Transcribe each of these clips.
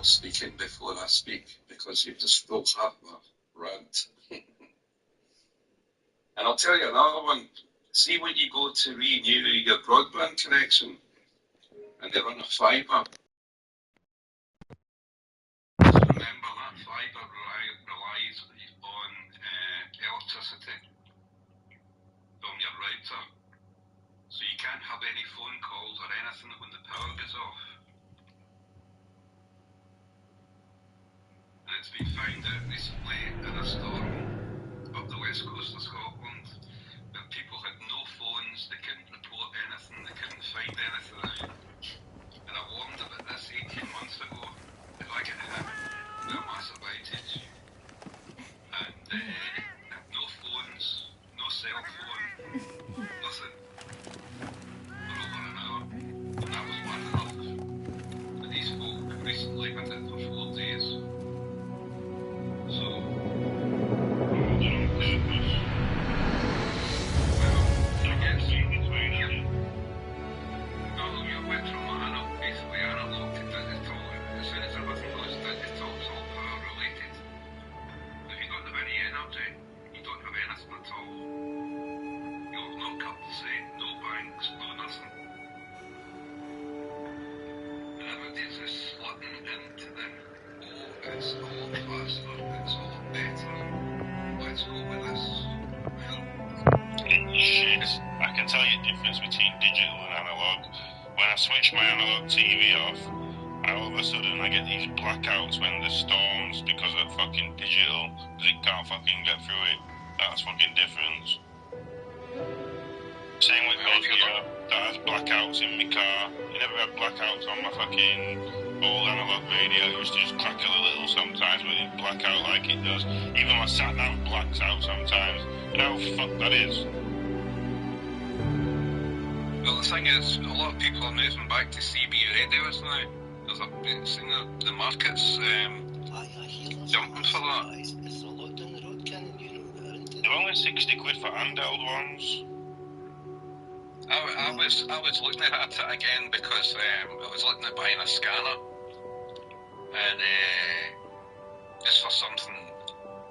stop speaking before I speak, because you've just stole half my rant. And I'll tell you another one. See, when you go to renew your broadband connection and they run a fibre, remember that fibre relies on electricity from your router. So you can't have any phone calls or anything when the power goes off. And it's been found out recently in a storm up the west coast of Scotland, where people had no phones, they couldn't report anything, they couldn't find anything. And I warned about this 18 months ago. If I get hit with a massive outage, and no phones, no cell phone, nothing, for over an hour. And that was bad enough. But these folk recently had it for 4 days. So, it's a lot faster, it's a lot better. Let's go with this. Shit. I can tell you the difference between digital and analog. When I switch my analog TV off, all of a sudden I get these blackouts when there's storms because of fucking digital, because it can't fucking get through it. That's fucking difference. Same with radio, that has blackouts in my car. I never had blackouts on my fucking old analog radio. It used to just crackle a little sometimes, but it black out like it does. Even my sat nav blacks out sometimes. You know how fuck that is? Well, the thing is, a lot of people are moving back to CB radios now. It's in the market's jumping for that. It's a lot down the road, Ken, you know that, isn't it? They're only 60 quid for handheld ones. I was looking at it again because I was looking at buying a scanner, and just for something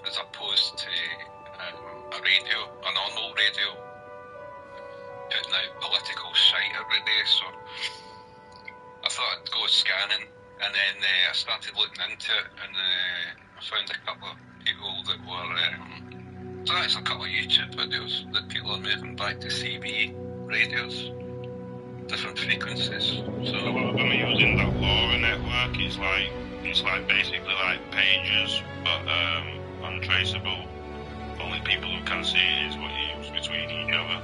as opposed to a radio, a normal radio, putting out political shite every day. So I thought I'd go scanning, and then I started looking into it, and I found a couple of people that were so that's a couple of YouTube videos that people are moving back to CB radios, different frequencies. So a lot of them are using that LoRa network. It's like basically like pages, but untraceable. Only people who can see it is what you use between each other.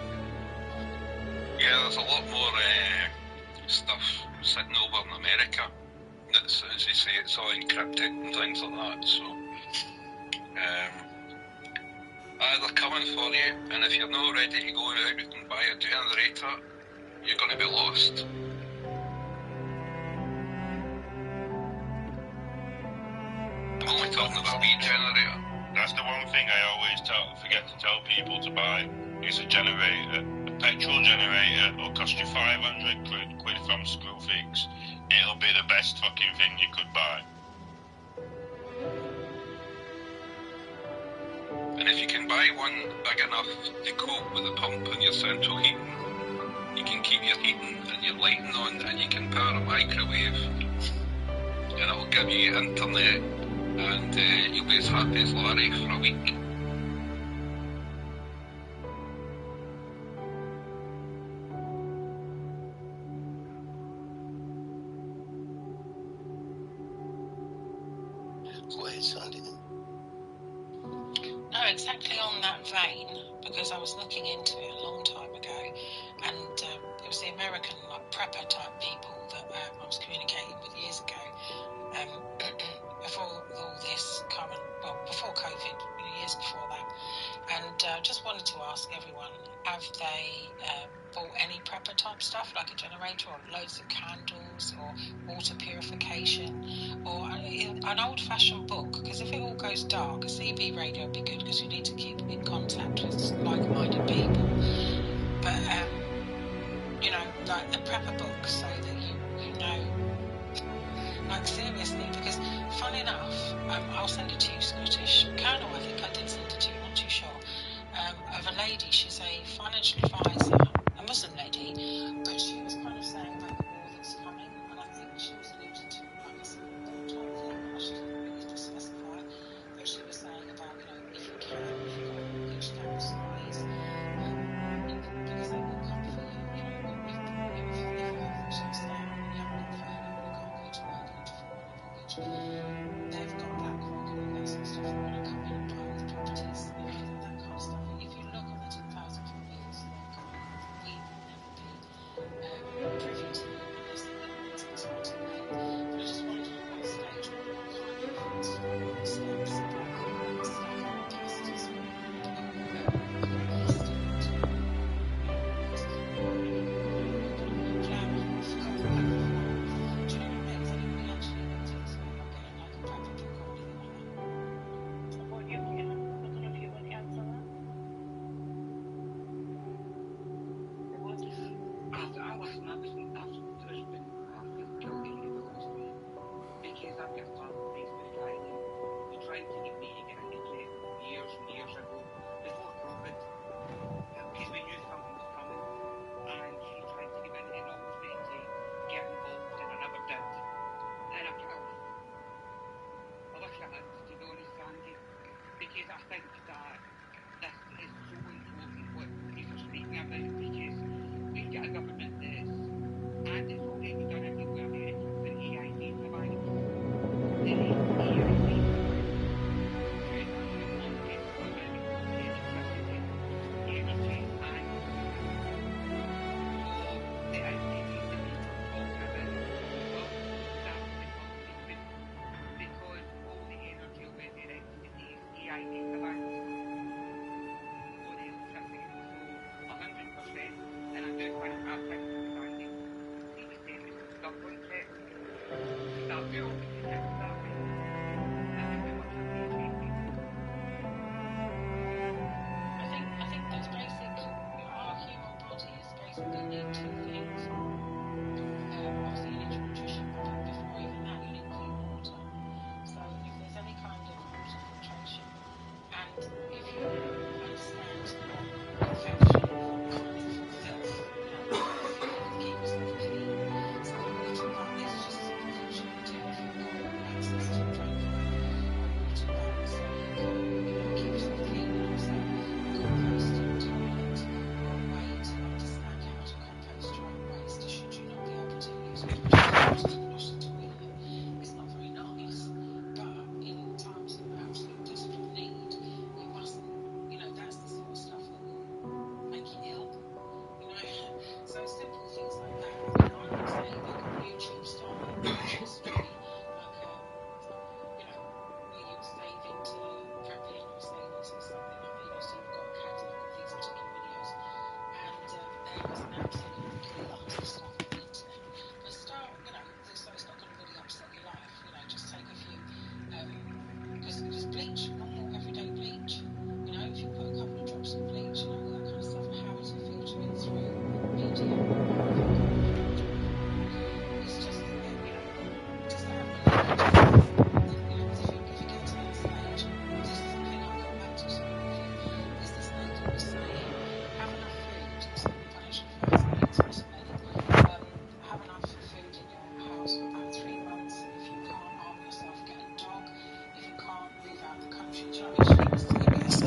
Yeah, there's a lot more stuff sitting over in America that's, as you say, it's all encrypted and things like that. So they're coming for you, and if you're not ready to go out and buy a generator, you're going to be lost. I'm only talking about a wee generator. That's the one thing I always forget to tell people to buy is a generator. A petrol generator will cost you 500 quid from Screwfix. It'll be the best fucking thing you could buy. And if you can buy one big enough to cope with the pump and your central heating, you can keep your heating and your lighting on, and you can power a microwave, and it'll give you internet, and you'll be as happy as Larry for a week. Go ahead, Sandy. No, exactly on that vein, because I was looking into it a long time ago, and it was the American prepper type people that I was communicating with years ago, before all this current, well, before COVID, years before that, and just wanted to ask everyone, have they bought any prepper type stuff, like a generator or loads of candles or water purification, or an old-fashioned book? Because if it all goes dark, a CB radio would be good, because you need to keep in contact with like-minded people. But like the prepper book, so that you know, like seriously, because I'll send it to you, Scottish Colonel. I think I did send it to you, not too sure. Of a lady, she's a financial advisor, a Muslim lady, but she was kind of saying about the war that's coming, and I think she was alluding to like a civil war type thing. I shouldn't really just specify, but she was saying about, if you can, if you've got a mortgage downsize, because they will come for you. If everything shuts down and you haven't got furlough and you can't go to work and you default on your mortgage, they've got BlackRock and all that sort of stuff who want to come in and buy these properties, that kind of stuff. If you look at the 2,000 bills that are coming, we will never be privy to unless the government starts to pay. But I just wondered at what stage what kind of steps and stuff and tests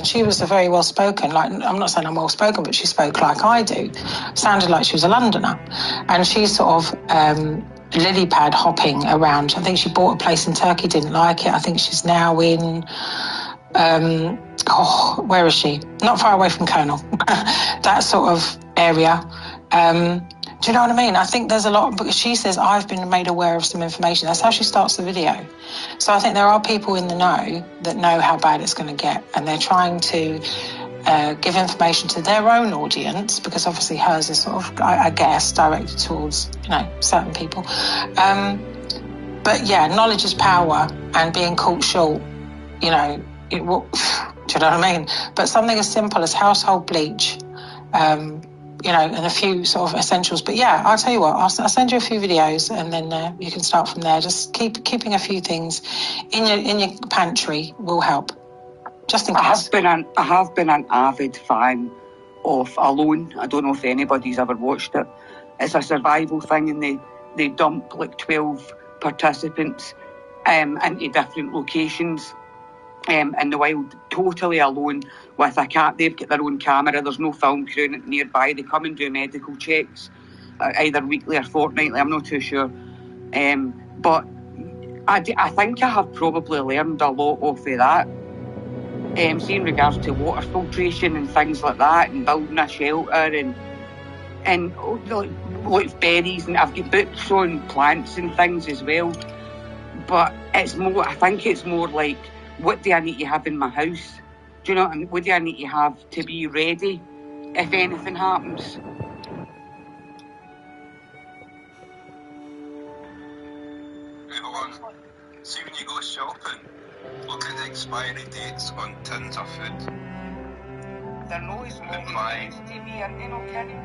she was a very well spoken, like, I'm not saying I'm well spoken, but she spoke like I do. Sounded like she was a Londoner. And she's sort of lily pad hopping around. I think she bought a place in Turkey, didn't like it. I think she's now in, where is she? Not far away from Colonel. That sort of area. Do you know what I mean? I think there's a lot, because she says, I've been made aware of some information. That's how she starts the video. So I think there are people in the know that know how bad it's going to get, and they're trying to give information to their own audience, because obviously hers is sort of, I guess, directed towards, certain people. But yeah, knowledge is power, and being caught short, do you know what I mean? But something as simple as household bleach, and a few sort of essentials. But yeah, I'll tell you what, I'll send you a few videos, and then you can start from there. Just keeping a few things in your pantry will help, just in case. I have been an avid fan of Alone. I don't know if anybody's ever watched it. It's a survival thing, and they dump like 12 participants into different locations in the wild, totally alone with a cat. They've got their own camera. There's no film crew nearby. They come and do medical checks, either weekly or fortnightly. I'm not too sure. But I think I have probably learned a lot off of that. See, in regards to water filtration and things like that, and building a shelter and like berries, and I've got books on plants and things as well. But it's more, I think it's more like, what do I need to have in my house? Do you know what I mean? What do I need to have to be ready if anything happens? See, when you go shopping, look at the expiry dates on tins of food. They're no as long as to me, are they not, Kenny?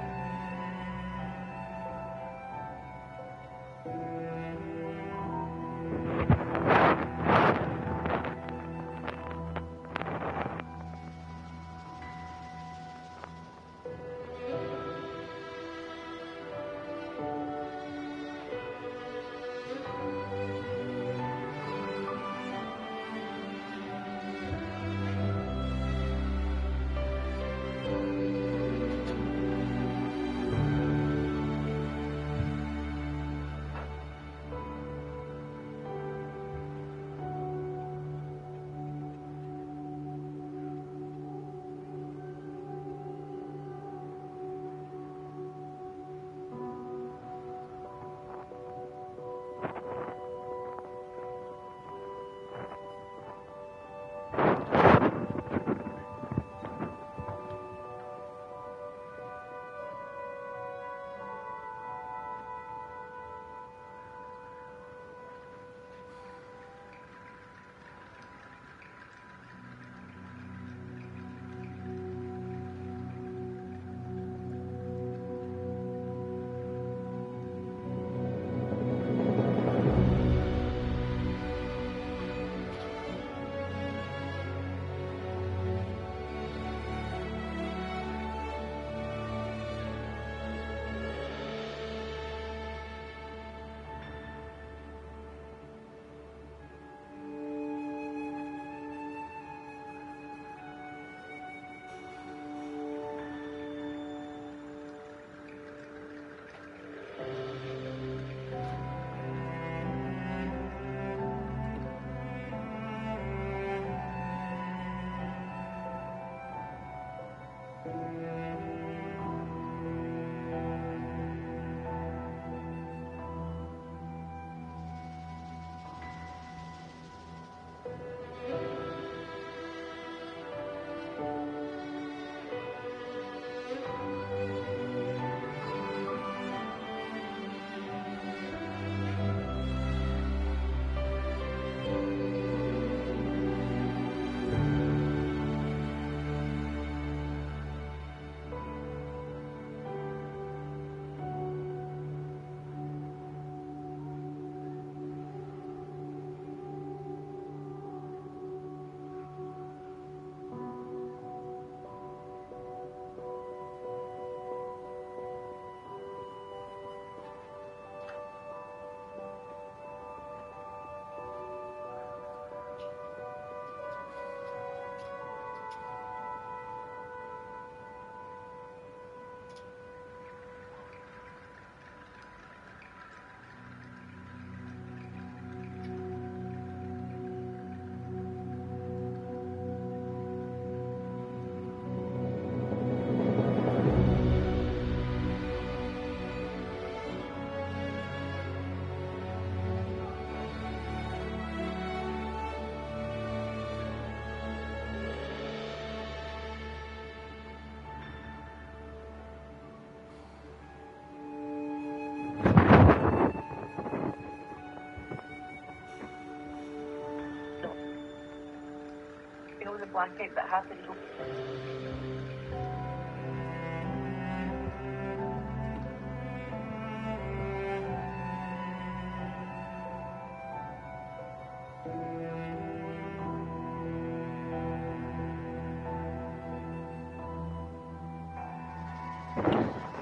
Blackout that happened.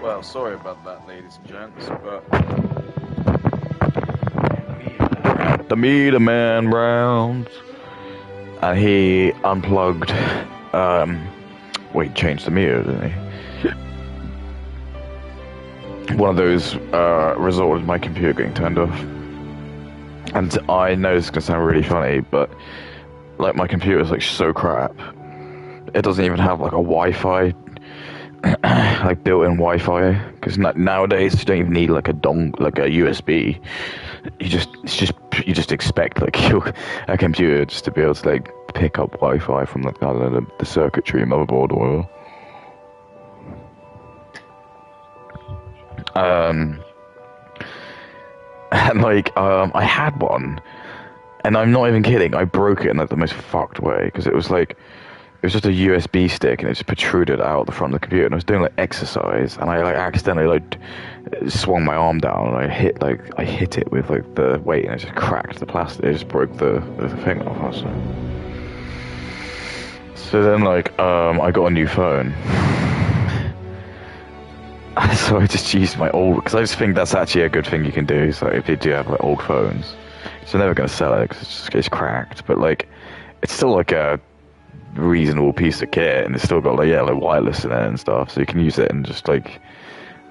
Well, sorry about that, ladies and gents, but the meter man rounds, and he unplugged. Changed the meter, didn't he? One of those resulted in my computer getting turned off. And I know this is gonna sound really funny, but like my computer's like so crap. It doesn't even have like a Wi-Fi. Like built-in Wi-Fi, because nowadays you don't even need like a USB. You just expect like a computer just to be able to like pick up Wi-Fi from like the circuitry, motherboard, or and like I had one, and I'm not even kidding. I broke it in like the most fucked way, because it was just a USB stick, and it just protruded out the front of the computer. And I was doing like exercise, and I like accidentally like swung my arm down, and I hit it with like the weight, and it just cracked the plastic. It just broke the thing off. So then like I got a new phone. So I just used my old, because I just think that's actually a good thing you can do. So if you do have like old phones, so I'm never gonna sell it because it's cracked, but like it's still like a reasonable piece of kit, and it's still got like wireless in it and stuff, so you can use it and just like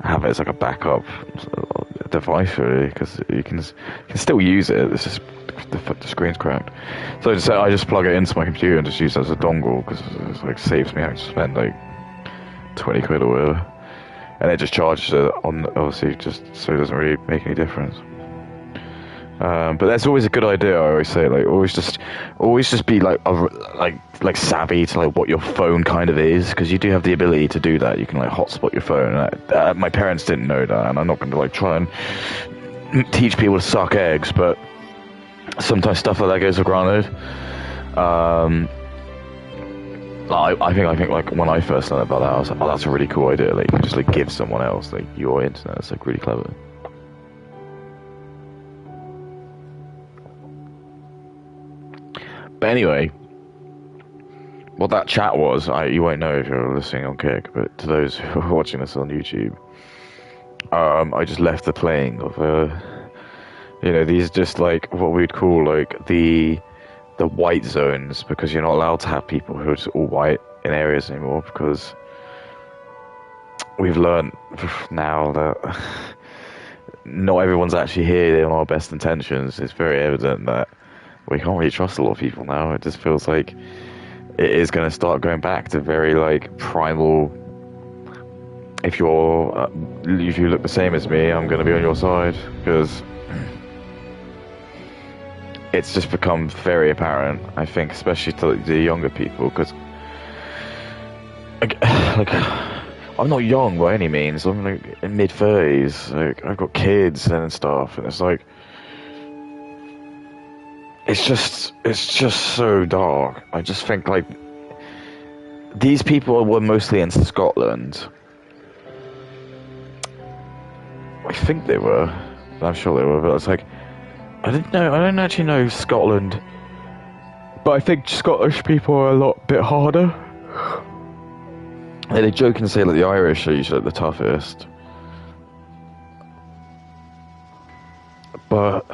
have it as like a backup device, really, because you can still use it. It's just the screen's cracked. So I just plug it into my computer and just use it as a dongle, because it like saves me having to spend like 20 quid or whatever, and it just charges it on, obviously, just so it doesn't really make any difference. But that's always a good idea. I always say, like, always just be like savvy to like what your phone kind of is, because you do have the ability to do that. You can like hotspot your phone. And my parents didn't know that, and I'm not going to like try and teach people to suck eggs, but sometimes stuff like that goes for granted. I think like when I first learned about that, I was like, oh, that's a really cool idea. Like, you can just like give someone else like your internet. It's like really clever. But anyway, what that chat was, you won't know if you're listening on Kick, but to those who are watching this on YouTube, I just left the playing of, these just like what we'd call like the white zones, because you're not allowed to have people who are just all white in areas anymore, because we've learned now that not everyone's actually here on our best intentions. It's very evident that we can't really trust a lot of people now. It just feels like it is going to start going back to very like primal. If you look the same as me, I'm going to be on your side, because it's just become very apparent, I think, especially to the younger people, because like I'm not young by any means. I'm like in mid-30s. Like, I've got kids and stuff, and it's like it's just so dark. I just think like these people were mostly in Scotland. I think they were. I'm sure they were, but it's like I don't actually know Scotland, but I think Scottish people are a lot bit harder. They joke and say that the Irish are usually the toughest, but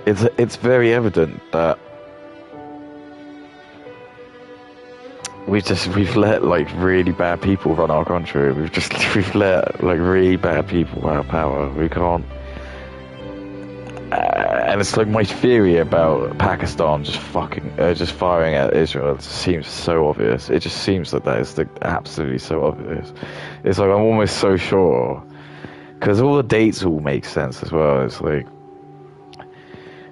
it's very evident that we've let like really bad people run our country. We've let like really bad people have power. We can't. And it's like my theory about Pakistan just firing at Israel. It seems so obvious. It just seems that is like absolutely so obvious. It's like I'm almost so sure, because all the dates all make sense as well. It's like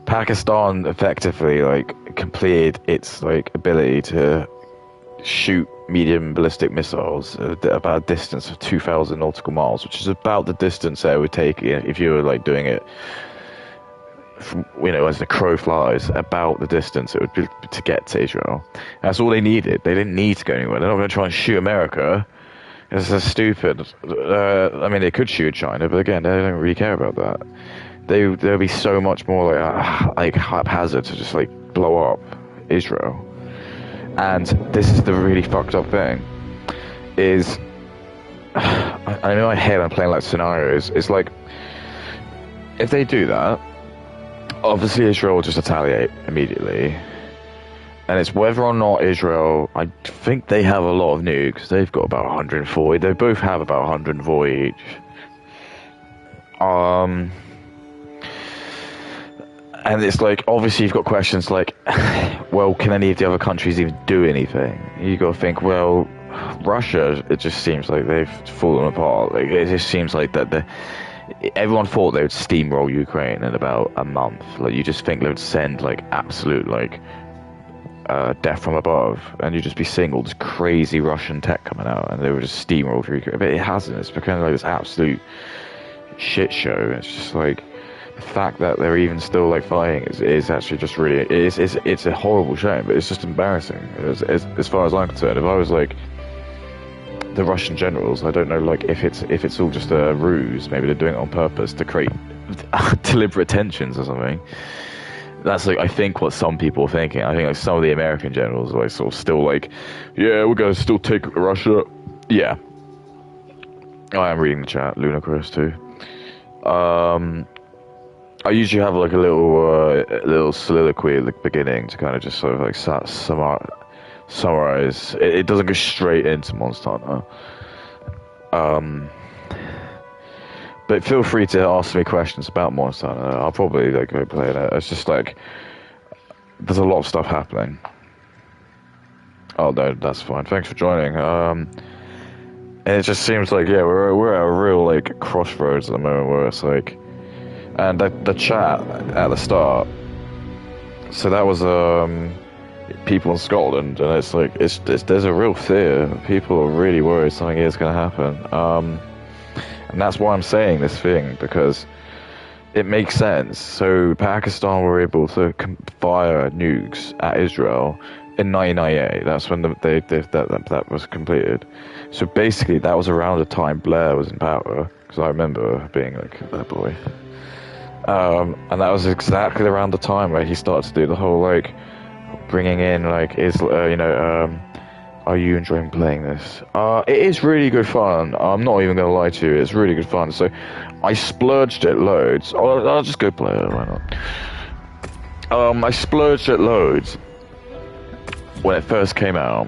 Pakistan effectively like completed its like ability to shoot medium ballistic missiles about a distance of 2,000 nautical miles, which is about the distance that it would take if you were like doing it, as the crow flies, about the distance it would be to get to Israel. That's all they needed. They didn't need to go anywhere. They're not going to try and shoot America. It's just stupid. I mean, they could shoot China, but again, they don't really care about that. there'll be so much more like haphazard to just like blow up Israel. And this is the really fucked up thing, is I know I hate I'm playing like scenarios. It's like, if they do that, obviously Israel will just retaliate immediately. And it's whether or not Israel, I think they have a lot of nukes. They've got about 140. They both have about 140 each. And it's like, obviously you've got questions like, well, can any of the other countries even do anything? You got to think, well, Russia, it just seems like they've fallen apart. Like, it just seems like that everyone thought they would steamroll Ukraine in about a month. Like, you just think they would send like absolute like death from above, and you'd just be seeing all this crazy Russian tech coming out, and they would just steamroll through Ukraine. But it hasn't. It's become like this absolute shit show. It's just like, the fact that they're even still like fighting is actually just really, it's a horrible shame, but it's just embarrassing as far as I'm concerned. If I was like the Russian generals, I don't know, like if it's all just a ruse, maybe they're doing it on purpose to create deliberate tensions or something. That's like, I think, what some people are thinking. I think like some of the American generals are like sort of still like, yeah, we're gonna still take Russia. Yeah, I am reading the chat. Ludicrous too. I usually have like a little soliloquy at the beginning to kind of just sort of like summarize. It doesn't go straight into Monster Hunter. But feel free to ask me questions about Monster Hunter. I'll probably like go play it. It's just like, there's a lot of stuff happening. Oh no, that's fine. Thanks for joining. And it just seems like, yeah, we're at a real like crossroads at the moment where it's like. And the chat at the start, so that was people in Scotland, and it's like there's a real fear. People are really worried something is going to happen, and that's why I'm saying this thing, because it makes sense. So Pakistan were able to fire nukes at Israel in 1998. That's when that was completed. So basically, that was around the time Blair was in power, because I remember being like that boy. And that was exactly around the time where he started to do the whole like bringing in like are you enjoying playing this? It is really good fun. I'm not even gonna lie to you, it's really good fun. So I splurged it loads. I'll just go play it. Why not? I splurged it loads when it first came out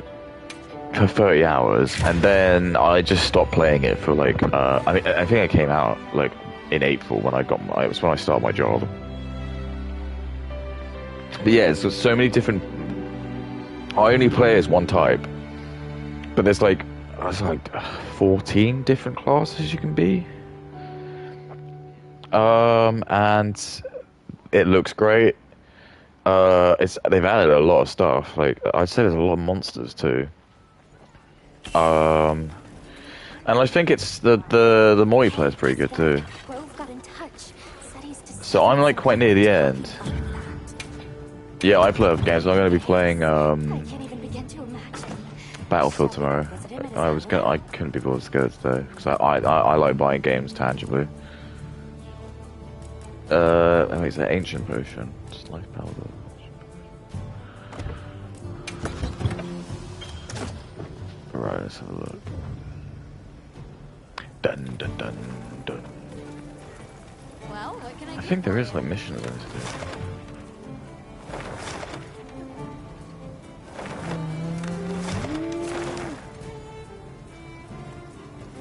for 30 hours, and then I just stopped playing it for like I think it came out like in April when it was when I started my job. But yeah, there's so many different. I only play as one type, but there's like 14 different classes you can be. And it looks great. They've added a lot of stuff. Like, I'd say there's a lot of monsters too. And I think it's the multiplayer is pretty good too. So I'm like quite near the end. Yeah, I play other games. I'm going to be playing Battlefield tomorrow. I couldn't be bothered to go today because I like buying games tangibly. It's an ancient potion. Just life powder. Right, let's have a look. Dun dun dun dun. Well, what can I think there is like missions in this too.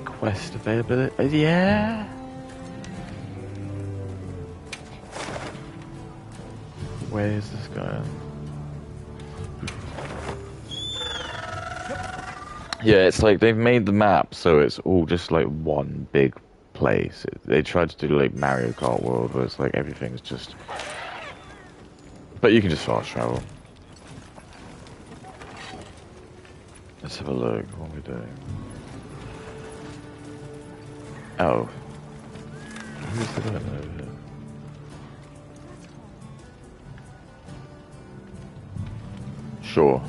Quest availability? Yeah. Where is this going? Yeah, it's like they've made the map so it's all just like one big place. They tried to do like Mario Kart World where it's like everything's just... But you can just fast travel. Let's have a look. What are we doing? Oh. Who's the guy over here? Sure.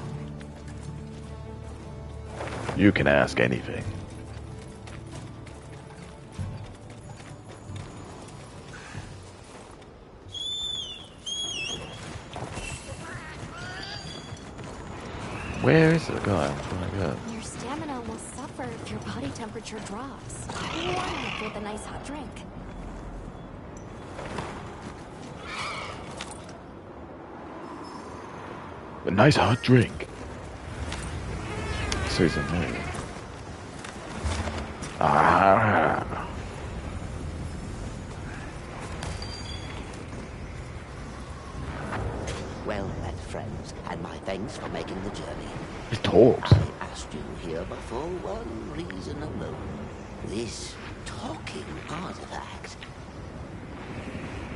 You can ask anything. Where is the guy? I'm trying to get. Your stamina will suffer if your body temperature drops. Warm up with a nice hot drink. A nice hot drink. Susan, maybe. Ah. Well met, friends, and my thanks for making the journey. He talks. I asked you here for one reason alone. This talking artifact.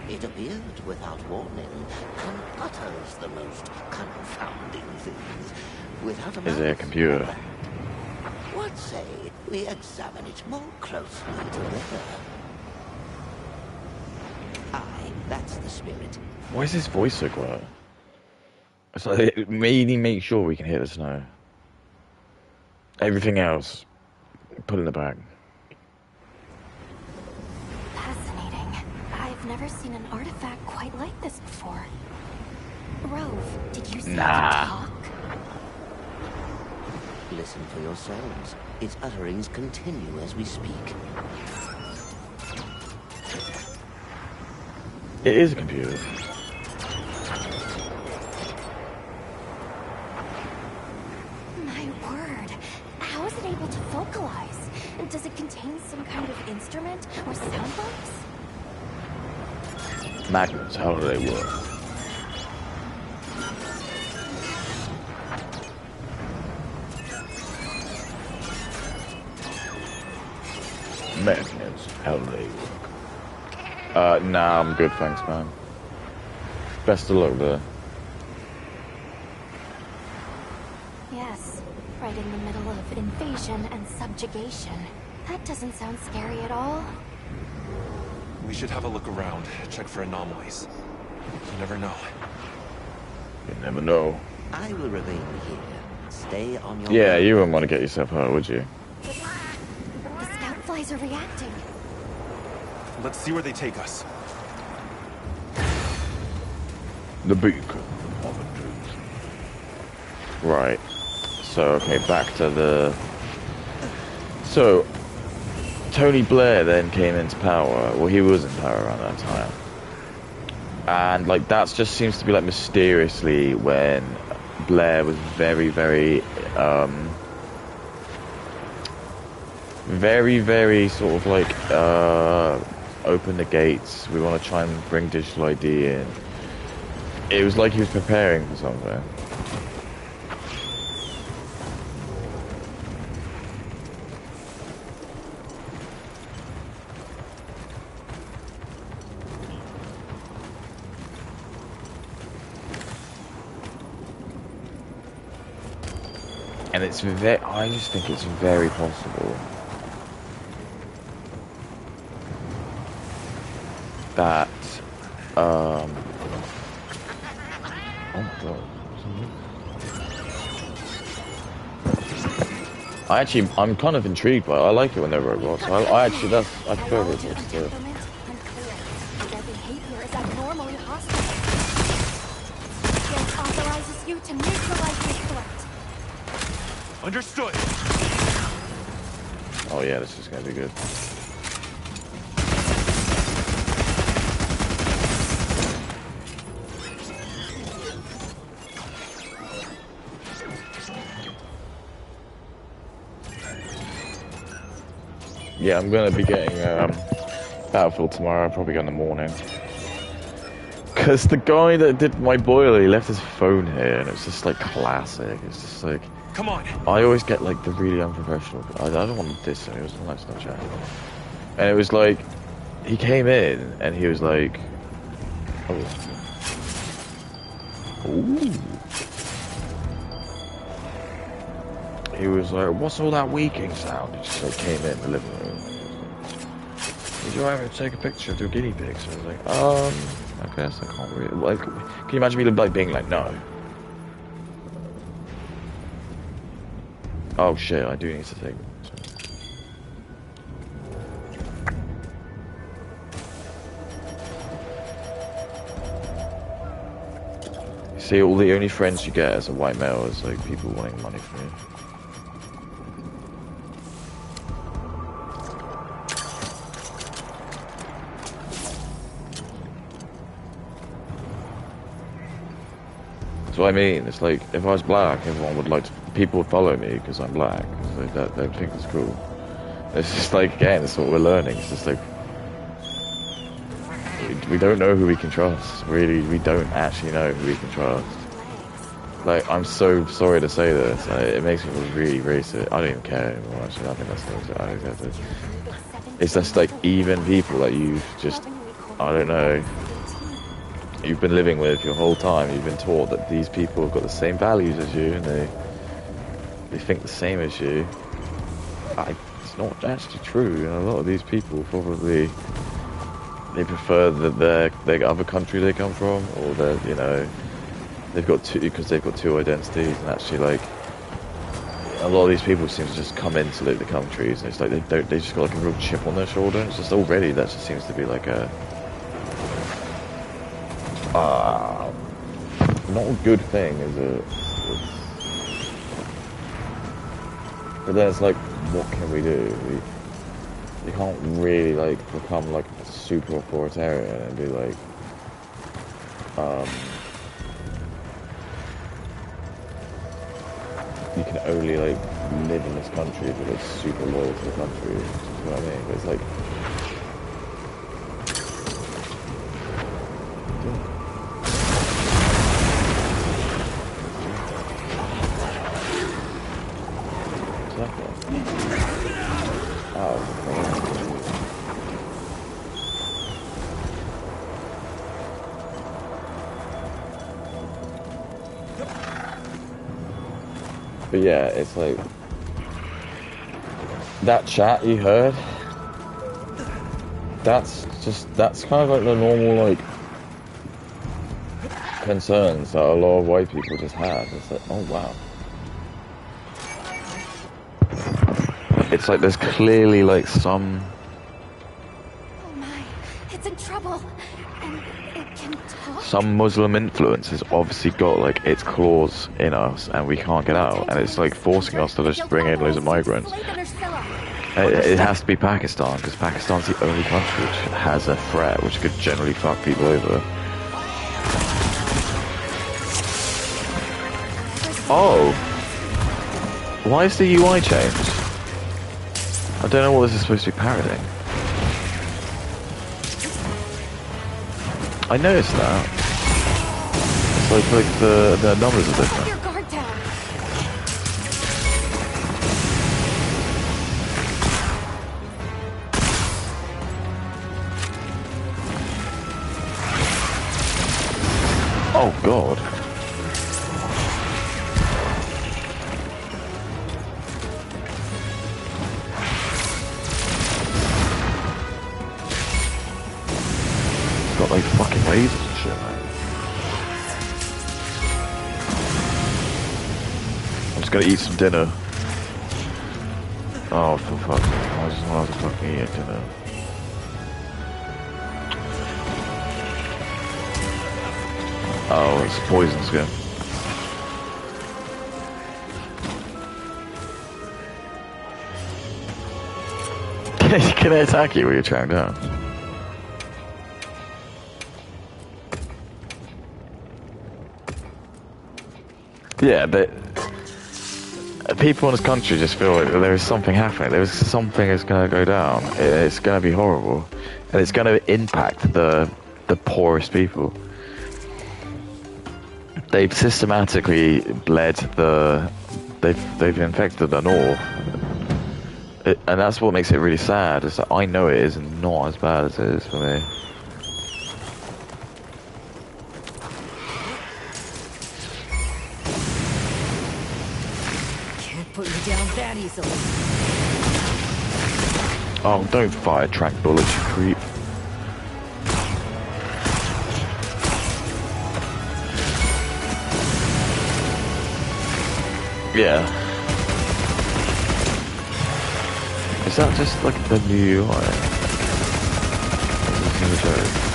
It appeared without warning and utters the most confounding things without a Is it a mouth. computer? What say we examine it more closely together? Aye, that's the spirit. Why is his voice so quiet? It's like it really makes sure we can hear the snow. Everything else, put in the bag. Fascinating. I've never seen an artifact quite like this before. Rove, did you see it talk? Listen for yourselves. Its utterings continue as we speak. It is a computer. My word. How is it able to vocalize? And does it contain some kind of instrument or sound box? Magnets, how do they work? Magnets, how do they work? Nah, I'm good, thanks, man. Best of luck there. Yes, right in the middle of invasion and subjugation. That doesn't sound scary at all. We should have a look around, check for anomalies. You never know. You never know. I will remain here. Stay on your Yeah, way. you wouldn't want to get yourself hurt, would you? The scout flies are reacting. Let's see where they take us. The beacon of a truth. Right. So, okay, back to the... So, Tony Blair then came into power. Well, he was in power around that time. And, like, that just seems to be, like, mysteriously when Blair was very, very sort of, like, open the gates. We want to try and bring digital ID in. It was like he was preparing for something. And it's I just think it's very possible that, oh my god. I'm kind of intrigued by it. I like it when they're robots. I prefer robots too. Their behavior is abnormally hostile. This authorizes you to neutralize this threat. Understood. Oh yeah, this is gonna be good. Yeah, I'm gonna be getting Battlefield tomorrow, probably in the morning. Cause the guy that did my boiler, he left his phone here, and it's just like classic. It's just like, Come on. I always get like the really unprofessional. I don't want to diss him. It was a nice chat, and it was like, he came in and he was like, oh, ooh. He was like, what's all that weaking sound? He just like came in the living room. Did you ever take a picture of your guinea pigs? I was like, I guess I can't really. Like, can you imagine me like being like, no? Oh shit, I do need to take. See, all the only friends you get as a white male is like people wanting money from you. That's what I mean. It's like if I was black, everyone would like to, people would follow me because I'm black. So they'd think it's cool. It's just like, again, it's what we're learning. It's just like we don't know who we can trust. Really, we don't actually know who we can trust. Like, I'm so sorry to say this. It makes me feel really racist. I don't even care anymore. Actually, I think that's it. It's just like even people that you've just, I don't know, you've been living with your whole time. You've been taught that these people have got the same values as you, and they think the same as you. It's not actually true. And a lot of these people probably, they prefer their other country they come from, or they've got two identities, and actually, like, a lot of these people seem to just come into the countries, and it's like they just got like a real chip on their shoulder. And it's just already that just seems to be like a not a good thing, is it? But then it's like, what can we do? You can't really like become like super authoritarian and be like, you can only like live in this country if you're like super loyal to the country. You know what I mean? But it's like, but yeah, it's like that chat you heard. That's kind of like the normal like concerns that a lot of white people just have. It's like, oh wow. It's like there's clearly like some. Oh my, it's in trouble. And it can talk. Some Muslim influence has obviously got like its claws in us, and we can't get out, and it's like forcing us to just bring in loads of migrants. It has to be Pakistan, because Pakistan's the only country which has a threat which could generally fuck people over. Oh! Why is the UI changed? I don't know what this is supposed to be parroting. I noticed that. It's like the numbers are different. Your guard down. Oh god. Got like fucking lasers and shit, man. I'm just gonna eat some dinner. Oh, for fuck's sake. I just want to fucking eat dinner. Oh, it's poison's again. Can it attack you when you're chowing down? Yeah, but people in this country just feel like there is something happening. There is something that's going to go down. It's going to be horrible, and it's going to impact the poorest people. They've systematically bled they've infected the north, and that's what makes it really sad. Is that I know it is not as bad as it is for me. Put me down that easily. Oh, don't fire track bullets, you creep. Yeah. Is that just like the new UI? Is this a joke?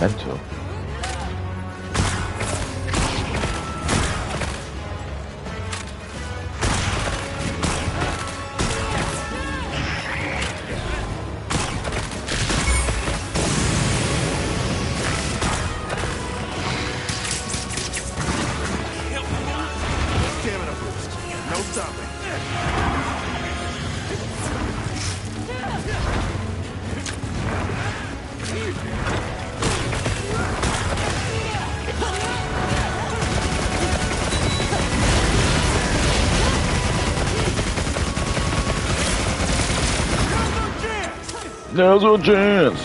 Mental. Stamina boost. No stopping. There's no chance.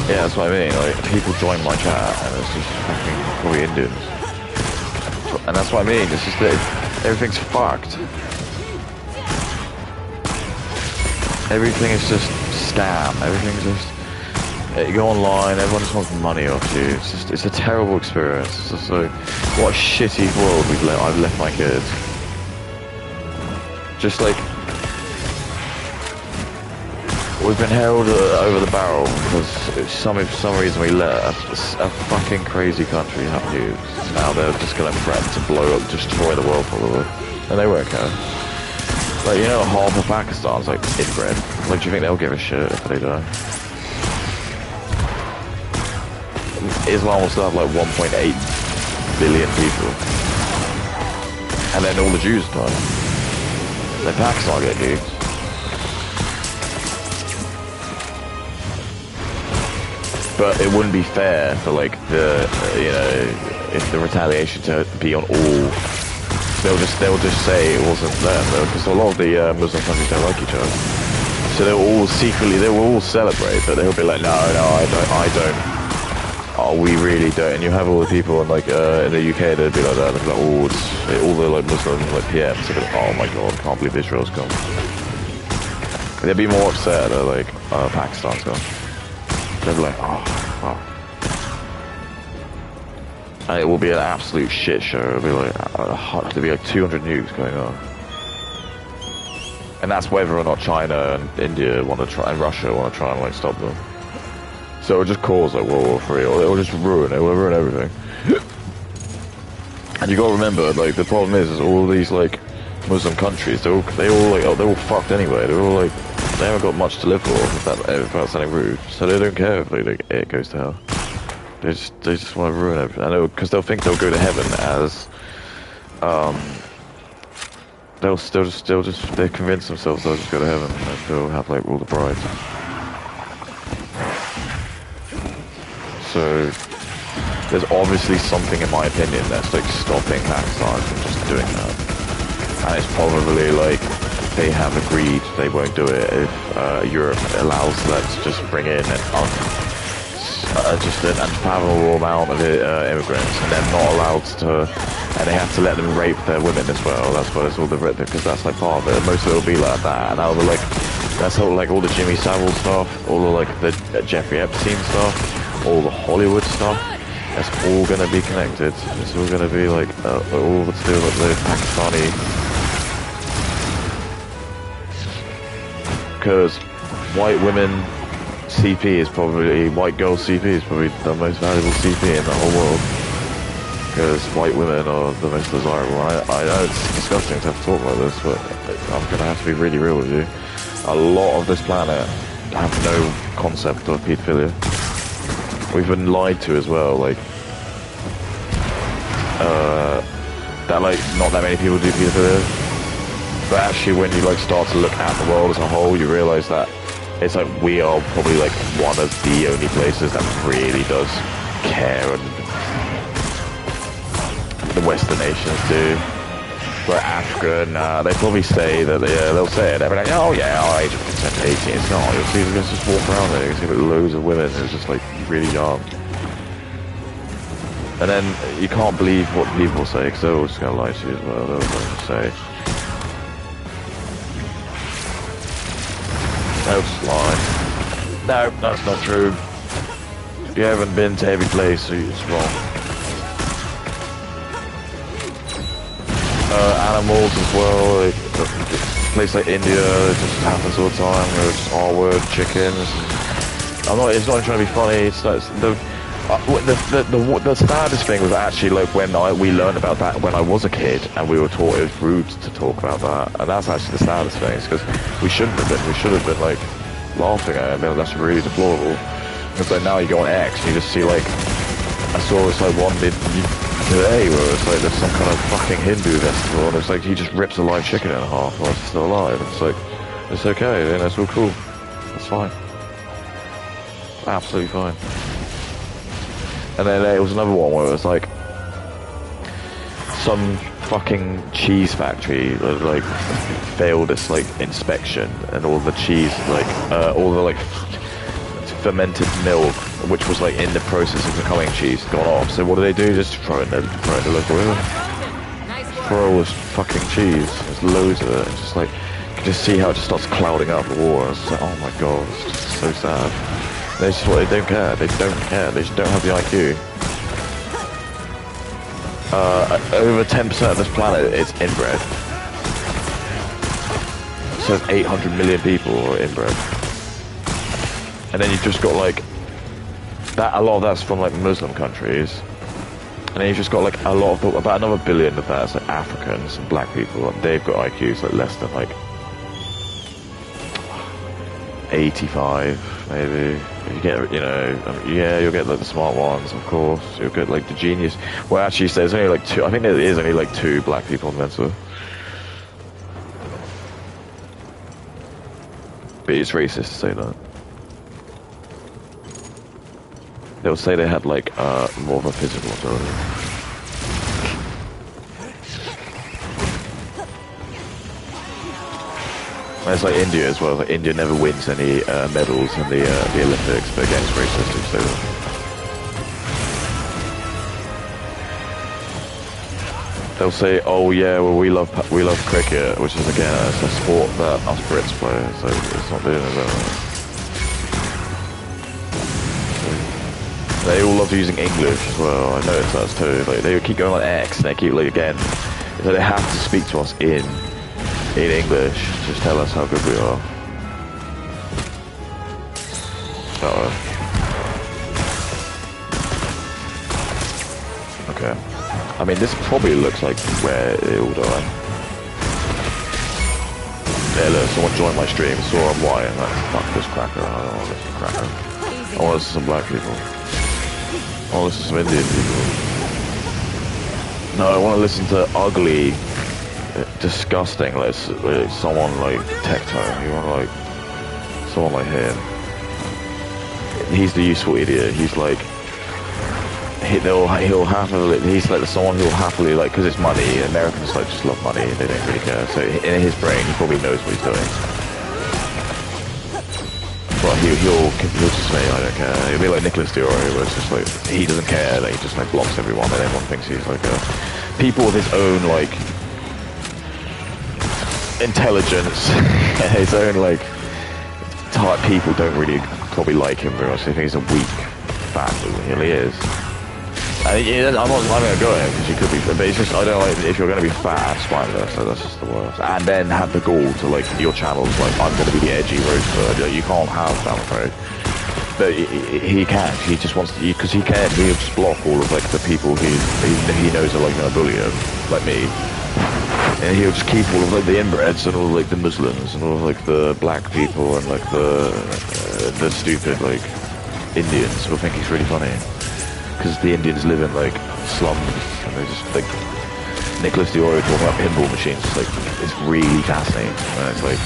Yeah, that's what I mean. Like, people join my chat, and it's just fucking probably Indians. And that's what I mean. It's just that everything's fucked. Everything is just scam. Everything's just. You go online, everyone just wants money off you. It's just, it's a terrible experience. It's just like, what a shitty world I've left my kids. Just like, we've been held over the barrel because for some reason we let a fucking crazy country have nukes. Now they're just gonna threaten to blow up, destroy the world probably, and they won't care. Like, you know, half of Pakistan's like inbred. Like, do you think they'll give a shit if they don't? Islam will still have like 1.8 billion people, and then all the Jews die. Then Pakistan get nuked. But it wouldn't be fair for like the if the retaliation to be on all. They'll just say it wasn't them, because a lot of the Muslim countries don't like each other. So they will all celebrate, but they'll be like, no, I don't. Oh, we really don't. And you have all the people in like in the UK, they'd be like that. They'd be like, oh, it's all the like Muslim like PMs. They'd be like, oh my god, I can't believe Israel's gone. They'd be more upset that like Pakistan's gone. They'd be like, oh. And it will be an absolute shit show. It'll be like there'll be like 200 nukes going on. And that's whether or not China and India want to try, and Russia want to try and like stop them. So it'll just cause like World War III, or it'll just ruin everything. And you gotta remember, like, the problem is all these like Muslim countries, they're all fucked anyway. They're all like, they haven't got much to live for if that's something rude. So they don't care if it goes to hell. They just want to ruin everything. I know, because they'll think they'll go to heaven as they convince themselves they'll just go to heaven and they'll have like all the brides. So there's obviously something, in my opinion, that's like stopping Pakistan from just doing that. And it's probably like they have agreed they won't do it if Europe allows them to just bring in just an unfathomable amount of immigrants, and they're not allowed to, and they have to let them rape their women as well. That's what it's all the because that's like part of it. Most of it will be like that, and that's all like all the Jimmy Savile stuff, all the like the Jeffrey Epstein stuff, all the Hollywood stuff. That's all gonna be connected. It's all gonna be like all to do with the Pakistani, because white women. White girl CP is probably the most valuable CP in the whole world. Because white women are the most desirable. I know it's disgusting to have to talk about this, but I'm going to have to be really real with you. A lot of this planet have no concept of paedophilia. We've been lied to as well, like, that like, not that many people do paedophilia. But actually when you like start to look at the world as a whole, you realise that it's like we are probably like one of the only places that really does care, and the Western nations do. But Africa, nah, they probably say that they'll say it. They'll be like, oh yeah, our age of consent to 18. It's not. You'll see them just walk around there. You'll see loads of women who's just like really young. And then you can't believe what people say, because they're all just going to lie to you as well. They'll just say. They'll just lie. No, that's not true. You haven't been to every place, so it's wrong. Animals as well, like, a place like India, it just happens all the time. There's just R-word chickens. It's not trying to be funny. It's the saddest thing was actually like when we learned about that when I was a kid, and we were taught it was rude to talk about that, and that's actually the saddest thing. It's because we shouldn't have been. We should have been like laughing at it. I mean, that's really deplorable. Because like now you go on X, and you just see like I saw this like one today where it's like there's some kind of fucking Hindu festival, and it's like he just rips a live chicken in half while it's still alive. It's like it's okay, then it's all cool. That's fine. Absolutely fine. And then there was another one where it was like some fucking cheese factory that like failed its like inspection, and all the cheese all the like fermented milk, which was like in the process of becoming cheese, gone off. So what do? Just throw it in the local river. Throw all this fucking cheese. There's loads of it. It's just like you can just see how it just starts clouding up the water. It's like, oh my god, it's just so sad. They don't care. They don't care. They just don't have the IQ. Over 10% of this planet is inbred. It says 800 million people are inbred. And then you've just got like that. A lot of that's from like Muslim countries. And then you've just got like a lot of about another billion of that's like Africans and black people. They've got IQs like less than like 85 maybe. You get, yeah, you'll get like the smart ones, of course. You'll get like the genius. Well, actually, there's only like two. I think there is only like 2 black people in Mensa. But it's racist to say that. They'll say they had like more of a physical ability. It's like India as well. Like India never wins any medals in the Olympics, but again, it's racist to say that. They'll say, "Oh yeah, well we love cricket," which is again it's a sport that us Brits play, so it's not doing it. They all love using English as well. I noticed that too. Like they keep going on X, and they keep like again, so they have to speak to us in English, just tell us how good we are. Okay. I mean, this probably looks like where it all died. Yeah, look, someone joined my stream, saw I'm white, and like, fuck this cracker, I don't want to listen to cracker. I want to listen to some black people. I want to listen to some Indian people. No, I want to listen to ugly, disgusting, like someone like Tecto. You want like someone like him. He's the useful idiot. He's like he'll happily. He's like someone who'll happily like because it's money. Americans like just love money. They don't really care. So in his brain, he probably knows what he's doing. But he'll just say I don't care. He'll be like Nicholas Dior, where it's just like he doesn't care. That he just like blocks everyone, and everyone thinks he's like people with his own like intelligence and his own like type people don't really probably like him very much. They think he's a weak bastard. He really is. I'm not gonna go at him because he could be, but it's just I don't like if you're gonna be fat, spineless. So that's just the worst. And then have the gall to like your channels like I'm gonna be the edgy roaster. You can't have that, I'm afraid. But he can. He just wants to because he can. He'll just block all of like the people he knows are like gonna bully him, like me. And he'll just keep all of like the inbreds and all of like the Muslims and all of like the black people and like the stupid like Indians who think he's really funny. Because the Indians live in like slums and they just like Nicholas Dior talking about pinball machines. It's like it's really fascinating. And it's like,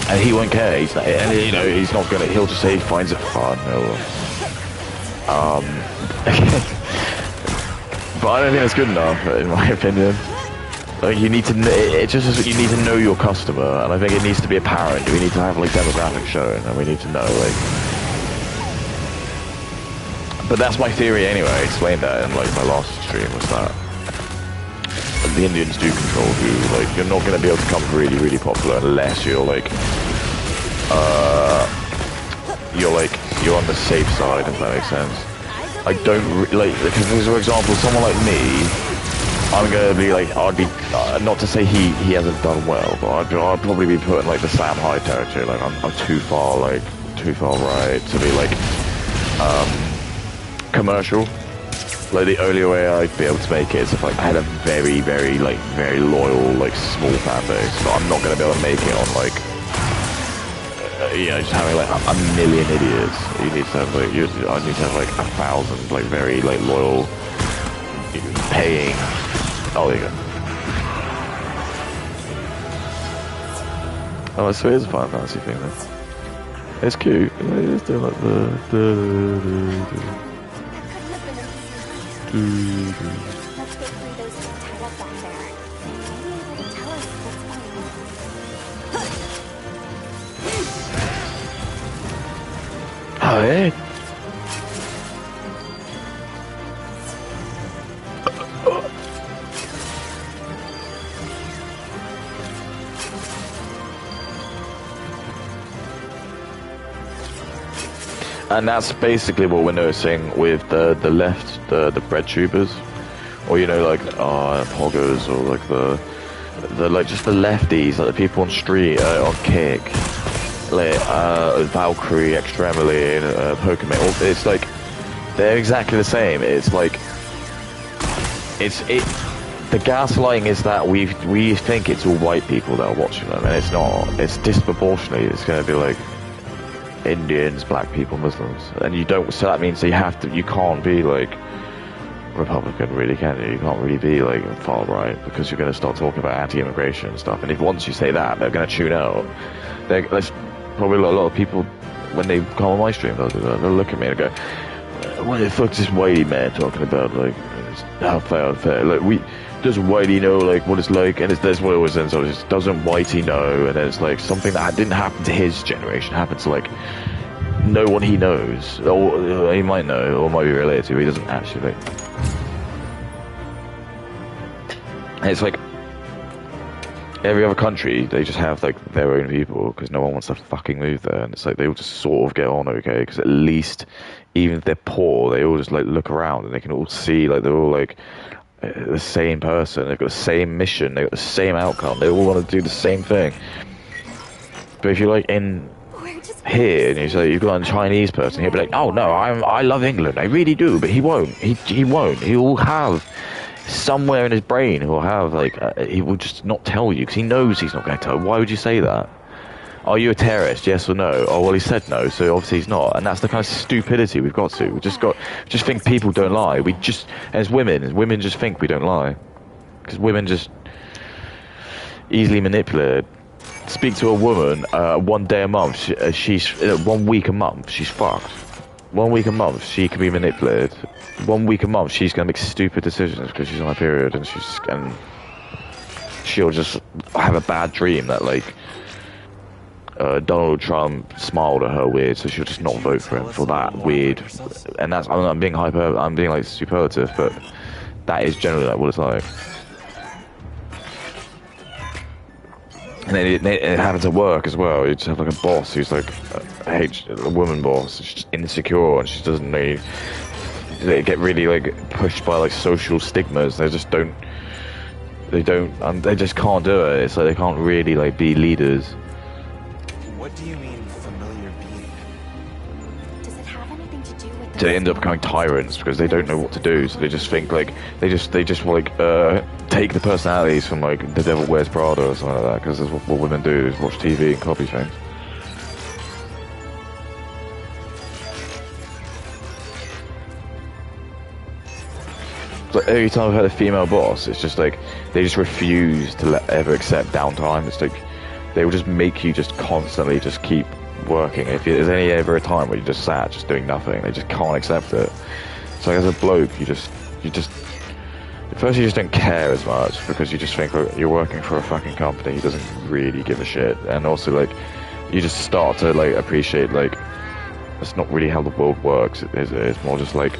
and he won't care. He's not, and he's not gonna. He'll just say he finds it fun. But I don't think that's good enough, in my opinion. Like you need to, you need to know your customer, and I think it needs to be apparent. We need to have like demographics shown, and we need to know like. But that's my theory anyway. I explained that in like my last stream was that the Indians do control who like you're not going to be able to become really really popular unless you're like you're on the safe side, if that makes sense. I don't like because for example someone like me. I'm gonna be like, I'd be, not to say he hasn't done well, but I'd probably be putting like the Sam Hyde territory. Like I'm too far right to be like commercial. Like the only way I'd be able to make it is if like I had a very loyal like small fan base. But I'm not gonna be able to make it on like just having like a million idiots. You need to have like I need to have like 1,000 like very like loyal paying. Oh, there you go. Oh, so it is a Final Fantasy thing then. It's cute. It's doing like the. Let's go through those tiles back there. Maybe able to tell us what's going on. Oh, yeah. And that's basically what we're noticing with the left, the bread tubers, or like poggers, or like the like just the lefties, like the people on street, on Kick, like Valkyrie, Extremely, Pokemon. It's like they're exactly the same. It's like the gaslighting is that we think it's all white people that are watching them, and it's not. It's disproportionately. It's going to be like Indians, black people, Muslims, and you don't. So that means you can't be like Republican, really, can you? You can't really be like far right because you're going to start talking about anti-immigration and stuff. And if once you say that, they're going to tune out. There's probably a lot of people when they come on my stream, they'll look at me and go, "What the fuck's this whitey man talking about? Like, how fair? Like does whitey know like what it's like?" And that's what it was. And so it's, doesn't whitey know? And then it's like something that didn't happen to his generation happened to like no one he knows, or he might know, or might be related to. He doesn't actually. And it's like every other country, they just have like their own people because no one wants to fucking move there, and it's like they all just sort of get on okay because at least even if they're poor, they all just like look around and they can all see like they're all like the same person, they've got the same mission, they've got the same outcome, they all want to do the same thing. But if you're like in here and you say you've got a Chinese person, he'll be like, "Oh no, I love England, I really do," but he won't. He won't. He'll have somewhere in his brain. He'll have like he will just not tell you because he knows he's not going to tell. Why would you say that? Are you a terrorist? Yes or no? Oh well, he said no, so obviously he's not. And that's the kind of stupidity we've got to. We just think people don't lie. As women just think we don't lie because women just easily manipulated. Speak to a woman 1 day a month. She's 1 week a month. She's fucked. 1 week a month she can be manipulated. 1 week a month she's gonna make stupid decisions because she's on her period and she'll just have a bad dream that like Donald Trump smiled at her weird, so she'll just not vote for him for that weird. And that's I'm being like superlative, but that is generally like what it's like. And then it happens at work as well. You just have like a boss who's like a woman boss. She's just insecure and she doesn't need. They get really like pushed by like social stigmas. They just don't. They just can't do it. It's like they can't really like be leaders. What do you mean, familiar being? Does it have anything to do with? They end up becoming tyrants because they don't know what to do. So they just think like they just like take the personalities from like The Devil Wears Prada or something like that. Because that's what women do is watch TV and copy things. Like every time I've had a female boss, it's just like they just refuse to ever accept downtime. It's like they will just make you just constantly just keep working. If there's any ever a time where you just sat just doing nothing, they just can't accept it. So like as a bloke, you just at first you just don't care as much because you just think you're working for a fucking company who doesn't really give a shit, and also like you just start to like appreciate like that's not really how the world works. It's more just like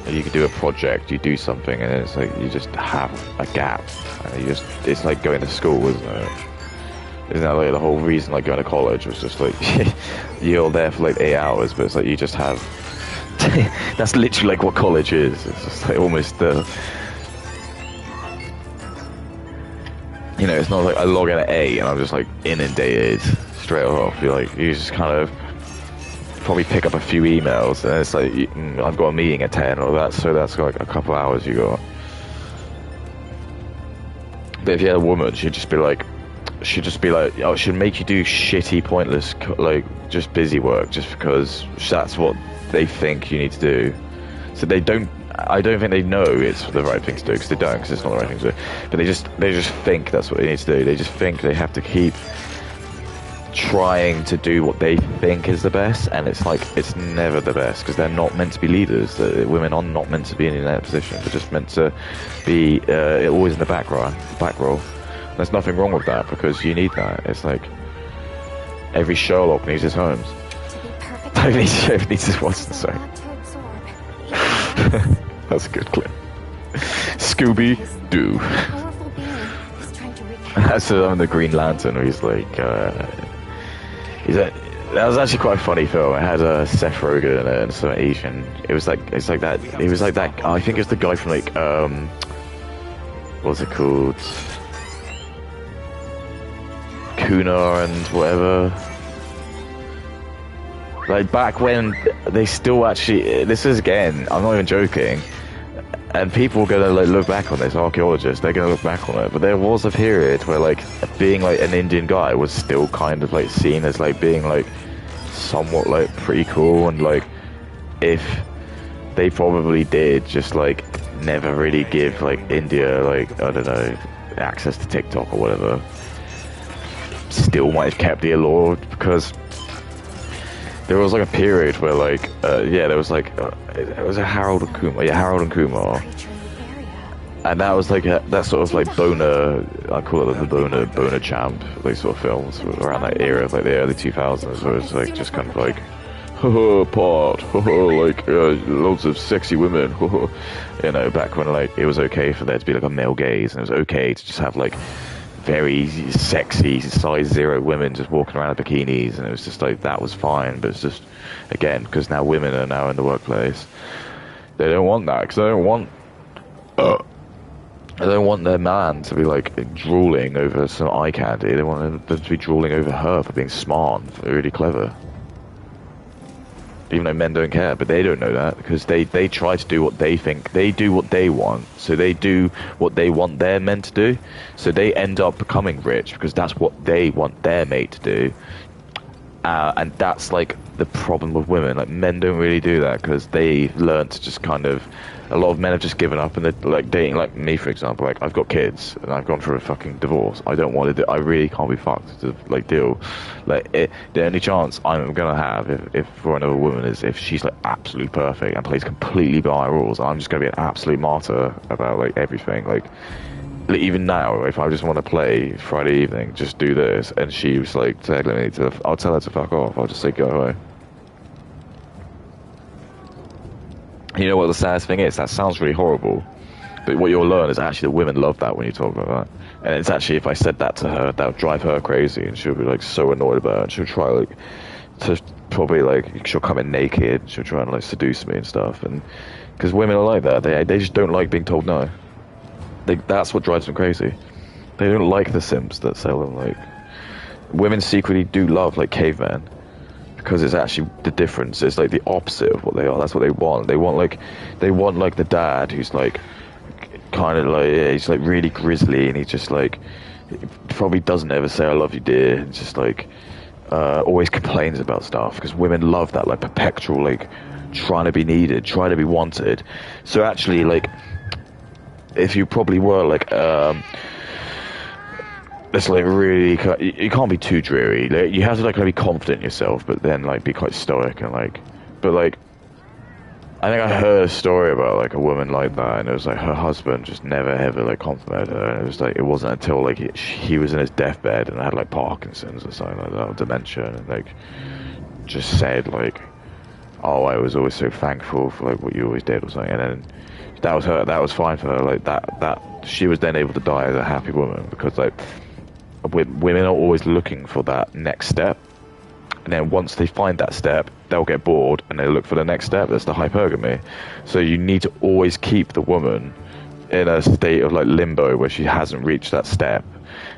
you can do a project, you do something, and it's like you just have a gap, and it's like going to school, isn't it? Isn't that like the whole reason like going to college was just like you're there for like 8 hours, but it's like you just have That's literally like what college is. It's just like almost you know, it's not like I log in at 8 and I'm just like inundated straight off. You just kind of probably pick up a few emails, and it's like I've got a meeting at 10 or that, so that's like a couple hours you got. But if you had a woman, she'd just be like, oh, she'd make you do shitty, pointless, like just busy work, just because that's what they think you need to do. So I don't think they know it's the right thing to do, because they don't, because it's not the right thing to do. But they just think that's what they need to do. They just think they have to keep trying to do what they think is the best, and it's like it's never the best, because they're not meant to be leaders. Women are not meant to be in that position. They're just meant to be always in the back row. There's nothing wrong with that, because you need that. It's like every Sherlock needs his Holmes. Every needs his Watson. Sorry. That's a good clip. Scooby-Doo. That's the Green Lantern, where he's like, that was actually quite a funny film. It had Seth Rogen in it and some Asian. It was like that. I think it's the guy from like what's it called? Kuna and whatever. Like back when they still actually. This is again. I'm not even joking. And people are gonna like look back on this. Archaeologists, they're gonna look back on it. But there was a period where like being like an Indian guy was still kind of like seen as like being like somewhat like pretty cool, and like if they probably did just like never really give like India like I don't know access to TikTok or whatever, still might have kept the allure, because there was like a period where like there was like it was a Harold and Kumar, and that was like that sort of like boner, I call it the boner champ, like sort of films around that era, like the early 2000s, where it's like just kind of like pot, like loads of sexy women, you know, back when like it was okay for there to be like a male gaze, and it was okay to just have like very sexy size 0 women just walking around in bikinis, and it was just like that was fine. But it's just again, because now women are now in the workplace, they don't want that, because they don't want their man to be like drooling over some eye candy. They want them to be drooling over her for being smart and really clever. Even though men don't care, but they don't know that, because they try to do what they think. They do what they want, so they do what they want their men to do. So they end up becoming rich because that's what they want their mate to do. And that's like the problem with women. Like men don't really do that, because they've learned to just kind of. A lot of men have just given up, and they're like dating. Like me, for example. Like I've got kids, and I've gone through a fucking divorce. I don't want to. I really can't be fucked to like deal. Like the only chance I'm gonna have if for another woman is if she's like absolutely perfect and plays completely by my rules. I'm just gonna be an absolute martyr about like everything. Like even now, if I just want to play Friday evening, just do this, and she was like telling me to, I'll tell her to fuck off. I'll just say go away. You know what the saddest thing is? That sounds really horrible, but what you'll learn is actually that women love that when you talk about that. And it's actually, if I said that to her, that would drive her crazy, and she'll be like so annoyed about it, and she'll try like to probably like she'll come in naked, and she'll try and like seduce me and stuff. And because women are like that, they just don't like being told no. That's what drives them crazy. They don't like the simps that sell them. Like women secretly do love like cavemen. Because it's actually the difference. It's like the opposite of what they are. That's what they want. They want like the dad who's like kind of like he's like really grisly, and he's just like probably doesn't ever say I love you, dear. It's just like always complains about stuff, because women love that like perpetual like trying to be needed, trying to be wanted. So actually, like if you probably were like it's like really, you can't be too dreary. Like, you have to like kind of be confident in yourself, but then like be quite stoic and like. But like, I think I heard a story about like a woman like that, and it was like her husband just never ever like complimented her, and it was like it wasn't until like he was in his deathbed and had like Parkinson's or something like that, or dementia, and like just said like, "Oh, I was always so thankful for like what you always did," or something, and then that was her. That was fine for her. Like that she was then able to die as a happy woman, because like. Women are always looking for that next step. and then once they find that step, they'll get bored and they'll look for the next step. That's the hypergamy. So you need to always keep the woman in a state of like limbo where she hasn't reached that step.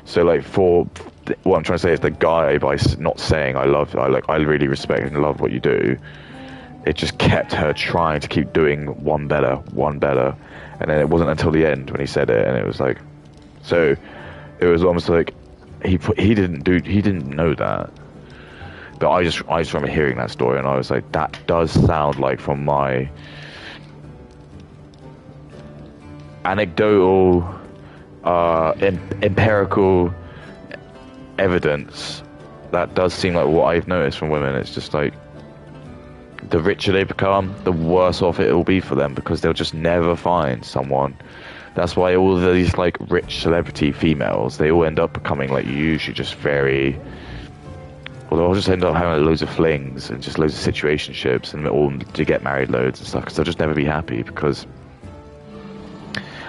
So like what I'm trying to say is the guy, by not saying I really respect and love what you do, it just kept her trying to keep doing one better, and then it wasn't until the end when he said it, and it was like, so it was almost like he didn't know that. But I just remember hearing that story, and I was like, that does sound like, from my anecdotal, empirical evidence, that does seem like what I've noticed from women. It's just like, the richer they become, the worse off it will be for them, because they'll just never find someone. That's why all of these like rich celebrity females, they all end up becoming like usually just very, well, they'll just end up having like, loads of flings and just loads of situationships, and all to get married loads and stuff, because they'll just never be happy. Because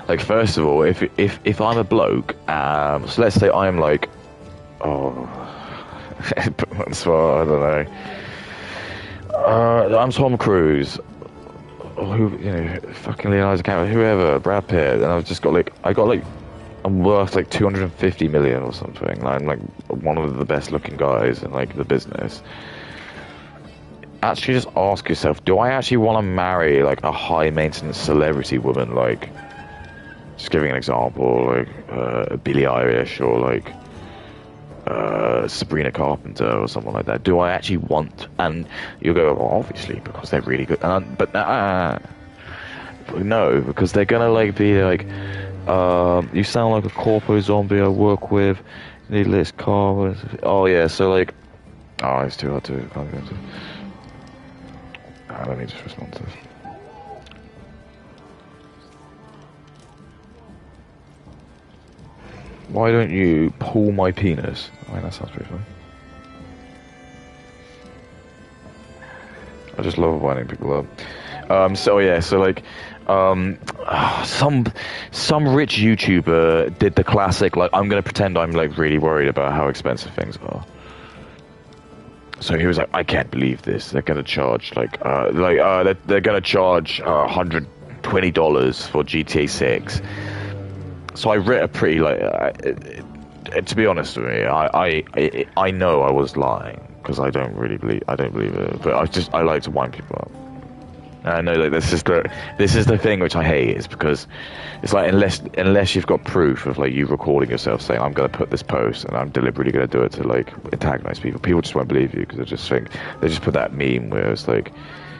like, first of all, if I'm a bloke, so let's say I'm like, that's what, I don't know. I'm Tom Cruise, who, you know, fucking Leonardo DiCaprio, whoever, Brad Pitt, and I've just got like, I'm worth like 250 million or something. Like, I'm like one of the best looking guys in like the business. Actually, just ask yourself, do I actually want to marry like a high maintenance celebrity woman? Like, just giving an example, like Billie Eilish, or like Sabrina Carpenter or someone like that. Do I actually want? And you'll go, well, obviously, because they're really good. But no, because they're gonna like be like, you sound like a corpo zombie I work with. Need this car. Oh yeah, so like, oh, it's too hard to. Can't go into. Let me just respond to this. Why don't you pull my penis? I mean, that sounds pretty funny. I just love winding people up. So yeah, so like, some rich YouTuber did the classic, like, I'm gonna pretend I'm like really worried about how expensive things are. So he was like, I can't believe this. They're gonna charge they're gonna charge $120 for GTA 6. So I writ a pretty to be honest with me, I know I was lying, because I don't believe it, but I like to wind people up. And I know that this is the thing which I hate, is because it's like, unless you've got proof of like you recording yourself saying, I'm going to put this post and I'm deliberately going to do it to like antagonize people just won't believe you, because they just put that meme where it's like,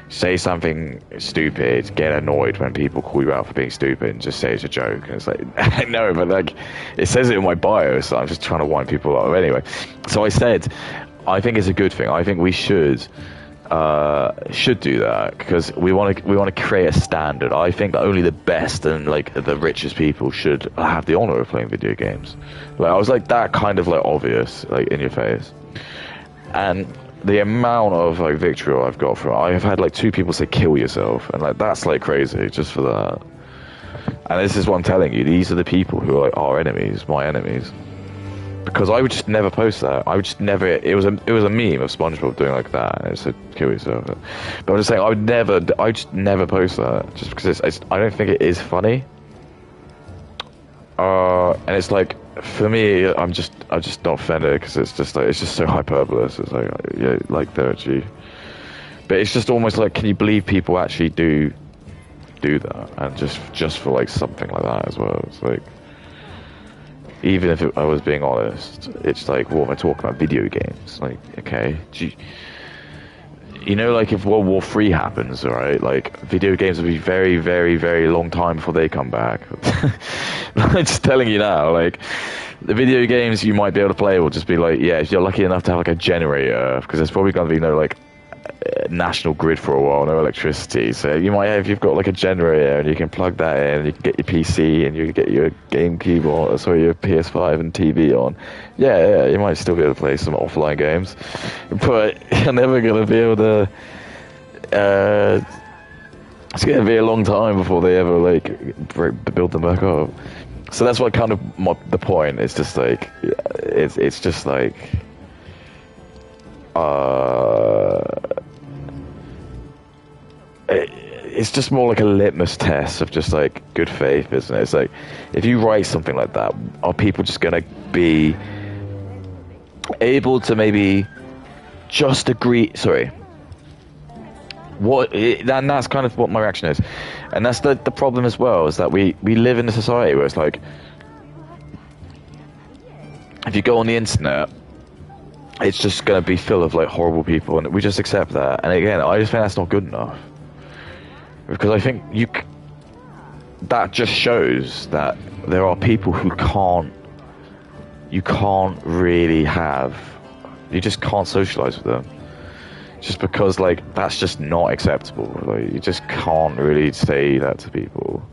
say something stupid, get annoyed when people call you out for being stupid, and just say it's a joke. And it's like, I know, but like, it says it in my bio, so I'm just trying to wind people up. Anyway, so I said, I think it's a good thing. I think we should do that, because we want to create a standard. I think that only the best and like the richest people should have the honor of playing video games. Like, I was like, that kind of like obvious, like in your face. And the amount of like vitriol I've got from it, I've had like 2 people say kill yourself, and like that's like crazy just for that. And this is what I'm telling you, these are the people who are like our enemies, my enemies. Because I would just never post that. I would just never. It was a meme of SpongeBob doing like that, and it said kill yourself. But I'm just saying, I just never post that, just because I don't think it is funny. And it's like, for me, I'm just not offended, because it's just so hyperbolous. It's like, yeah, like they're actually, but it's just almost like, can you believe people actually do that, and just for like something like that as well? It's like, even if I was being honest, it's like, what am I talking about? Video games. Like, okay, you know, like if World War III happens, right? Like, video games will be very, very, very long time before they come back. I'm just telling you now, like, the video games you might be able to play will just be like, yeah, if you're lucky enough to have like a generator, because there's probably going to be no like national grid for a while, no electricity. So you might have, if you've got like a generator and you can plug that in, you can get your PC and you can get your GameCube on, sorry, your PS5 and TV on. Yeah, you might still be able to play some offline games, but you're never going to be able to. It's going to be a long time before they ever like build them back up. So that's what kind of the point. It's just like, it's just like, it's just more like a litmus test of just like good faith, isn't it? It's like, if you write something like that, are people just gonna be able to maybe just agree? Sorry. And that's kind of what my reaction is, and that's the problem as well, is that we live in a society where it's like, if you go on the internet, it's just going to be full of like horrible people, and we just accept that. And again, I just think that's not good enough, because I think that just shows that there are people who you just can't socialize with them, just because like that's just not acceptable. Like, you just can't really say that to people.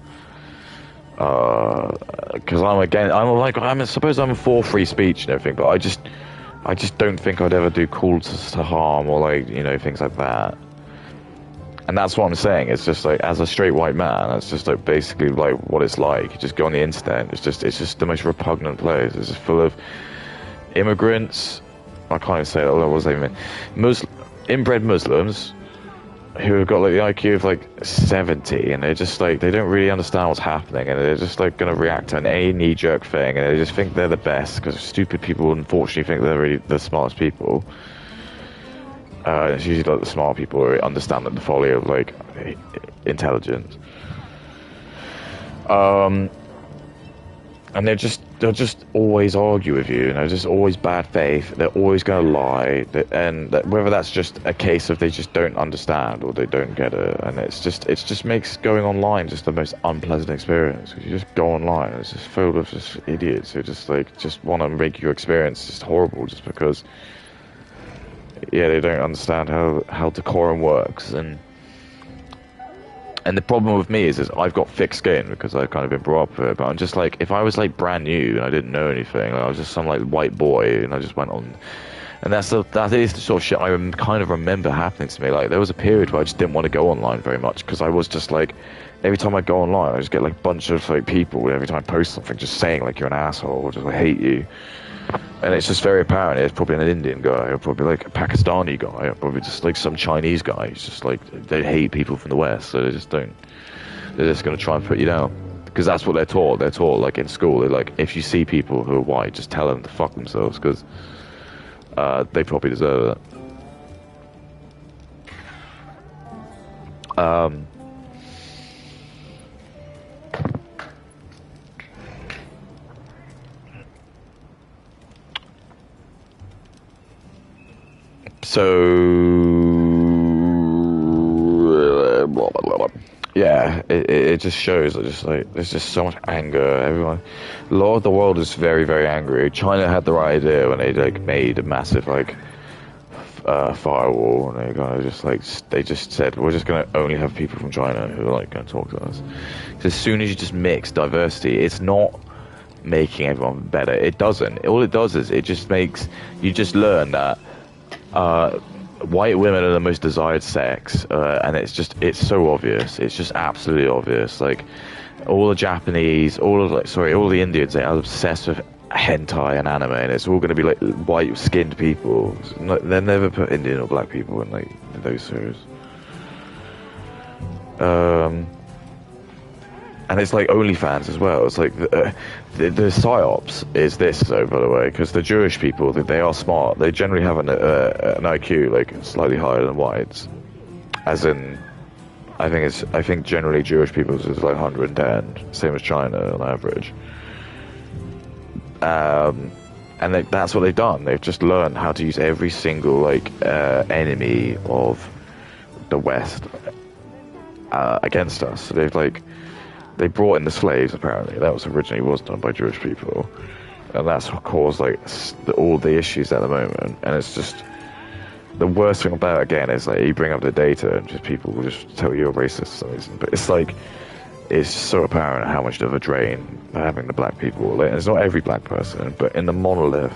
Because I suppose I'm for free speech and everything, but I just don't think I'd ever do calls to harm or like, you know, things like that. And that's what I'm saying. It's just like, as a straight white man, it's just like basically like what it's like. You just go on the internet. It's just the most repugnant place. It's just full of immigrants. I can't even say that. What was they mean? Inbred Muslims who have got like the IQ of like 70, and they're just like, they don't really understand what's happening, and they're just like going to react to a knee-jerk thing, and they just think they're the best, because stupid people unfortunately think they're really the smartest people. It's usually like the smart people who understand the folly of like intelligence. And they'll just always argue with you, and they're just always bad faith. They're always going to lie, and whether that's just a case of they just don't understand or they don't get it, and it just makes going online just the most unpleasant experience. You just go online, and it's just filled with just idiots who just want to make your experience just horrible, just because they don't understand how decorum works. And the problem with me is I've got thick skin because I've kind of been brought up with it, but I'm just like, if I was like brand new and I didn't know anything, like I was just some like white boy and I just went on, and that is the sort of shit I kind of remember happening to me. Like, there was a period where I just didn't want to go online very much, because I was just like, every time I go online I just get like a bunch of like people every time I post something just saying like you're an asshole or just I hate you. And it's just very apparent. It's probably an Indian guy, or probably like a Pakistani guy, or probably just like some Chinese guy. It's just like, they hate people from the West, so they're just going to try and put you down, because that's what they're taught. They're taught like in school, they're like, if you see people who are white, just tell them to fuck themselves, because they probably deserve it. So, yeah, it just shows that just like there's just so much anger. A lot of the world is very, very angry. China had the right idea when they like made a massive like firewall, and they kind of just like, they just said, we're just going to only have people from China who are like going to talk to us. Because as soon as you just mix diversity, it's not making everyone better. It doesn't. All it does is it just makes you just learn that white women are the most desired sex, and it's so obvious. It's just absolutely obvious. Like, all the Japanese, all the Indians, they are obsessed with hentai and anime, and it's all going to be like white skinned people. They never put Indian or black people in like those series. And it's like OnlyFans as well. It's like the psyops is this, though, by the way, because the Jewish people, they are smart. They generally have an IQ like slightly higher than whites. As in, I think generally Jewish people's is like 110, same as China on average. And that's what they've done. They've just learned how to use every single like enemy of the West against us. So they brought in the slaves, apparently. That was done by Jewish people. And that's what caused like all the issues at the moment. And it's just, the worst thing about it, again, is like, you bring up the data and just people will just tell you you're racist for some reason. But it's like, it's just so apparent how much of a drain having the black people. Like, it's not every black person, but in the monolith,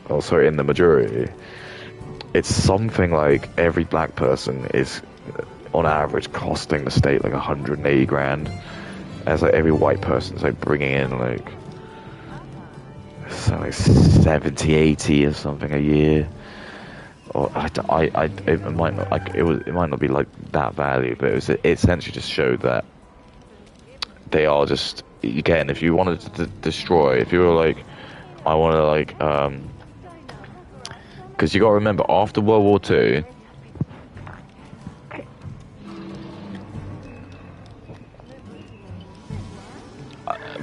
in the majority, it's something like every black person is, on average, costing the state like 180 grand. As like every white person's like bringing in like 70, 80 or something a year. or it might not like it might not be like that value, but it essentially just showed that they are just, again, if you wanted to destroy, if you were like, I want to like because you got to remember, after World War II,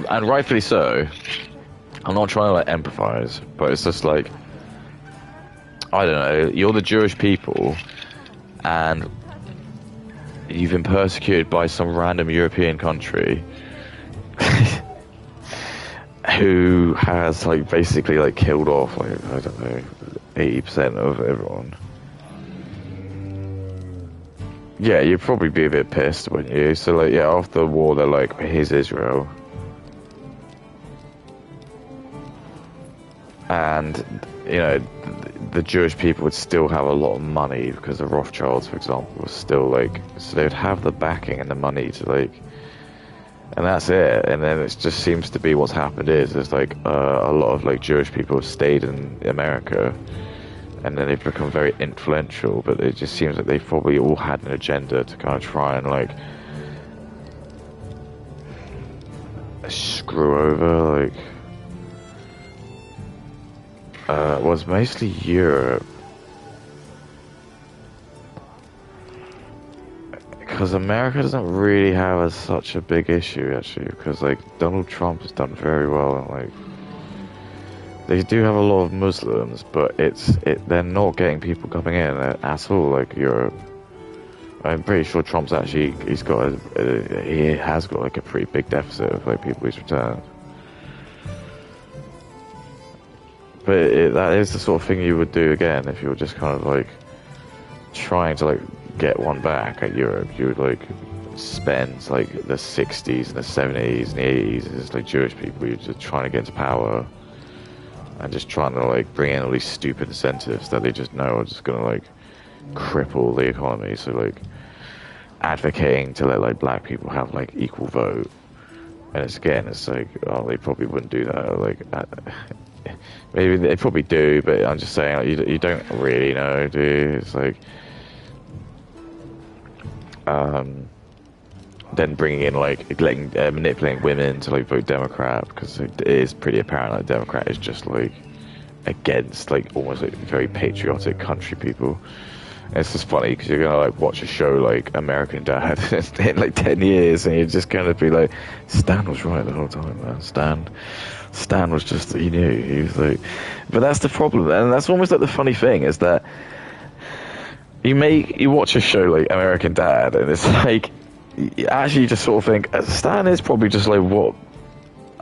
and rightfully so, I'm not trying to like empathize, but it's just like, I don't know, you're the Jewish people and you've been persecuted by some random European country who has like basically like killed off like, I don't know, 80% of everyone. Yeah, you'd probably be a bit pissed, wouldn't you? So like, yeah, after the war they're like, here's Israel. And, you know, the Jewish people would still have a lot of money because the Rothschilds, for example, was still like, so they would have the backing and the money to like, and that's it. And then it just seems to be what's happened is there's like a lot of like Jewish people have stayed in America, and then they've become very influential. But it just seems like they've probably all had an agenda to kind of try and like screw over like. Was mostly Europe, because America doesn't really have such a big issue actually, because like Donald Trump has done very well, and like they do have a lot of Muslims, but they're not getting people coming in at all like Europe. I'm pretty sure Trump's actually he has got like a pretty big deficit of like people he's returned. But that is the sort of thing you would do again if you were just kind of like trying to like get one back at Europe. You would like spend like the 60s and the 70s and the 80s as like Jewish people. You're just trying to get into power and just trying to like bring in all these stupid incentives that they just know are just going to like cripple the economy. So like advocating to let like black people have like equal vote. And it's like, oh, they probably wouldn't do that. Like, maybe they probably do, but I'm just saying, like, you don't really know, do you? It's like, then bringing in like manipulating women to like vote Democrat, because it is pretty apparent like Democrat is just like against like almost like very patriotic country people. And it's just funny because you're gonna like watch a show like American Dad in like 10 years, and you're just gonna be like, Stan was right the whole time, man. Stan was just, he knew, he was like, but that's the problem, and that's almost like the funny thing is that you watch a show like American Dad, and it's like, actually you just sort of think, Stan is probably just like what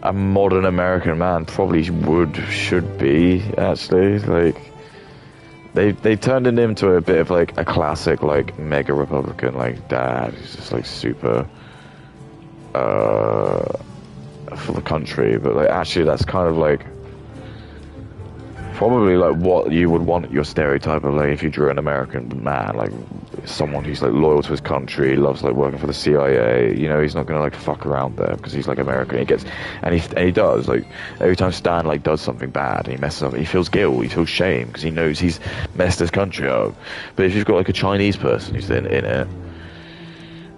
a modern American man probably should be, actually. Like, they turned him into a bit of like a classic like mega Republican like dad. He's just like super for the country, but like actually that's kind of like probably like what you would want your stereotype of like if you drew an American man, like someone who's like loyal to his country, loves like working for the CIA. You know, he's not gonna like fuck around there because he's like American. He does like every time Stan like does something bad and he messes up, he feels guilt, he feels shame because he knows he's messed his country up. But if you've got like a Chinese person who's in it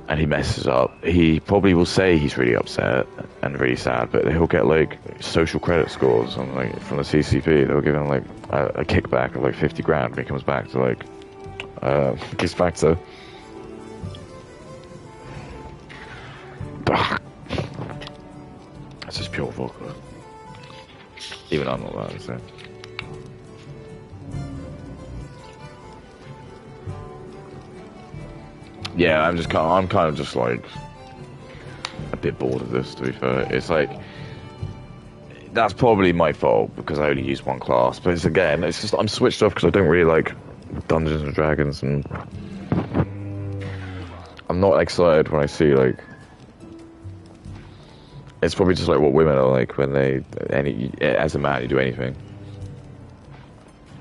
and he messes up, he probably will say he's really upset and really sad, but he'll get like social credit scores on like from the CCP. They'll give him like a kickback of like 50 grand when he comes back to like gets back to that's just pure vodka. Even I'm not that, so. Yeah, I'm kind of just like a bit bored of this, to be fair. It's like, that's probably my fault because I only use one class, but it's just I'm switched off because I don't really like Dungeons and Dragons, and I'm not excited when I see like, it's probably just like what women are like when as a man you do anything,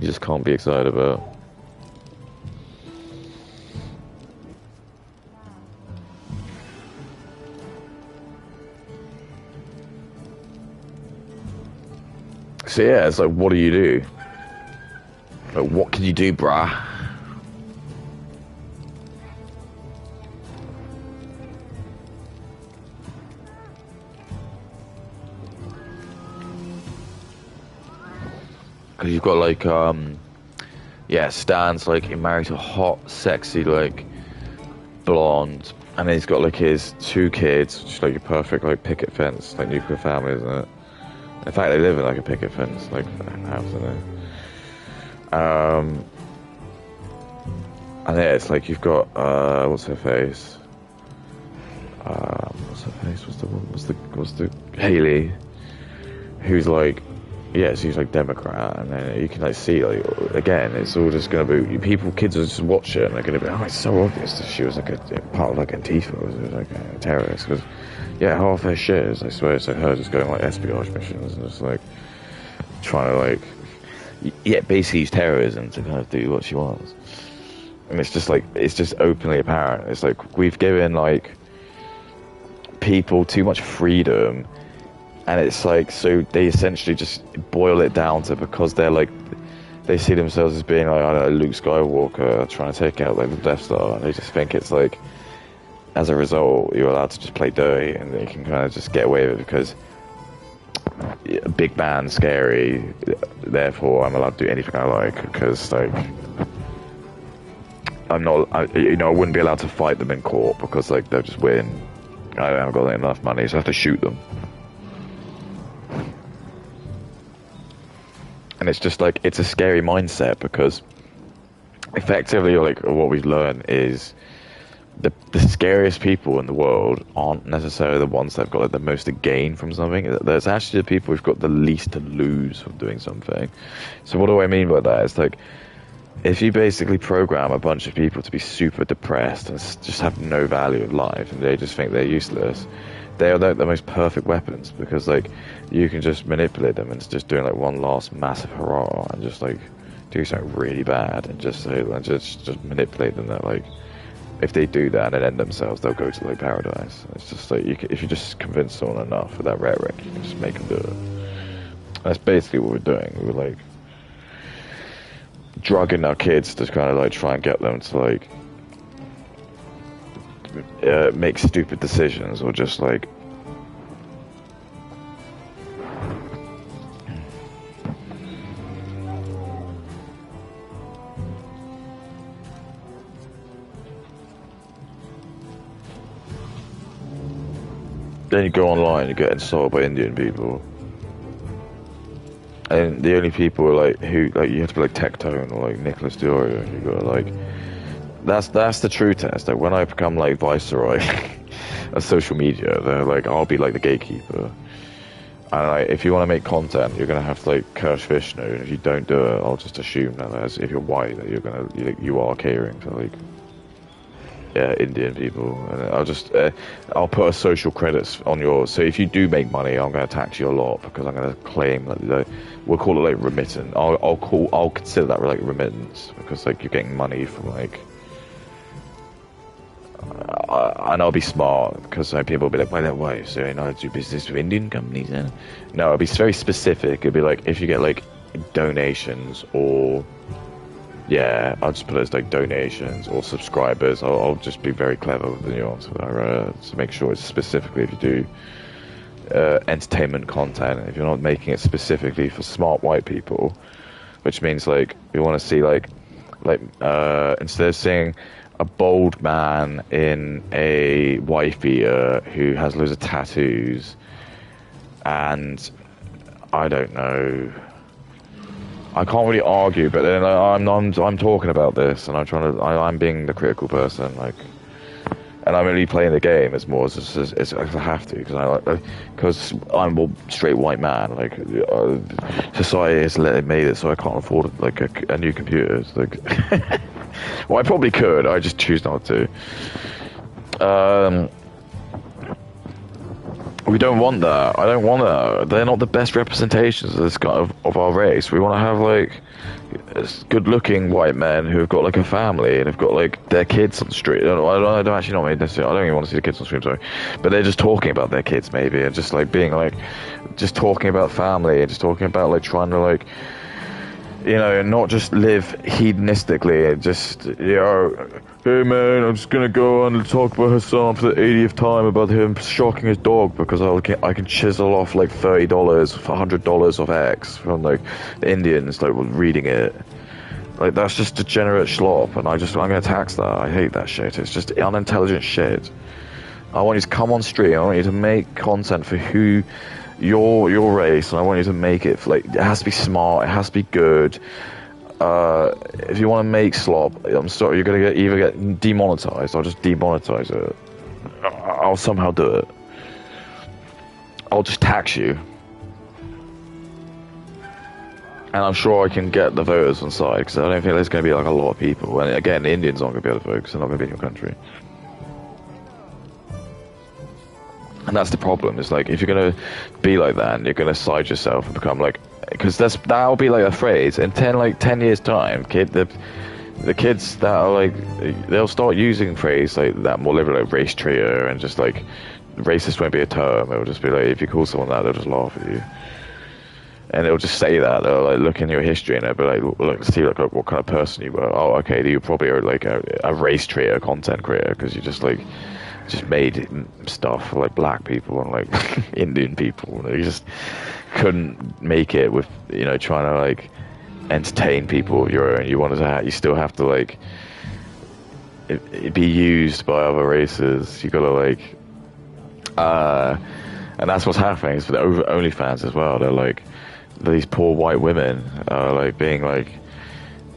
you just can't be excited about. So yeah, it's like, what do you do? Like, what can you do, bruh? Because you've got like, yeah, Stan's like married to a hot, sexy, like, blonde, and then he's got like his 2 kids, which is like your perfect like picket fence, like nuclear family, isn't it? In fact, they live in like a picket fence, like house, isn't it? And yeah, it's like you've got what's her face? What's the Haley, who's like, yeah, she's like Democrat, and then you can like see like again, it's all just gonna be kids are just watch it and they're gonna be, oh, it's so obvious that she was like a part of like Antifa, was like a terrorist, because yeah, half her shit is, I swear, it's like her just going like espionage missions and just like trying to like, yeah, basically use terrorism to kind of do what she wants. And it's just like, it's just openly apparent. It's like we've given like people too much freedom, and it's like, so they essentially just boil it down to, because they're like, they see themselves as being like, I don't know, Luke Skywalker trying to take out like the Death Star, and they just think it's like, as a result, you're allowed to just play dirty, and you can kind of just get away with it because big man, scary, therefore I'm allowed to do anything I like, because like, I wouldn't be allowed to fight them in court because like they'll just win. I haven't got enough money, so I have to shoot them. And it's just like, it's a scary mindset, because effectively, like, what we've learned is the scariest people in the world aren't necessarily the ones that have got like the most to gain from something. There's actually the people who've got the least to lose from doing something. So what do I mean by that? It's like, if you basically program a bunch of people to be super depressed and just have no value of life, and they just think they're useless, they are the most perfect weapons, because like you can just manipulate them into just doing like one last massive hurrah and just like do something really bad, and just manipulate them that like if they do that and then end themselves, they'll go to like paradise. It's just like if you just convince someone enough with that rhetoric, you can just make them do it. That's basically what we're doing. We're like drugging our kids to kind of like try and get them to like make stupid decisions, or just like then you go online, you get insulted by Indian people. And the only people like who like you have to be like Tectone or like Nicholas Diorio. You got like that's the true test. Like when I become like viceroy of social media, they're like, I'll be like the gatekeeper. And like, if you want to make content, you're gonna have to like curse Vishnu. And if you don't do it, I'll just assume that as if you're white, that you are catering to like Indian people. And I'll just I'll put a social credits on yours. So if you do make money, I'm gonna tax you a lot, because I'm gonna claim that we'll call it like remittance. I'll consider that like remittance, because like you're getting money from like. And I'll be smart, because like, people will be like, by that way, so you know how to do business with Indian companies, eh? No, it'll be very specific. It'll be like, if you get like donations, or I'll just put it as like donations or subscribers. I'll just be very clever with the nuance to make sure it's specifically if you do entertainment content, if you're not making it specifically for smart white people, which means like you want to see like instead of seeing a bold man in a white beater who has loads of tattoos, and I don't know, I can't really argue, but then I'm talking about this, and I'm being the critical person, like, and I'm only playing the game as more as I have to, because I'm a straight white man. Like society has made it so I can't afford like a new computer. It's like, well, I probably could. I just choose not to. We don't want that. I don't want that. They're not the best representations of this kind of our race. We want to have like good-looking white men who've got like a family and have got like their kids on the street. I don't actually not necessarily. I don't even want to see the kids on the street. Sorry, but they're just talking about their kids maybe, and just like being like, just talking about family and just talking about like trying to like you know, not just live hedonistically, just, you know, hey man, I'm just gonna go on and talk about Hassan for the 80th time about him shocking his dog because I can chisel off like $30 for $100 of X from like the Indians like reading it. Like that's just degenerate slop, and I'm gonna tax that. I hate that shit. It's just unintelligent shit. I want you to come on stream. I want you to make content for who your race, and I want you to make it like it has to be smart. It has to be good. If you want to make slop, I'm sorry, you're gonna either get demonetized. I'll just demonetize it. I'll somehow do it. I'll just tax you. And I'm sure I can get the voters on side, because I don't think there's going to be like a lot of people. And again, the Indians aren't going to be able to vote because they're not going to be in your country. And that's the problem. It's like, if you're going to be like that, and you're going to side yourself and become like... Because that'll be like a phrase. In 10 years' time, the kids that are like... They'll start using phrase like that more liberal, like race trio, and just like... Racist won't be a term. It'll just be like, if you call someone that, they'll just laugh at you. And they'll just say that. They'll like look in your history and they'll be like, look, see like what kind of person you were. Oh, okay, you probably are like a race creator, content creator, because you just made stuff for like black people and like Indian people. You just couldn't make it with, you know, trying to like entertain people of your own. You still have to like it be used by other races. You gotta like and that's what's happening. It's for the OnlyFans as well. They're like, these poor white women are like being like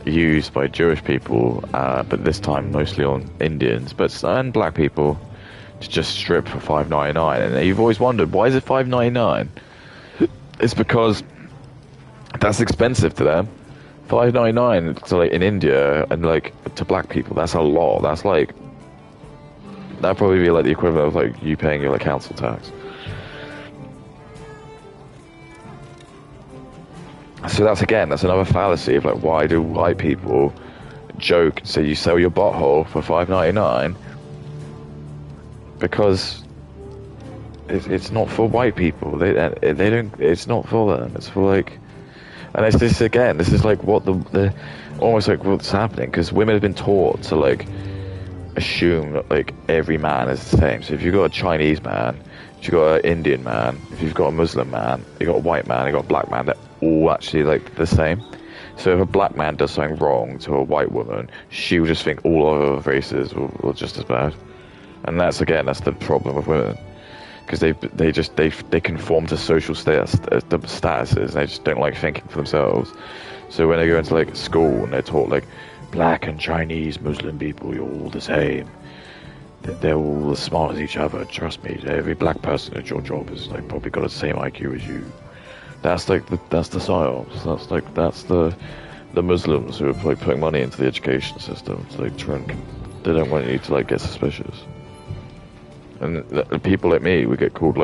used by Jewish people, but this time mostly on Indians, and black people, to just strip for $5.99. And you've always wondered, why is it $5.99? It's because that's expensive to them. $5.99 to like in India, and like to black people, that's a lot. That's like, that'd probably be like the equivalent of like you paying your like council tax. So that's another fallacy of like, why do white people joke and say you sell your butthole for $5.99? Because it's not for white people. They don't. It's not for them. It's for like, and it's this again. This is like what the almost like what's happening, because women have been taught to like assume that like every man is the same. So if you've got a Chinese man, if you've got an Indian man, if you've got a Muslim man, you've got a white man, you've got a black man, they're all actually like the same. So if a black man does something wrong to a white woman, she'll just think all other races are just as bad. And that's the problem with women, because they conform to social statuses, and they just don't like thinking for themselves. So when they go into like school and they're taught like black and Chinese Muslim people, you're all the same. They're all as smart as each other. Trust me, every black person at your job is like probably got the same IQ as you. That's like that's the psyops. That's the Muslims who are like putting money into the education system to like try and they don't want you to like get suspicious. And the people like me, we'll be called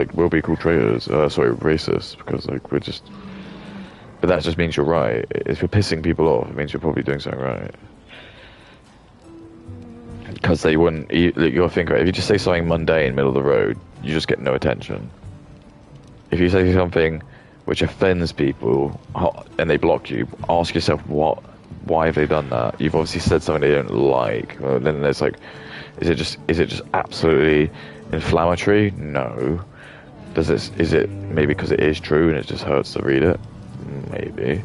traitors. Racist, because like we're just. But that just means you're right. If you're pissing people off, it means you're probably doing something right. Because they wouldn't. You'll think, right, if you just say something mundane, middle of the road, you just get no attention. If you say something which offends people and they block you, ask yourself why have they done that? You've obviously said something they don't like. Well, then there's like, is it just absolutely inflammatory? No. Is it maybe because it is true and it just hurts to read it? Maybe.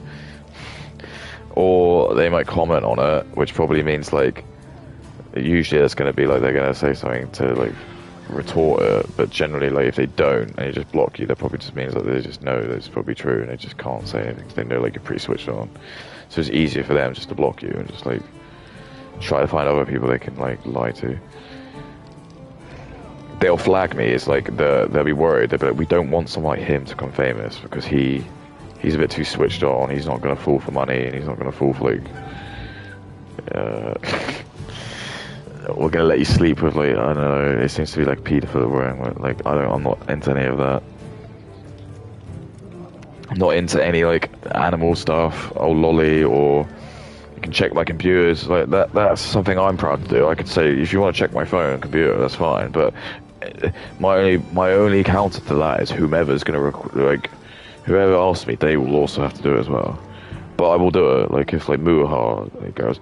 Or they might comment on it, which probably means like, usually it's going to be like they're going to say something to like retort it, but generally like if they don't and they just block you, that probably just means that they just know that it's probably true and they just can't say anything. They know like you're pretty switched on, so it's easier for them just to block you and just like try to find other people they can like lie to. They'll flag me. It's like they'll be worried. They'll be like, we don't want someone like him to become famous because he's a bit too switched on. He's not going to fall for money, and he's not going to fall for like we're gonna let you sleep with like, I don't know, it seems to be like paedophile, like I'm not into any of that. I'm not into any like animal stuff or lolly, or you can check my computers, like that's something I'm proud to do. I could say, if you want to check my phone and computer, that's fine, but my only counter to that is whoever asks me, they will also have to do it as well. But I will do it. Like if like Muaha goes,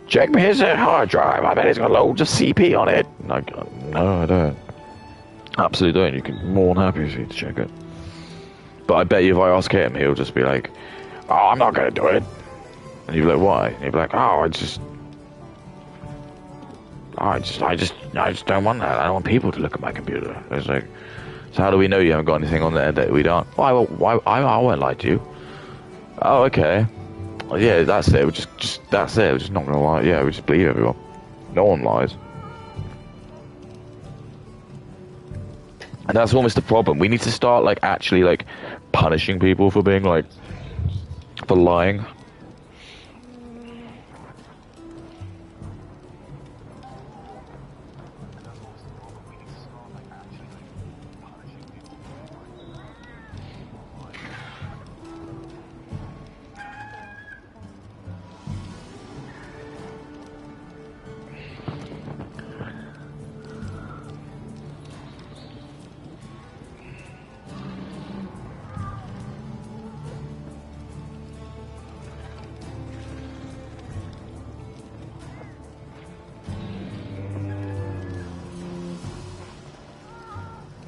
check me his hard drive. I bet he's got loads of CP on it. And I go, no, I don't. Absolutely don't. You can more than happy for you to check it. But I bet you if I ask him, he'll just be like, oh, I'm not gonna do it. And you'll be like, why? And he'll be like, oh, I just don't want that. I don't want people to look at my computer. It's like, so how do we know you haven't got anything on there that we don't? Why? I won't lie to you. Oh, okay. Well, yeah, that's it. We're just that's it. We're just not gonna lie. Yeah, we just believe everyone. No one lies. And that's almost the problem. We need to start like actually like punishing people for being like for lying.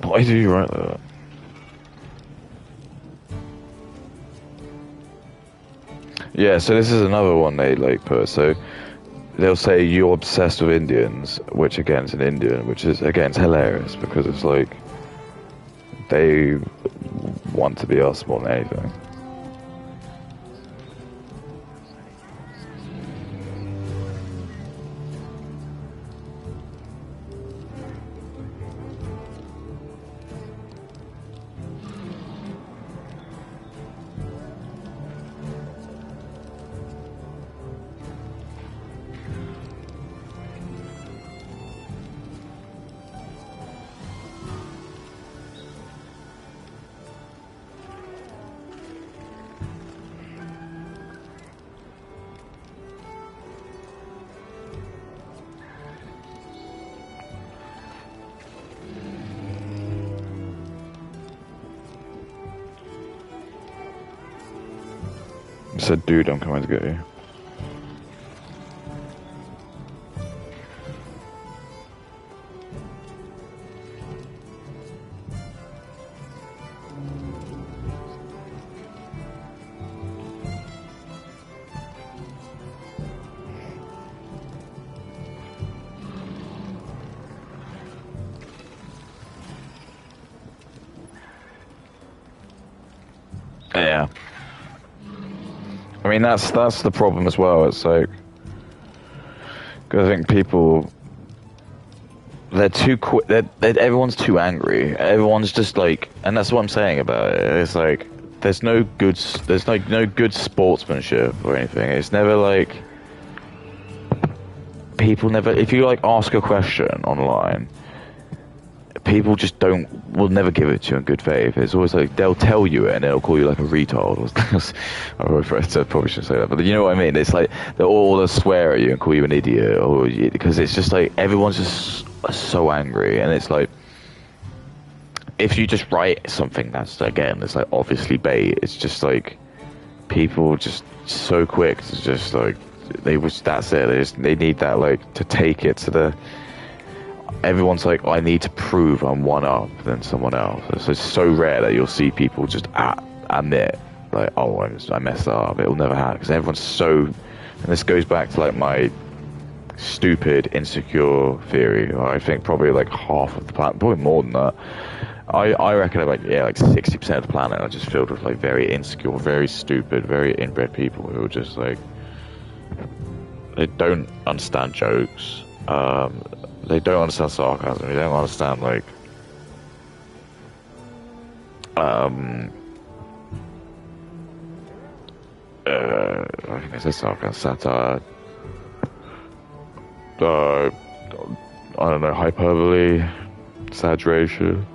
Why do you write that? Yeah, so this is another one they like put. So they'll say you're obsessed with Indians, which again is an Indian, which is again it's hilarious because it's like they want to be us more than anything. Said, dude, I'm coming to get you. Yeah. I mean, that's the problem as well. It's like, because I think people, they're too quick. Everyone's too angry. Everyone's just like, and that's what I'm saying about it. It's like there's no good sportsmanship or anything. It's never like people never. If you like ask a question online, people just will never give it to you in good faith. It's always like they'll tell you it and they'll call you like a retard. I probably shouldn't say that, but you know what I mean. It's like they'll swear at you and call you an idiot, or because it's just like everyone's just so angry, and it's like if you just write something that's again, it's like obviously bait. It's just like people just so quick to just like that's it. They need that like to take it to the. Everyone's like, I need to prove I'm one up than someone else. It's so rare that you'll see people just admit, like, oh, I messed up. It'll never happen. Because everyone's so... And this goes back to, like, my stupid, insecure theory. I think probably, like, half of the planet, probably more than that. I reckon, like 60% of the planet are just filled with, like, very insecure, very stupid, very inbred people who are just, like... They don't understand jokes. They don't understand sarcasm. They don't understand, like, I think it's sarcasm, satire, I don't know, hyperbole, exaggeration.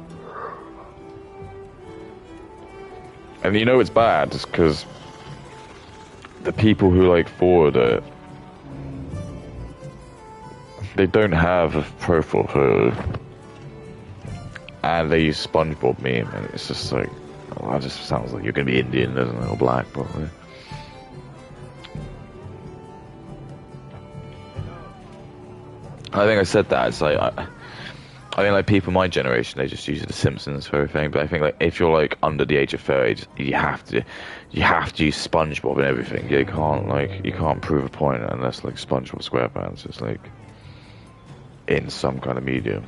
And you know it's bad just because the people who, like, forward it, they don't have a profile photo, and they use SpongeBob meme, and it's just like, oh, that just sounds like you're gonna be Indian, doesn't it, or black, probably. I think I said that. It's like I mean, like people my generation, they just use The Simpsons for everything. But I think like if you're like under the age of 30, you have to use SpongeBob and everything. You can't prove a point unless like SpongeBob SquarePants is like in some kind of medium.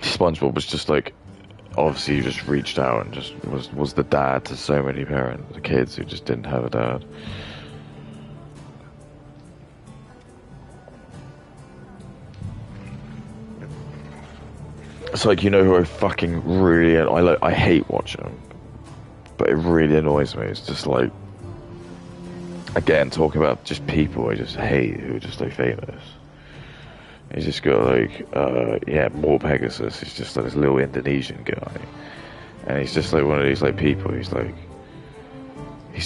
SpongeBob was just like, obviously, he just reached out and just was the dad to so many parents, kids who just didn't have a dad. It's like, you know who I fucking really, I hate watching, but it really annoys me. It's just like, again, talking about just people I just hate who are just like famous. He's just got like, More Pegasus. He's just like this little Indonesian guy, and he's just like one of these like people. He's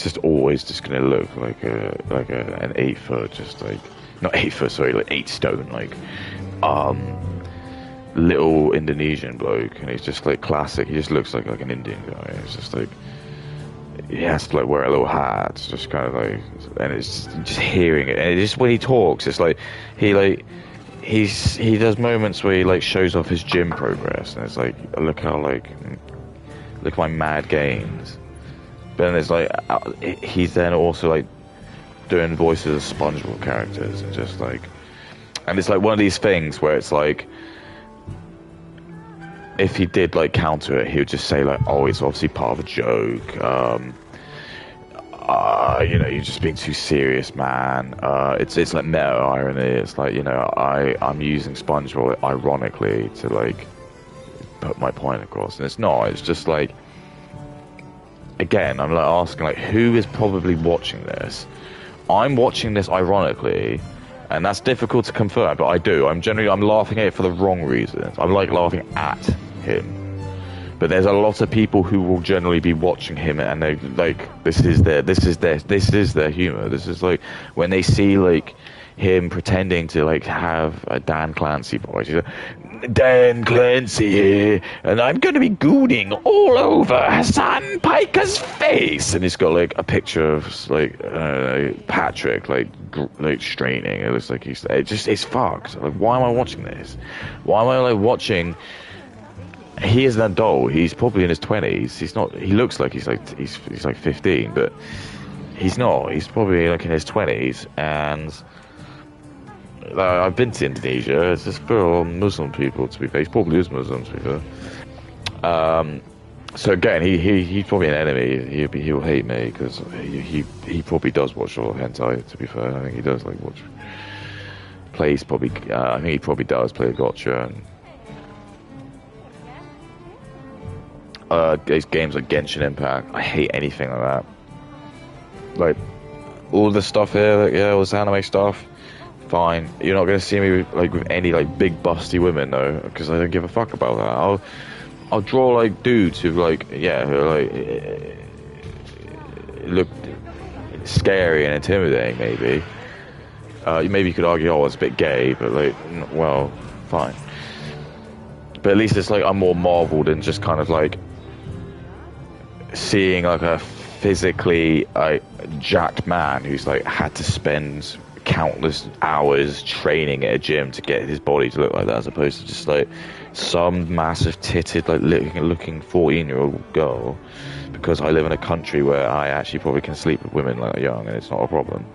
just always just gonna look like an 8 foot, just like not 8 foot, sorry, like 8 stone, like little Indonesian bloke, and he's just like classic. He just looks like an Indian guy. It's just like he has to like wear a little hat. It's just kind of like, and it's just hearing it, and it's just when he talks, it's like he does moments where he like shows off his gym progress, and it's like, look at my mad gains. But then it's like he's then also like doing voices of SpongeBob characters, and just like, and it's like one of these things where it's like, if he did like counter it, he would just say like, oh, it's obviously part of a joke. You're just being too serious, man. It's like meta irony. It's like, I'm using SpongeBob ironically to like put my point across, and it's not. It's just like, again, I'm like asking like, who is probably watching this? I'm watching this ironically, and that's difficult to confirm, but I do. I'm laughing at it for the wrong reasons. I'm like laughing at him. But there's a lot of people who will generally be watching him, and they like, this is their humor. This is like when they see like him pretending to like have a Dan Clancy voice. He's like, Dan Clancy here, and I'm going to be gooning all over Hassan Piker's face, and he's got like a picture of like Patrick like straining. It looks like it's fucked. Like, why am I watching this? Why am I like watching? He is an adult. He's probably in his 20s. He's not. He looks like he's like 15, but he's not. He's probably like in his 20s, and I've been to Indonesia. It's just full of Muslim people, to be fair. He probably is Muslim, to be fair. So again, he's probably an enemy. He'll hate me because he probably does watch a lot of hentai, to be fair. I think he does like watch. Plays probably. I think he probably does play a gotcha. And these games like Genshin Impact, I hate anything like that. Like all the stuff here, like, all this anime stuff, fine. You're not gonna see me with any like big busty women though, because I don't give a fuck about that. I'll draw like dudes who look scary and intimidating. Maybe you could argue, oh, it's a bit gay, but like, well, fine. But at least it's like I'm more marveled than just kind of like seeing like a physically jacked man who's like had to spend countless hours training at a gym to get his body to look like that, as opposed to just like some massive titted like looking 14-year-old girl, because I live in a country where I actually probably can sleep with women like young and it's not a problem,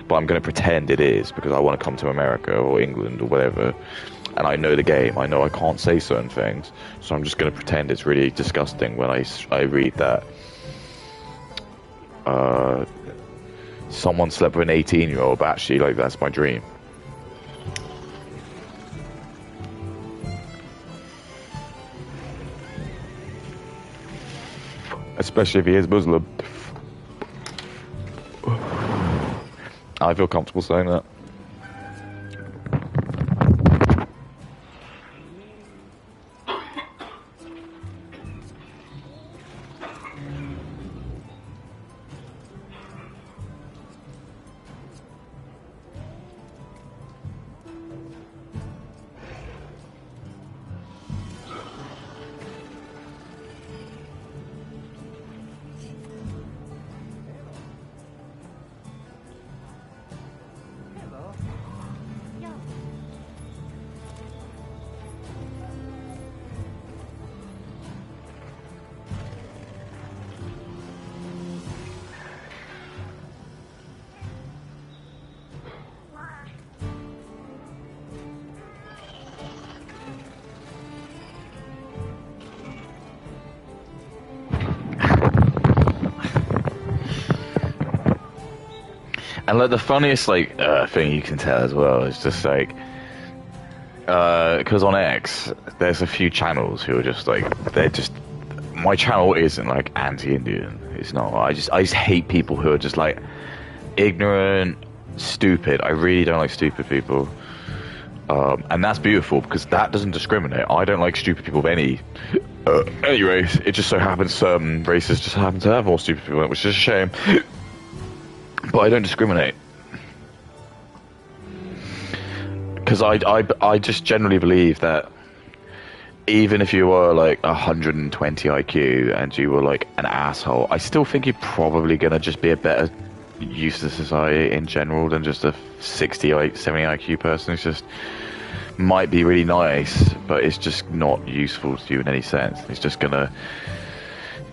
but I'm going to pretend it is because I want to come to America or England or whatever. And I know the game. I know I can't say certain things, so I'm just going to pretend it's really disgusting when I read that someone slept with an 18-year-old, but actually, like, that's my dream. Especially if he is Muslim. I feel comfortable saying that. And like the funniest like thing you can tell as well is just like, because on X there's a few channels who are just like, they're just, my channel isn't like anti-Indian. It's not. I just hate people who are just like ignorant, stupid. I really don't like stupid people. And that's beautiful because that doesn't discriminate. I don't like stupid people of any race. It just so happens certain races just happen to have more stupid people, which is a shame. But I don't discriminate. Because I just generally believe that even if you were like 120 IQ and you were like an asshole, I still think you're probably going to just be a better use to society in general than just a 60, 70 IQ person who's just might be really nice, but it's just not useful to you in any sense. It's just going to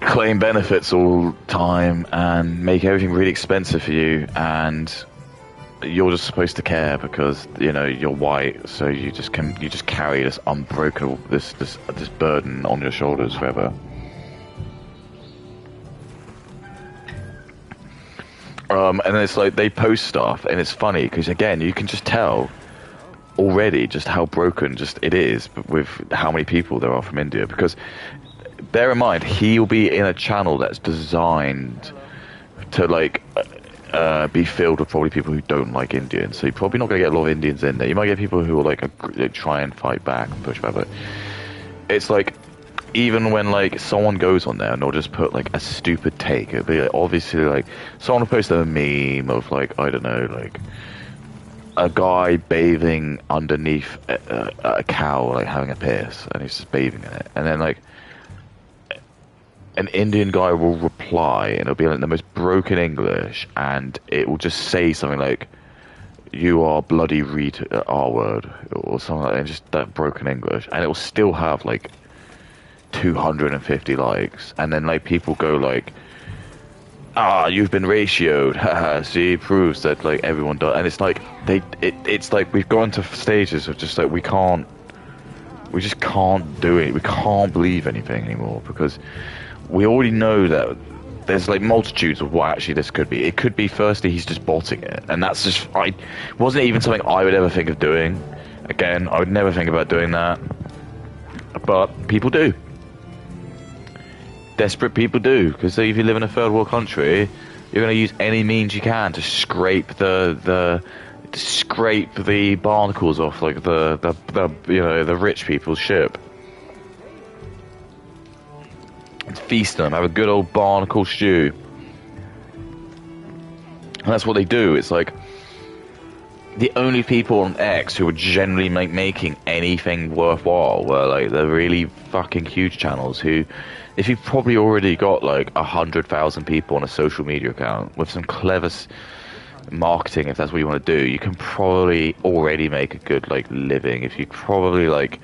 claim benefits all the time and make everything really expensive for you, and you're just supposed to care because, you know, you're white, so you just carry this unbreakable this burden on your shoulders forever. And it's like they post stuff, and it's funny because again, you can just tell already just how broken just it is with how many people there are from India. Because bear in mind, he'll be in a channel that's designed to like be filled with probably people who don't like Indians. So you're probably not going to get a lot of Indians in there. You might get people who will like try and fight back and push back. But it's like, even when like someone goes on there and they'll just put like a stupid take, it'll be like, obviously like someone will post a meme of like, I don't know, like a guy bathing underneath a cow, like having a piss, and he's just bathing in it, and then like an Indian guy will reply, and it'll be like the most broken English, and it will just say something like, "You are bloody R word," or something like that, just that broken English, and it will still have like 250 likes, and then like people go like, "You've been ratioed, haha, see, proves that like everyone does," and it's like it's like we've gone to stages of just like we just can't do it, we can't believe anything anymore, because we already know that there's like multitudes of what actually this could be. It could be, firstly, he's just botting it, and that's just, wasn't even something I would ever think of doing. Again, I would never think about doing that, but people do. Desperate people do, because if you live in a third world country, you're going to use any means you can to scrape the barnacles off like the you know, the rich people's ship. And feast them, have a good old barnacle stew. And that's what they do. It's like the only people on X who were generally making anything worthwhile were like the really fucking huge channels who, if you've probably already got like 100,000 people on a social media account with some clever marketing, if that's what you want to do, you can probably already make a good like living. If you probably like,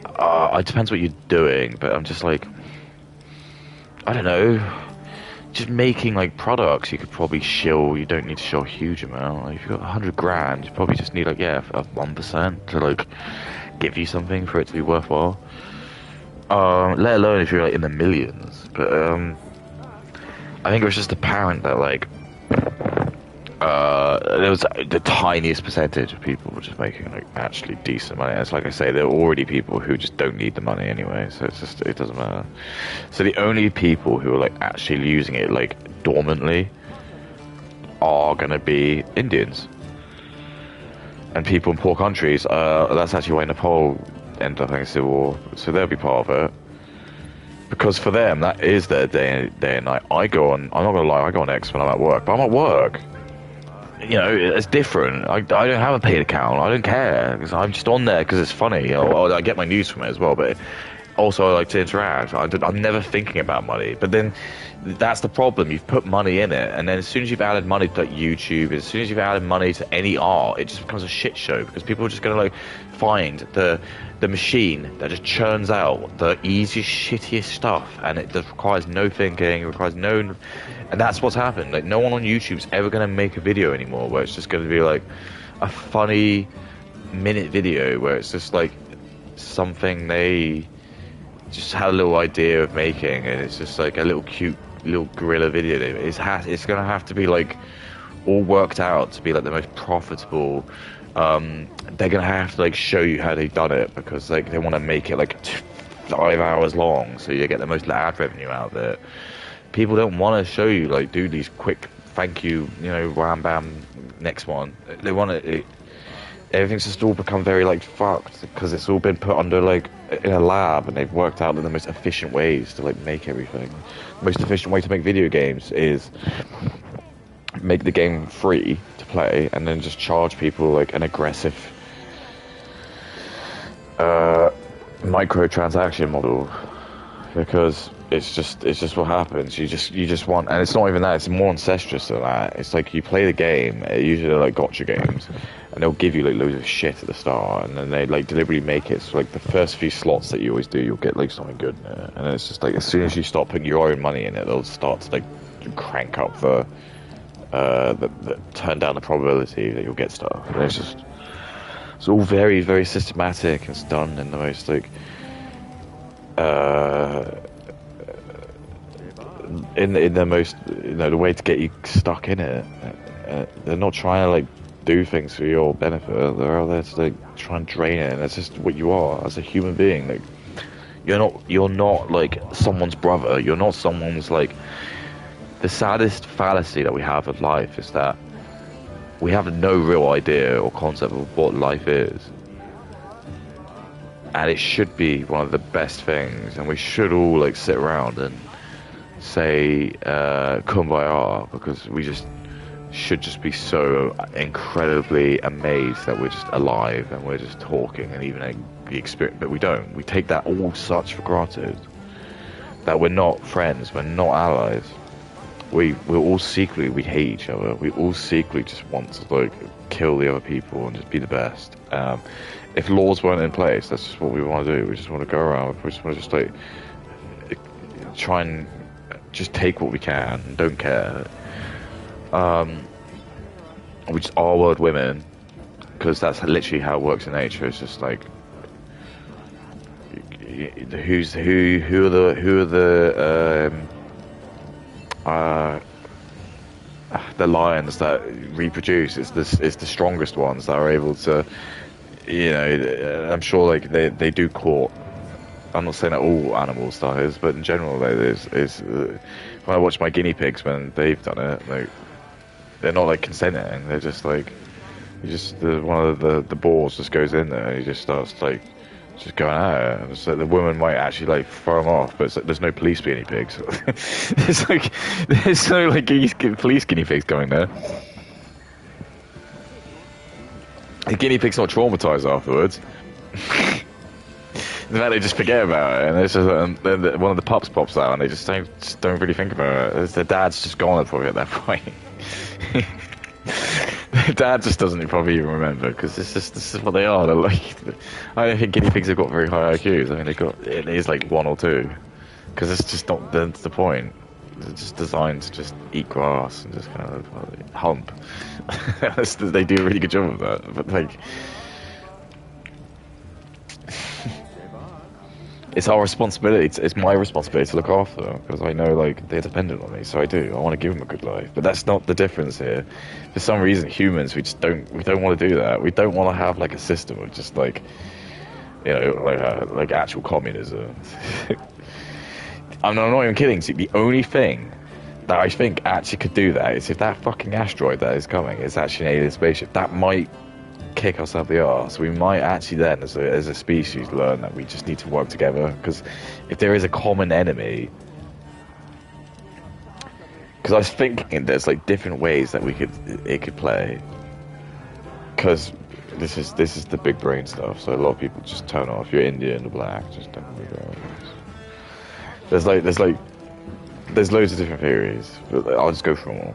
it depends what you're doing, but I'm just like, I don't know, just making like products, you could probably shill, you don't need to show a huge amount. Like, if you've got 100 grand, you probably just need like, a 1% to like give you something for it to be worthwhile. Let alone if you're like in the millions. But I think it was just apparent that like there was the tiniest percentage of people were just making like actually decent money. And it's like I say, there are already people who just don't need the money anyway, so it's just, it doesn't matter. So the only people who are like actually using it like dormantly are gonna be Indians and people in poor countries. That's actually why Nepal ended up having a civil war, so they'll be part of it. Because for them, that is their day and night. I'm not gonna lie, I go on X when I'm at work, but I'm at work. You know, it's different. I don't have a paid account. I don't care, because I'm just on there because it's funny. You know, I get my news from it as well, but also I like to interact. I'm never thinking about money. But then that's the problem. You've put money in it, and then as soon as you've added money to like YouTube, as soon as you've added money to any art, it just becomes a shit show, because people are just gonna like find the machine that just churns out the easiest, shittiest stuff, and it just requires no thinking, it requires no. And that's what's happened. Like, no one on YouTube's ever gonna make a video anymore where it's just gonna be like a funny minute video where it's just like something they just had a little idea of making, and it's just like a little cute little gorilla video. It's gonna have to be like all worked out to be like the most profitable. They're gonna have to like show you how they've done it because like they want to make it like 5 hours long, so you get the most ad revenue out of it. People don't want to show you like do these quick thank you, wham bam, next one. They want to. Everything's just all become very like fucked because it's all been put under like in a lab, and they've worked out the most efficient ways to like make everything. The most efficient way to make video games is make the game free to play and then just charge people like an aggressive microtransaction model, because it's just what happens. You just want, and it's not even that, it's more incestuous than that. It's like you play the game, usually like gotcha games, and they'll give you like loads of shit at the start, and then they like deliberately make it so like the first few slots that you always do, you'll get like something good in it, and then it's just like as soon as you start putting your own money in it, they'll start to like crank up the turn down the probability that you'll get stuff. And it's all very, very systematic, and it's done in the most like in the most, the way to get you stuck in it. They're not trying to like do things for your benefit. They're out there to like try and drain it, and that's just what you are as a human being. Like you're not like someone's brother. You're not someone's like. The saddest fallacy that we have of life is that we have no real idea or concept of what life is. And it should be one of the best things, and we should all like sit around and say kumbaya, because we just should just be so incredibly amazed that we're just alive and we're just talking and even the experience, but we don't. We take that all such for granted, that we're not friends, we're not allies. We all secretly, we hate each other. We all secretly just want to like kill the other people and just be the best. If laws weren't in place, that's just what we want to do. We just want to go around. We just want to just like try and just take what we can and don't care. We just R-word women, because that's literally how it works in nature. It's just like who are the lions that reproduce. It's the strongest ones that are able to, I'm sure like they do court. I'm not saying that all animals that is, but in general, when I watch my guinea pigs when they've done it, like they're not like consenting. They're just like, one of the boars just goes in there and he just starts like just going at it. So the woman might actually like throw him off, but like, there's no police guinea pigs. there's no like police guinea pigs going there. The guinea pig's not traumatized afterwards. In fact, they just forget about it, and it's just then one of the pups pops out, and they just don't really think about it. Their dad's just gone probably at that point. Their dad just doesn't probably even remember, because this is what they are. They're like, I don't think guinea pigs have got very high IQs. I mean, it is like 1 or 2, because it's just not that's the point. They're just designed to just eat grass and just kind of hump. They do a really good job of that, but like. It's our responsibility. It's my responsibility to look after them, because I know like they're dependent on me. So I do. I want to give them a good life. But that's not the difference here. For some reason, humans we don't want to do that. We don't want to have like a system of just like like actual communism. I'm not even kidding. See, the only thing that I think actually could do that is if that fucking asteroid that is coming is actually an alien spaceship. That might kick us up the arse. We might actually then, as a species, learn that we just need to work together. Because if there is a common enemy, because I was thinking there's like different ways that it could play. Because this is the big brain stuff. So a lot of people just turn off. If you're Indian or black, just don't really go. There's loads of different theories. But I'll just go through them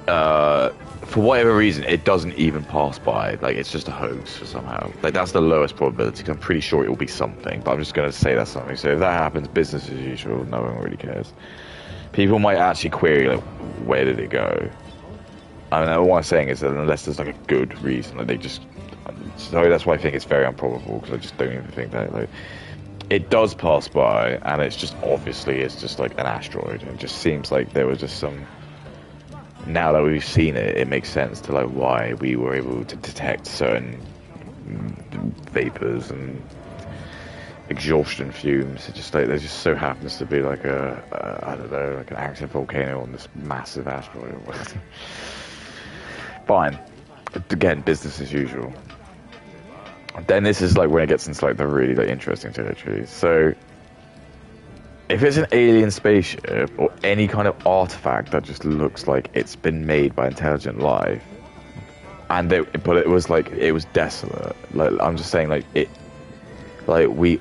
all. For whatever reason, it doesn't even pass by. Like, it's just a hoax for somehow. Like, that's the lowest probability. I'm pretty sure it will be something, but I'm just going to say that's something. So if that happens, business as usual. No one really cares. People might actually query, like, where did it go? I mean, what I'm saying is that unless there's, like, a good reason, like, they just... So that's why I think it's very improbable, because I just don't even think that, like... It does pass by, and it's just, obviously, it's just, like, an asteroid. It just seems like there was just some... now that we've seen it, it makes sense to like why we were able to detect certain vapors and exhaustion fumes. It just like there just so happens to be like I don't know, like an active volcano on this massive asteroid. Fine. Again, business as usual. Then this is like when it gets into like the really like interesting territory. So if it's an alien spaceship or any kind of artifact that just looks like it's been made by intelligent life, but it was desolate. Like I'm just saying, like it, like we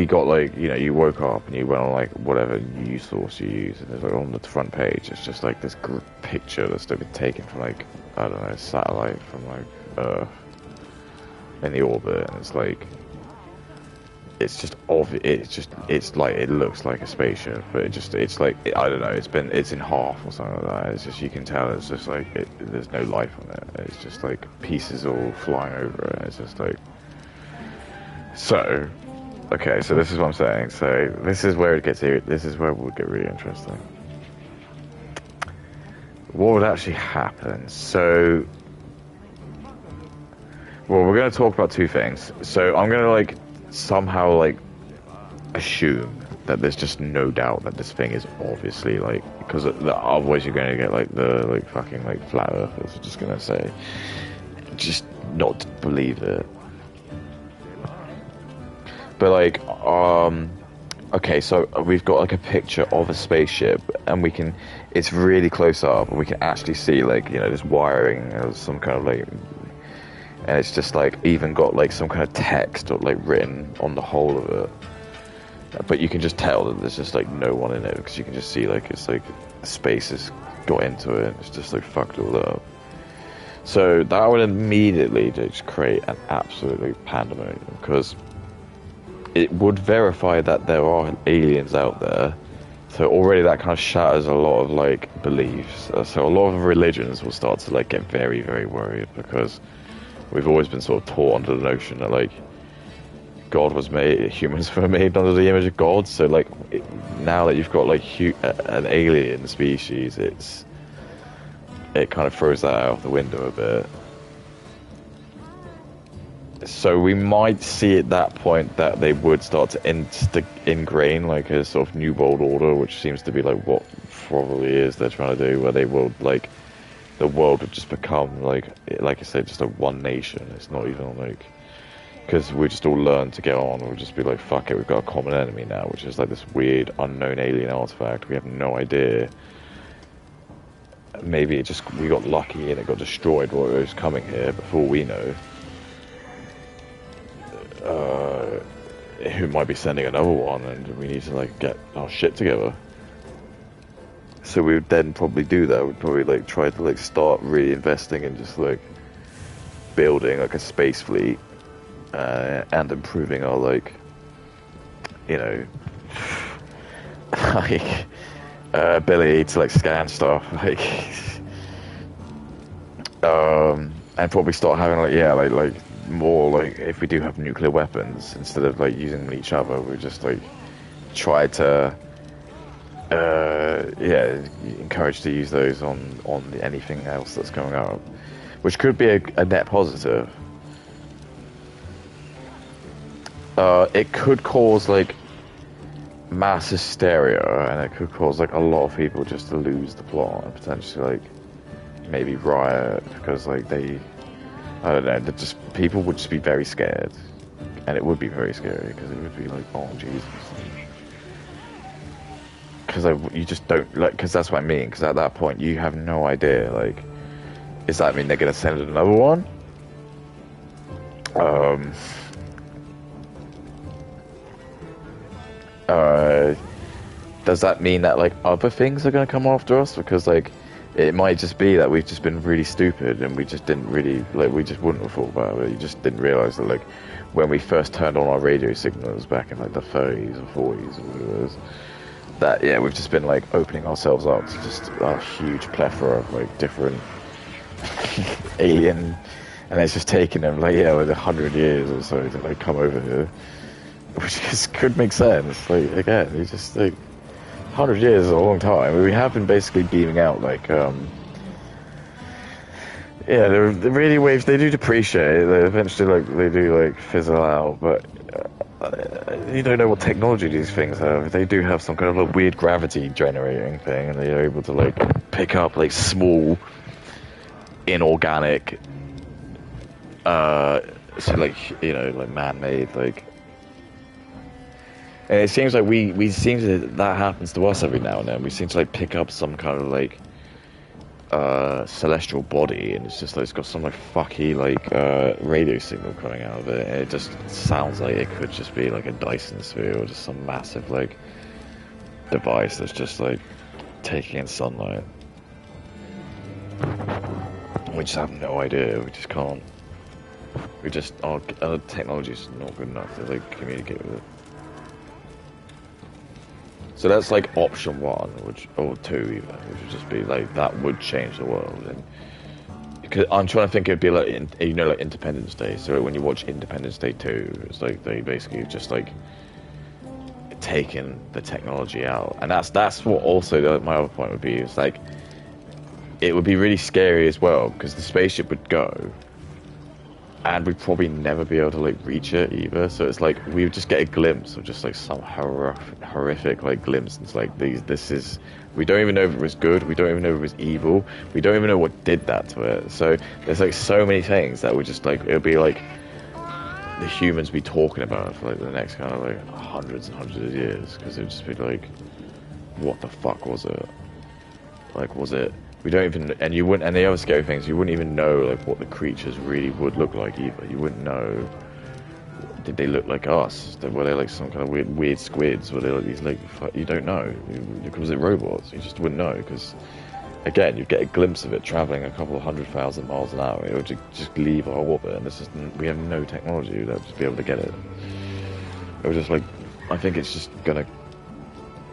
got like, you know, you woke up and you went on like whatever news source you use, and there's like on the front page, it's just like this picture that's been taken from like, I don't know, a satellite from like Earth in the orbit, and it's like, it's just obvious. It's like it looks like a spaceship, but it's like, I don't know, it's in half or something like that. It's just, you can tell it's just like there's no life on it. It's just like pieces all flying over it. It's just like, so okay, so this is what I'm saying. So this is where it gets here. This is where it would get really interesting. What would actually happen? So, well, we're going to talk about two things. So I'm going to like somehow like assume that there's just no doubt that this thing is obviously like, because otherwise you're going to get like the like fucking like flat earthers are just going to say, just not believe it. But like, okay, so we've got like a picture of a spaceship, and it's really close up, and we can actually see like, you know, this wiring of some kind of like, and it's just like even got like some kind of text or like written on the whole of it. But you can just tell that there's just like no one in it, because you can just see like it's like space has got into it, and it's just like fucked all up. So that would immediately just create an absolutely pandemonium, because it would verify that there are aliens out there. So already that kind of shatters a lot of like beliefs. So a lot of religions will start to like get very, very worried, because we've always been sort of taught under the notion that like God was made, humans were made under the image of God. So like now that you've got like an alien species, it kind of throws that out the window a bit. So we might see at that point that they would start to ingrain like a sort of new world order, which seems to be like what probably is they're trying to do, where they will like, the world would just become like I said, just a one nation. It's not even like, because we just all learn to get on. We'll just be like, fuck it, we've got a common enemy now, which is like this weird unknown alien artifact. We have no idea. Maybe we got lucky and it got destroyed while it was coming here. Before we know, who might be sending another one, and we need to like get our shit together. So we would then probably do that. We'd probably like try to like start really investing in just like building like a space fleet, and improving our like, you know, like ability to like scan stuff, like and probably start having like more like, if we do have nuclear weapons, instead of like using them on each other, we just like try to encourage to use those on anything else that's coming up, which could be a net positive. It could cause like mass hysteria, and it could cause like a lot of people just to lose the plot and potentially like maybe riot, because like I don't know, people would just be very scared, and it would be very scary, because it would be like, oh Jesus, because you just don't like, because that's what I mean, because at that point you have no idea, like, does that mean they're gonna send another one? Does that mean that like other things are gonna come after us? Because like it might just be that we've just been really stupid, and we just didn't really like, we just wouldn't have thought about it. You just didn't realize that like when we first turned on our radio signals back in like the 30s or 40s or whatever it was, that we've just been like opening ourselves up to just a huge plethora of like different alien, and it's just taken them like 100 years or so to like come over here, which just could make sense. Like again, it's just like 100 years is a long time. We have been basically beaming out like Yeah, the radio waves, they do depreciate. They eventually, like, they do, like, fizzle out, but you don't know what technology these things have. They do have some kind of a weird gravity generating thing, and they're able to, like, pick up, like, small, inorganic, so, like, you know, like, man-made, like... And it seems like we seem to, that happens to us every now and then. We seem to, like, pick up some kind of, like, celestial body, and it's just like it's got some like fucky like radio signal coming out of it, and it just sounds like it could just be like a Dyson sphere or just some massive like device that's just like taking in sunlight. We just have no idea. We just can't. We just our technology's not good enough to like communicate with it. So that's like option one, or two even, which would just be like that would change the world. And because I'm trying to think, it'd be like you know, like Independence Day. So when you watch Independence Day 2, it's like they basically just like taken the technology out, and that's what also my other point would be. Is like it would be really scary as well because the spaceship would go, and we'd probably never be able to like reach it either. So it's like we would just get a glimpse of just like some horrific like glimpse. It's like this is, we don't even know if it was good. We don't even know if it was evil. We don't even know what did that to it. So there's like so many things that would just like, it would be like the humans be talking about it for like the next kind of like hundreds and hundreds of years, because it would just be like, what the fuck was it? Like, was it? We don't even, and you wouldn't, and the other scary things, you wouldn't even know like what the creatures really would look like either. You wouldn't know, did they look like us? Were they like some kind of weird squids? Were they like these like, you don't know. Was it robots? You just wouldn't know, because again, you get a glimpse of it traveling a couple of 100,000 miles an hour. It would just leave our orbit, and this is, we have no technology that would just be able to get it. It was just like, I think it's just gonna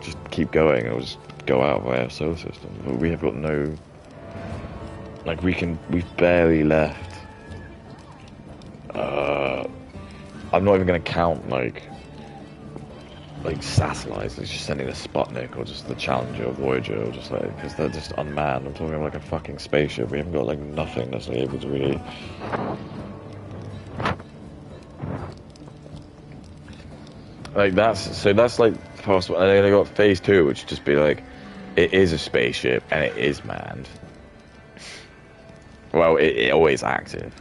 just keep going. It will just go out of our solar system. But we have got no, like, we've barely left. I'm not even going to count like satellites. It's just sending a Sputnik or just the Challenger or Voyager, or just like, because they're just unmanned. I'm talking like a fucking spaceship. We haven't got like nothing that's like, able to really. Like that's like possible. And then they got phase 2, which would just be like, it is a spaceship and it is manned. Well, it always active.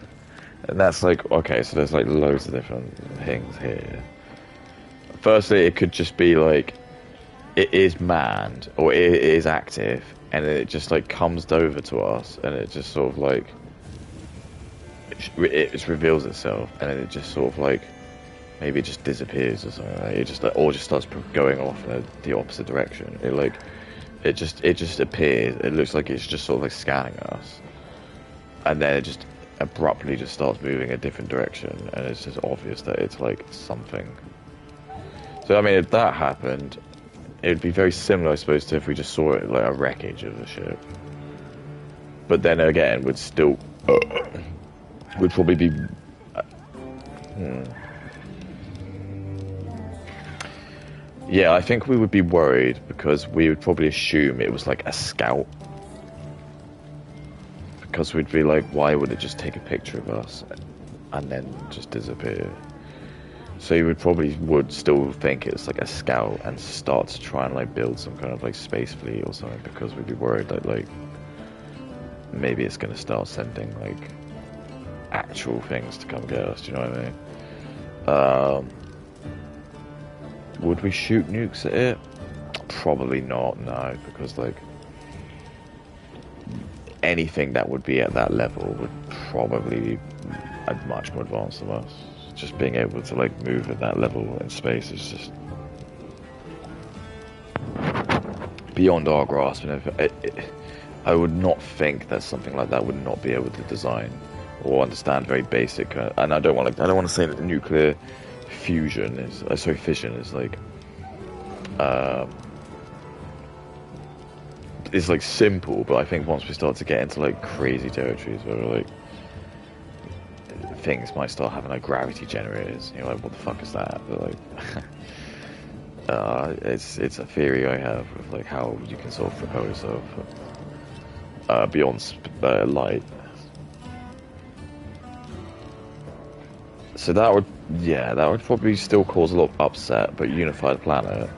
And that's like, okay, so there's like loads of different things here. Firstly, it could just be like, it is manned, or it is active, and it just like comes over to us, and it just sort of like, it just reveals itself, and then it just sort of like, maybe it just disappears or something. Like, it just like, or just starts going off in the opposite direction. It like, it just appears. It looks like it's just sort of like scanning us, and then it just abruptly just starts moving a different direction, and it's just obvious that it's like something. So I mean, if that happened, it would be very similar, I suppose, to if we just saw it like a wreckage of the ship. But then again, would still would probably be. Yeah, I think we would be worried because we would probably assume it was like a scout. Because we'd be like, why would it just take a picture of us and then just disappear? So you would still think it's like a scout and start to try and like build some kind of like space fleet or something, because we'd be worried that like maybe it's going to start sending like actual things to come get us. Do you know what I mean? Would we shoot nukes at it? Probably not, no, because like anything that would be at that level would probably be much more advanced than us. Just being able to like move at that level in space is just beyond our grasp. And I would not think that something like that would not be able to design or understand very basic. And I don't want to say that nuclear fusion is, fission is like, it's like simple, but I think once we start to get into like crazy territories where like things might start having like gravity generators, you're like, what the fuck is that? But like, it's a theory I have of like how you can sort of propel yourself beyond light. So that would probably still cause a lot of upset, but unify the planet.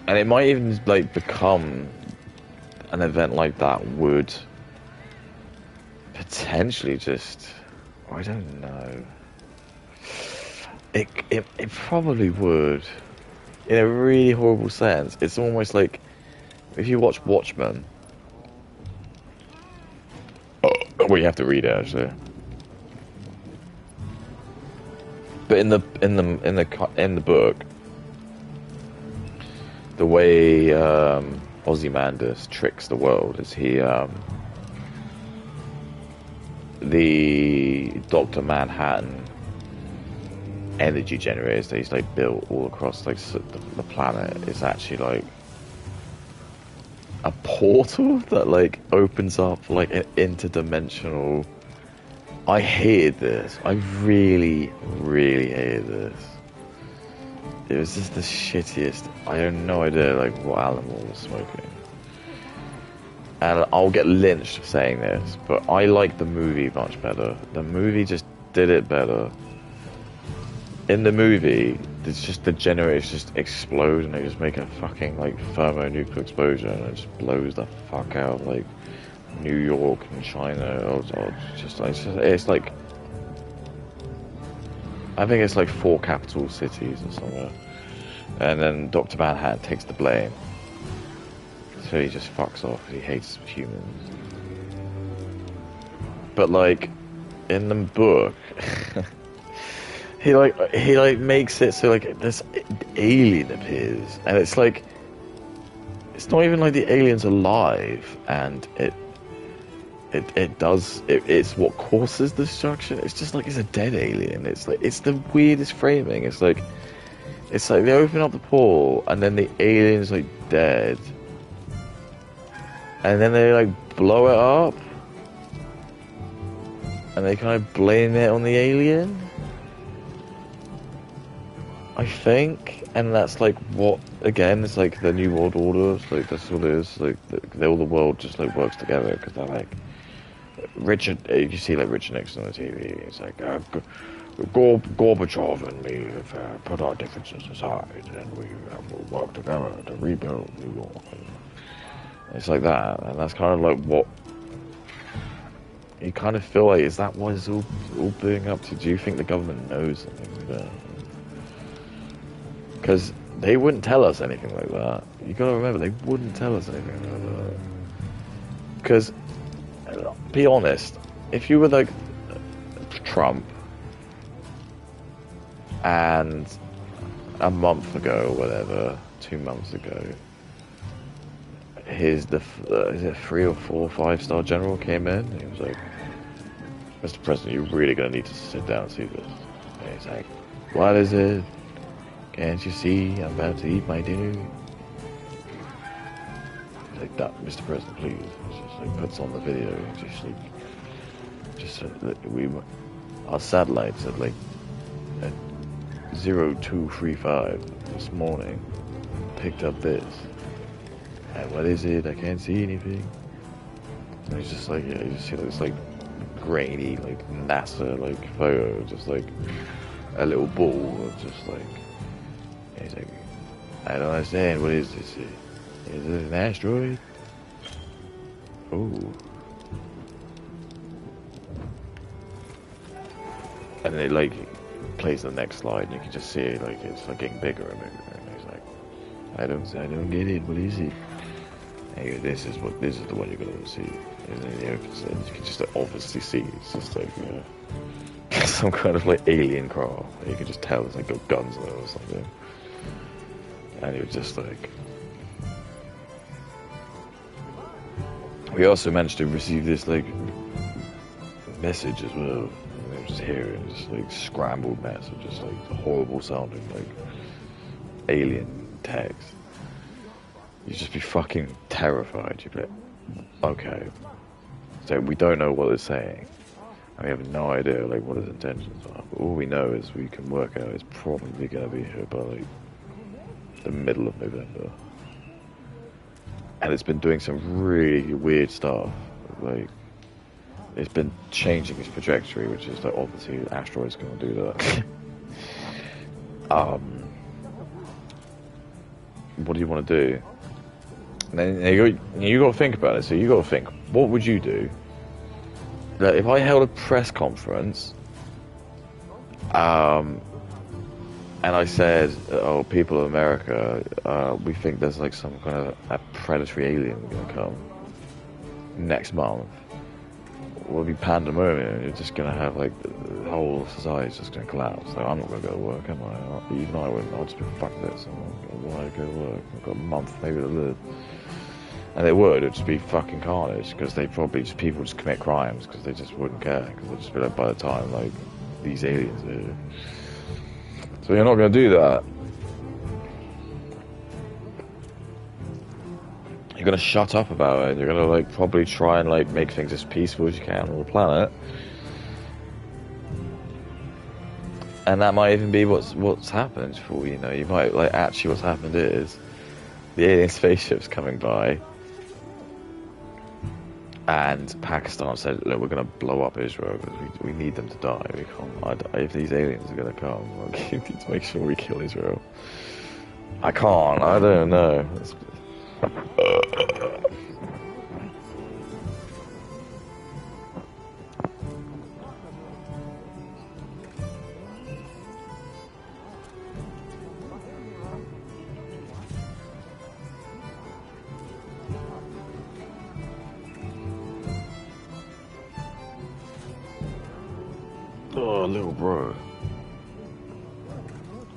And it might even like become an event like that would potentially just, I don't know. It probably would, in a really horrible sense. It's almost like if you watch Watchmen. Well, you have to read it actually. But in the book, the way Ozymandias tricks the world is the Dr. Manhattan energy generators that he's like built all across like the planet is actually like a portal that like opens up like an interdimensional. I hated this. I really, really hated this. It was just the shittiest. I have no idea like what Alan Moore was smoking. And I'll get lynched for saying this, but I like the movie much better. The movie just did it better. In the movie, it's just the generators just explode and they just make a fucking like thermonuclear explosion and it just blows the fuck out of like New York and China. It's like I think it's like 4 capital cities or somewhere. And then Dr. Manhattan takes the blame. So he just fucks off. He hates humans. But like in the book, he makes it so like this alien appears, and it's like it's not even like the alien's alive, and it's what causes the destruction. It's just like it's a dead alien. It's like it's the weirdest framing. It's like they open up the portal and then the alien's like dead. And then they like blow it up. And they kind of blame it on the alien. I think. And that's like what, again, it's like the New World Order. It's like that's what it is. Like all the world just like works together because they're like Richard. You see like Richard Nixon on the TV. It's like Gorbachev and me have put our differences aside and we'll work together to rebuild New York. It's like that, and that's kind of like what you kind of feel like. Is that what it's all being up to? Do you think the government knows something like that? Because they wouldn't tell us anything like that. You gotta remember, they wouldn't tell us anything like that. Because, be honest, if you were like Trump, and a month ago or whatever, 2 months ago, is it 3 or 4 5-star general came in and he was like, Mr. President, you're really going to need to sit down and see this. And he's like, what is it? Can't you see I'm about to eat my dinner? He's like, Mr. President, please. He just like puts on the video our satellites at like at 0235 this morning picked up this. And what is it? I can't see anything. And it's just like, you just see this like grainy, like NASA like photo, just like a little ball of just like, and he's like, I don't understand, what is this? Is it an asteroid? Ooh. And it like plays the next slide and you can just see it like it's like getting bigger and bigger, and he's like, I don't get it, what is it? Hey, this is the one you're gonna see. And then he opens it, and you can just obviously see it's just like some kind of like alien craft. You can just tell it's like got guns on it or something. And he was just like. We also managed to receive this like message as well. And just hearing this like scrambled message, just like horrible sounding like alien text. You'd just be fucking terrified. You'd be like, okay. So we don't know what it's saying. And we have no idea like what its intentions are. But all we know is we can work out it's probably going to be here by like the middle of November. And it's been doing some really weird stuff. Like, it's been changing its trajectory, which is that obviously asteroids going to do that. What do you want to do? And then you got to think about it. So you got to think, what would you do? That if I held a press conference, and I said, "Oh, people of America, we think there's like some kind of a predatory alien going to come next month." Will be pandemonium. You're just gonna have like the whole society's just gonna collapse. So I'm not gonna go to work, am I? Even I wouldn't. I'd just be fuck this. Why go to work? I've got a month maybe to live. And it would. It'd just be fucking carnage because they probably just people just commit crimes because they just wouldn't care because they'd just be like by the time like these aliens are here. So you're not gonna do that. You're gonna shut up about it. You're gonna like probably try and like make things as peaceful as you can on the planet, and that might even be what's happened. For all you know, you might like actually what's happened is the alien spaceship's coming by, and Pakistan said, "Look, we're gonna blow up Israel because we need them to die. We can't. If these aliens are gonna come, we need to make sure we kill Israel." I can't. I don't know. Oh, little bro.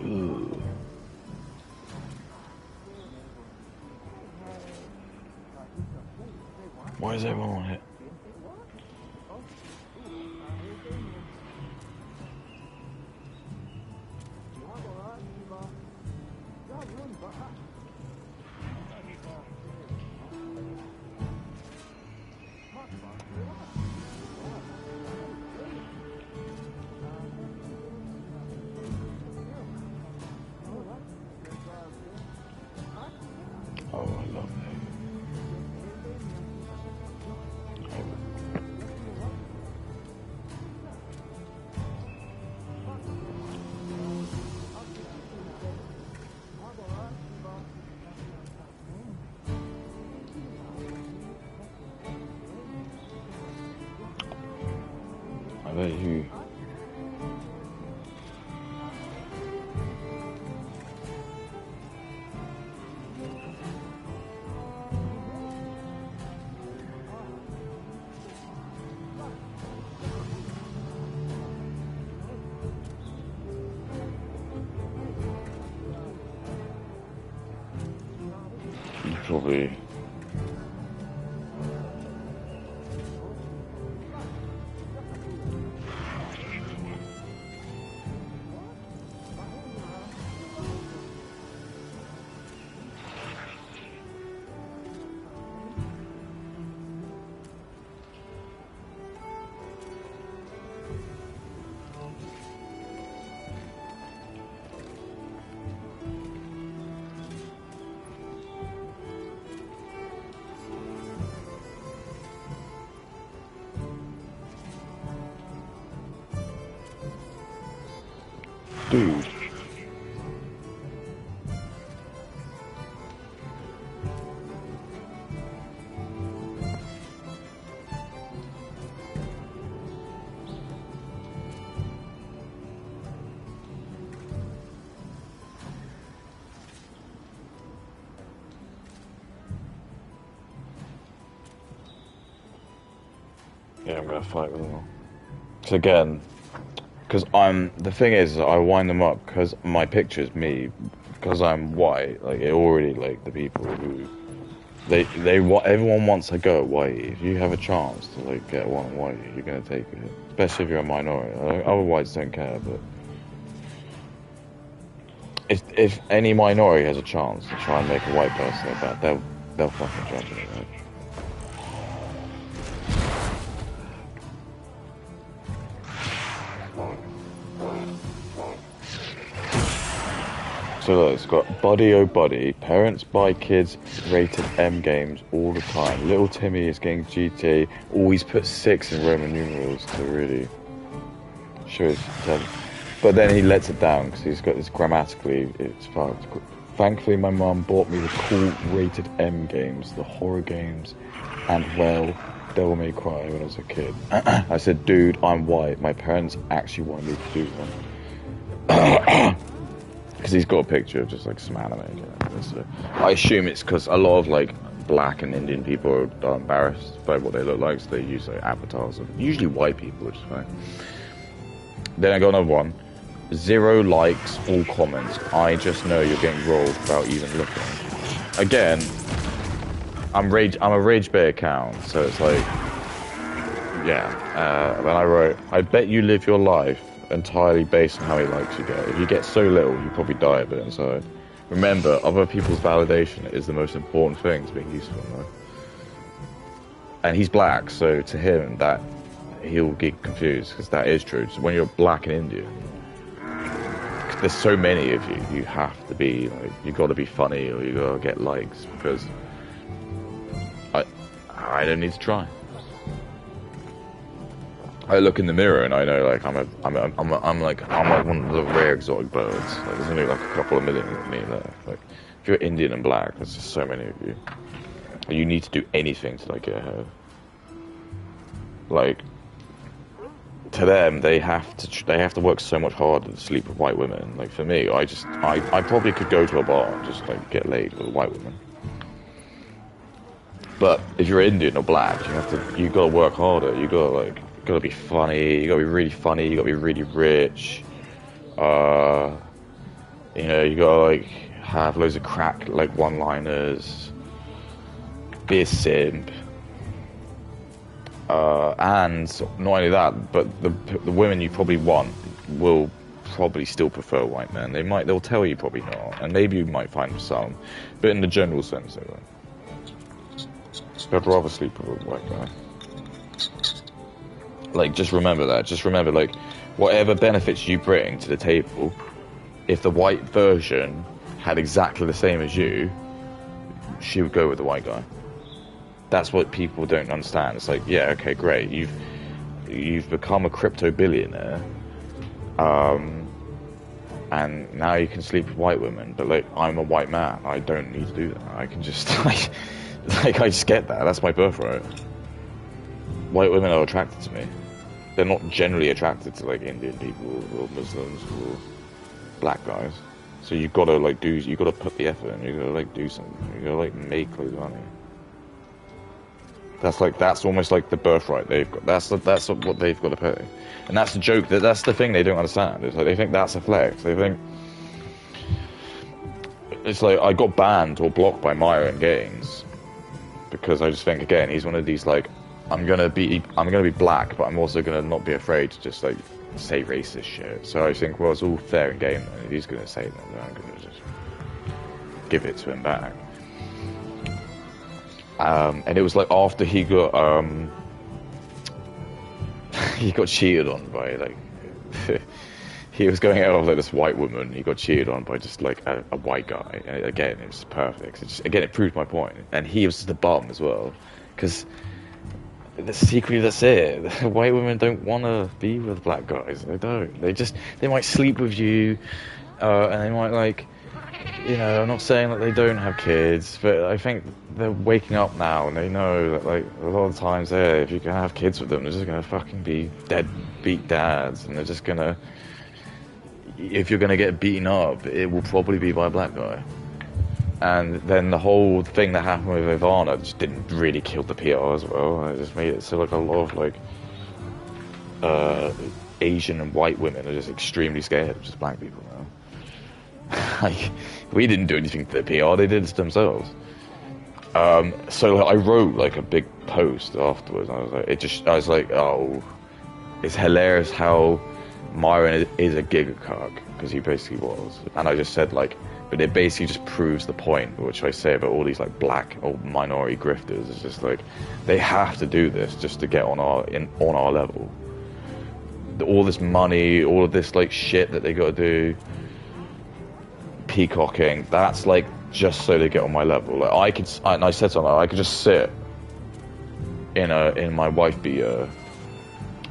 Ooh. Why is everyone on it? Oh, I love it. I bet you. You probably. Dude. Yeah, I'm gonna fight with them. So again, because the thing is, I wind them up because my picture's me, because I'm white. Like it already, like the people who everyone wants a go at whitey. If you have a chance to like get one on whitey, you're gonna take it, especially if you're a minority. Other whites don't care, but if any minority has a chance to try and make a white person like that, they'll fucking jump in it. Right? So So it's got buddy oh buddy. Parents buy kids rated M games all the time. Little Timmy is getting GTA. Always put 6 in Roman numerals to really show his talent. But then he lets it down because he's got this grammatically. It's fucked. Thankfully, my mum bought me the cool rated M games, the horror games, and well, Devil May Cry when I was a kid. I said, dude, I'm white. My parents actually wanted me to do them. Because he's got a picture of just like some anime. So I assume it's because a lot of like black and Indian people are embarrassed by what they look like, so they use like avatars of usually white people, which is fine. Then I got another one. 0 likes, all comments. I just know you're getting rolled without even looking. Again, I'm a Rage Bay account, so it's like, yeah. Then I wrote, I bet you live your life entirely based on how many likes you get. If you get so little, you probably die a bit inside. Remember, other people's validation is the most important thing to being useful in life. And he's black, so to him, that he'll get confused, because that is true. So when you're black and Indian, there's so many of you, you have to be, like, you got to be funny, or you got to get likes, because I don't need to try. I look in the mirror and I know, like, I'm like one of the rare exotic birds. Like, there's only like a couple of million of me there. Like, if you're Indian and black, there's just so many of you. You need to do anything to like get ahead. Like, to them, they have to work so much harder to sleep with white women. Like, for me, I probably could go to a bar and just like get laid with a white woman. But if you're Indian or black, you gotta work harder. You gotta be funny. You gotta be really funny. You gotta be really rich. You know, you gotta like have loads of crack like one-liners. Be a simp. And not only that, but the women you probably want will probably still prefer white men. They'll tell you probably not, and maybe you might find some, but in the general sense, they won't. I'd rather sleep with a white guy. Like, just remember that. Just remember, like, whatever benefits you bring to the table, if the white version had exactly the same as you, she would go with the white guy. That's what people don't understand. It's like, yeah, okay, great. You've become a crypto billionaire, and now you can sleep with white women. But like, I'm a white man. I don't need to do that. I can just like I just get that. That's my birthright. White women are attracted to me. They're not generally attracted to like Indian people or Muslims or black guys. So you gotta like you gotta put the effort in. You gotta like do something. You gotta like make loads of money. That's almost like the birthright they've got. That's what they've got to pay. And that's the joke. That's the thing they don't understand. It's like they think that's a flex. They think it's like I got banned or blocked by Myron Gaines because I just think, again, he's one of these like, I'm gonna be black, but I'm also gonna not be afraid to just like say racist shit. So I think, well, it's all fair and game. And if he's gonna say that, then I'm gonna just give it to him back. And it was like after he got cheated on by like he was going out with like this white woman. He got cheated on by just like a white guy. And again, it was perfect. It proved my point. And he was just a bum as well, because secretly that's it. White women don't want to be with black guys. They don't. They might sleep with you, and they might like. You know, I'm not saying that they don't have kids, but I think they're waking up now and they know that, like, a lot of times, if you can have kids with them, they're just gonna fucking be deadbeat dads, and they're just gonna. If you're gonna get beaten up, it will probably be by a black guy. And then the whole thing that happened with Ivana just didn't really kill the PR as well. It just made it so like a lot of like Asian and white women are just extremely scared of just black people now. Like, we didn't do anything to the PR, they did it themselves. So like, I wrote like a big post afterwards, and I was like, oh, it's hilarious how Myron is a gigacuck, because he basically was. And I just said like, but it basically just proves the point, which I say about all these like black or minority grifters. It's just like, they have to do this just to get on our level. All this money, all of this like shit that they got to do. peacocking, that's like just so they get on my level. Like and I said something, I could just sit in my wife beater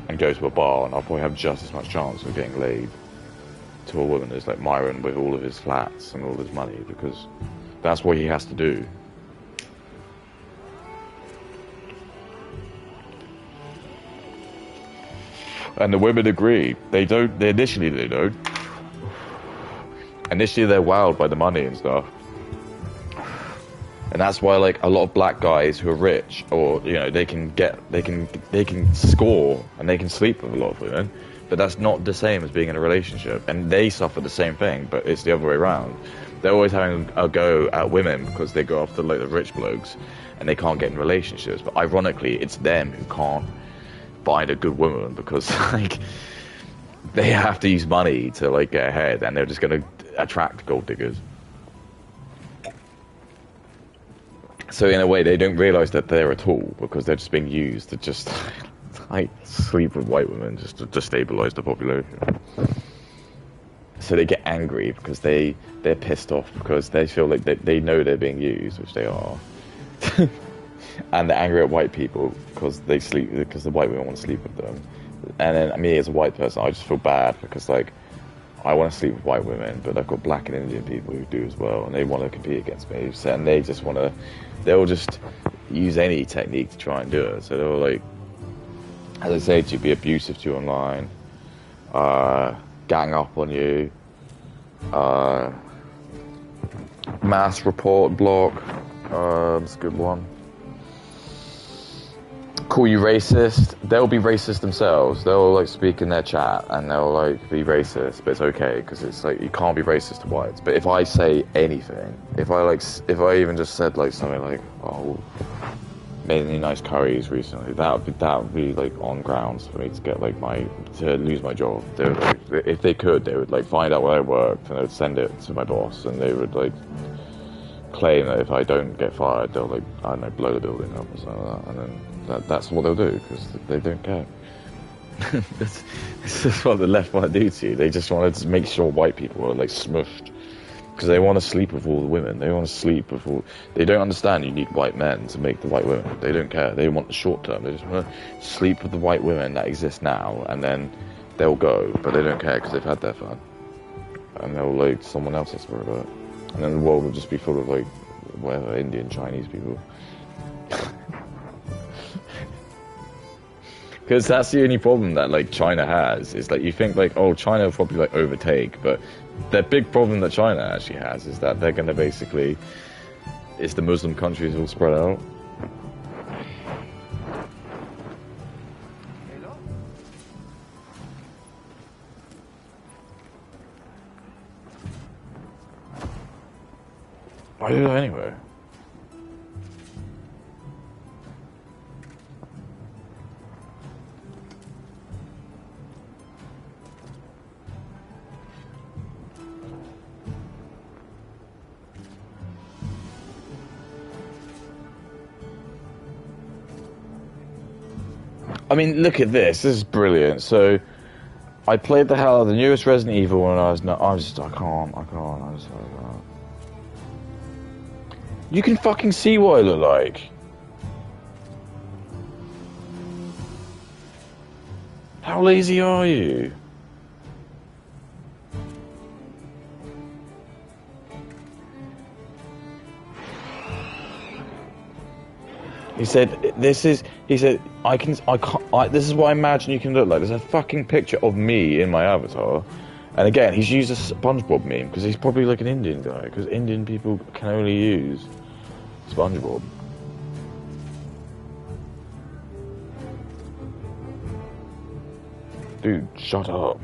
and go to a bar, and I'll probably have just as much chance of getting laid to a woman as like Myron with all of his flats and all his money, because that's what he has to do. And the women agree. They don't. Initially they don't. Initially they're wowed by the money and stuff. And that's why, like, a lot of black guys who are rich, or, you know, they can score and they can sleep with a lot of women, but that's not the same as being in a relationship. And they suffer the same thing, but it's the other way around. They're always having a go at women because they go after, like, the rich blokes and they can't get in relationships. But ironically, it's them who can't find a good woman because, like, they have to use money to, like, get ahead, and they're just going to attract gold diggers. So in a way, they don't realise that they're a tool because they're just being used to just like sleep with white women just to destabilise the population. So they get angry because they're pissed off because they feel like they know they're being used, which they are, and they're angry at white people because the white women want to sleep with them. And then me as a white person, I just feel bad because, like, I want to sleep with white women, but I've got black and Indian people who do as well, and they want to compete against me, and they just want to. They'll just use any technique to try and do it. So they'll, like, as I say, to be abusive to you online, gang up on you, mass report block. That's a good one. Call you racist. They'll be racist themselves. They'll, like, speak in their chat and they'll, like, be racist, but it's okay because it's like you can't be racist to whites. But if I say anything, if I even just said, like, something like, "Oh, made any nice curries recently," that would be like on grounds for me to get, like, to lose my job. They would, like, if they could, they would, like, find out where I worked and they would send it to my boss, and they would, like, claim that if I don't get fired, they'll, like, I don't know, blow the building up or something like that, and then. That's what they'll do because they don't care. That's just what the left want to do to you. They just want to make sure white people are, like, smushed because they want to sleep with all the women. They want to sleep with all. They don't understand you need white men to make the white women. They don't care. They want the short term. They just want to sleep with the white women that exist now, and then they'll go. But they don't care because they've had their fun, and they'll, like, someone else has to worry about it. And then the world will just be full of, like, whatever, Indian, Chinese people. Because that's the only problem that, like, China has, is, like, you think, like, oh, China will probably, like, overtake, but the big problem that China actually has is that they're going to basically, it's the Muslim countries all spread out. Why do that anyway? I mean, look at this. This is brilliant. So, I played the hell out of the newest Resident Evil when I was not. I can't. I'm just like that. You can fucking see what I look like. How lazy are you? He said, this is what I imagine you can look like. There's a fucking picture of me in my avatar. And again, he's used a SpongeBob meme, because he's probably like an Indian guy, because Indian people can only use SpongeBob. Dude, shut up.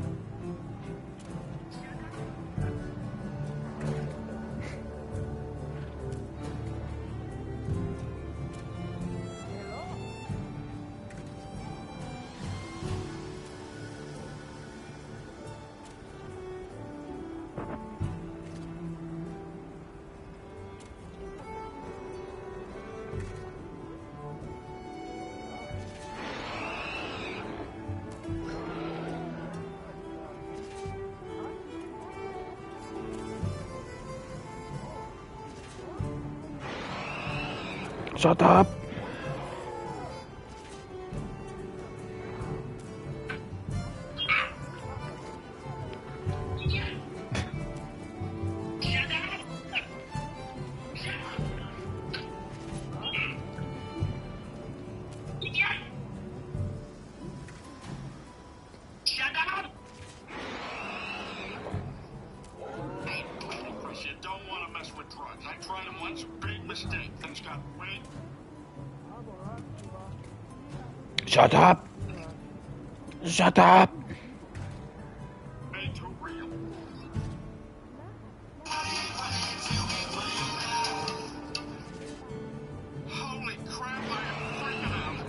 Shut up. Shut up! Shut up! Holy crap, I am freaking out.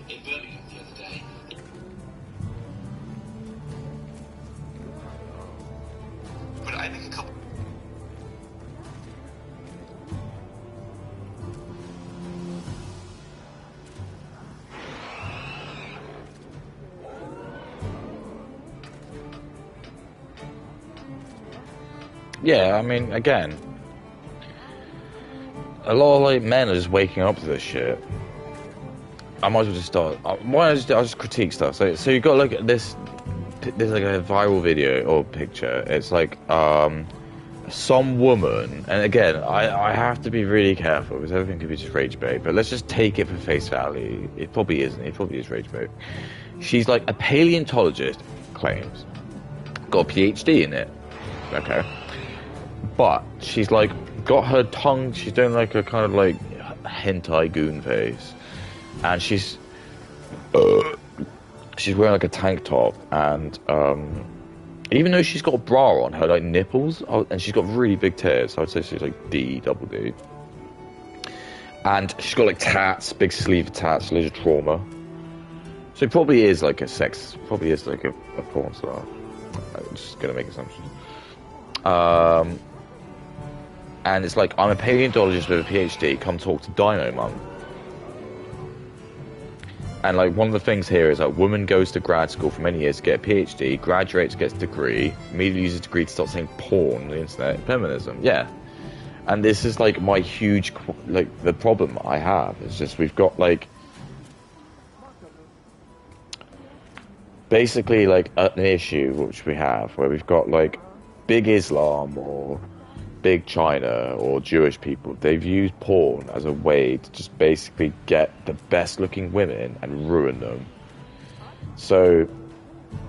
In Birmingham the other day. But I think a couple. Yeah, I mean, again, a lot of like men are just waking up to this shit. I might as well just start. I'll just critique stuff. So you got like this. There's like a viral video or picture. It's like some woman, and again, I have to be really careful because everything could be just rage bait. But let's just take it for face value. It probably isn't. It probably is rage bait. She's like a paleontologist, claims, got a PhD in it. Okay. But she's like got her tongue. She's doing like a kind of like hentai goon face, and she's wearing like a tank top, and even though she's got a bra on, her like nipples, and she's got really big tits. I would say she's like double D, and she's got like tats, big sleeve tats, loads of trauma. So it probably is like a probably is like a porn star. I'm just gonna make assumptions. And it's like, I'm a paleontologist with a PhD, come talk to Dino Mum. And like, one of the things here is that woman goes to grad school for many years to get a PhD, graduates, gets a degree, immediately uses a degree to start saying porn on the internet, feminism, yeah. And this is like my huge, like, the problem I have, is just we've got like, basically like an issue which we have, where we've got like, big Islam or big China or Jewish people, they've used porn as a way to just basically get the best looking women and ruin them. So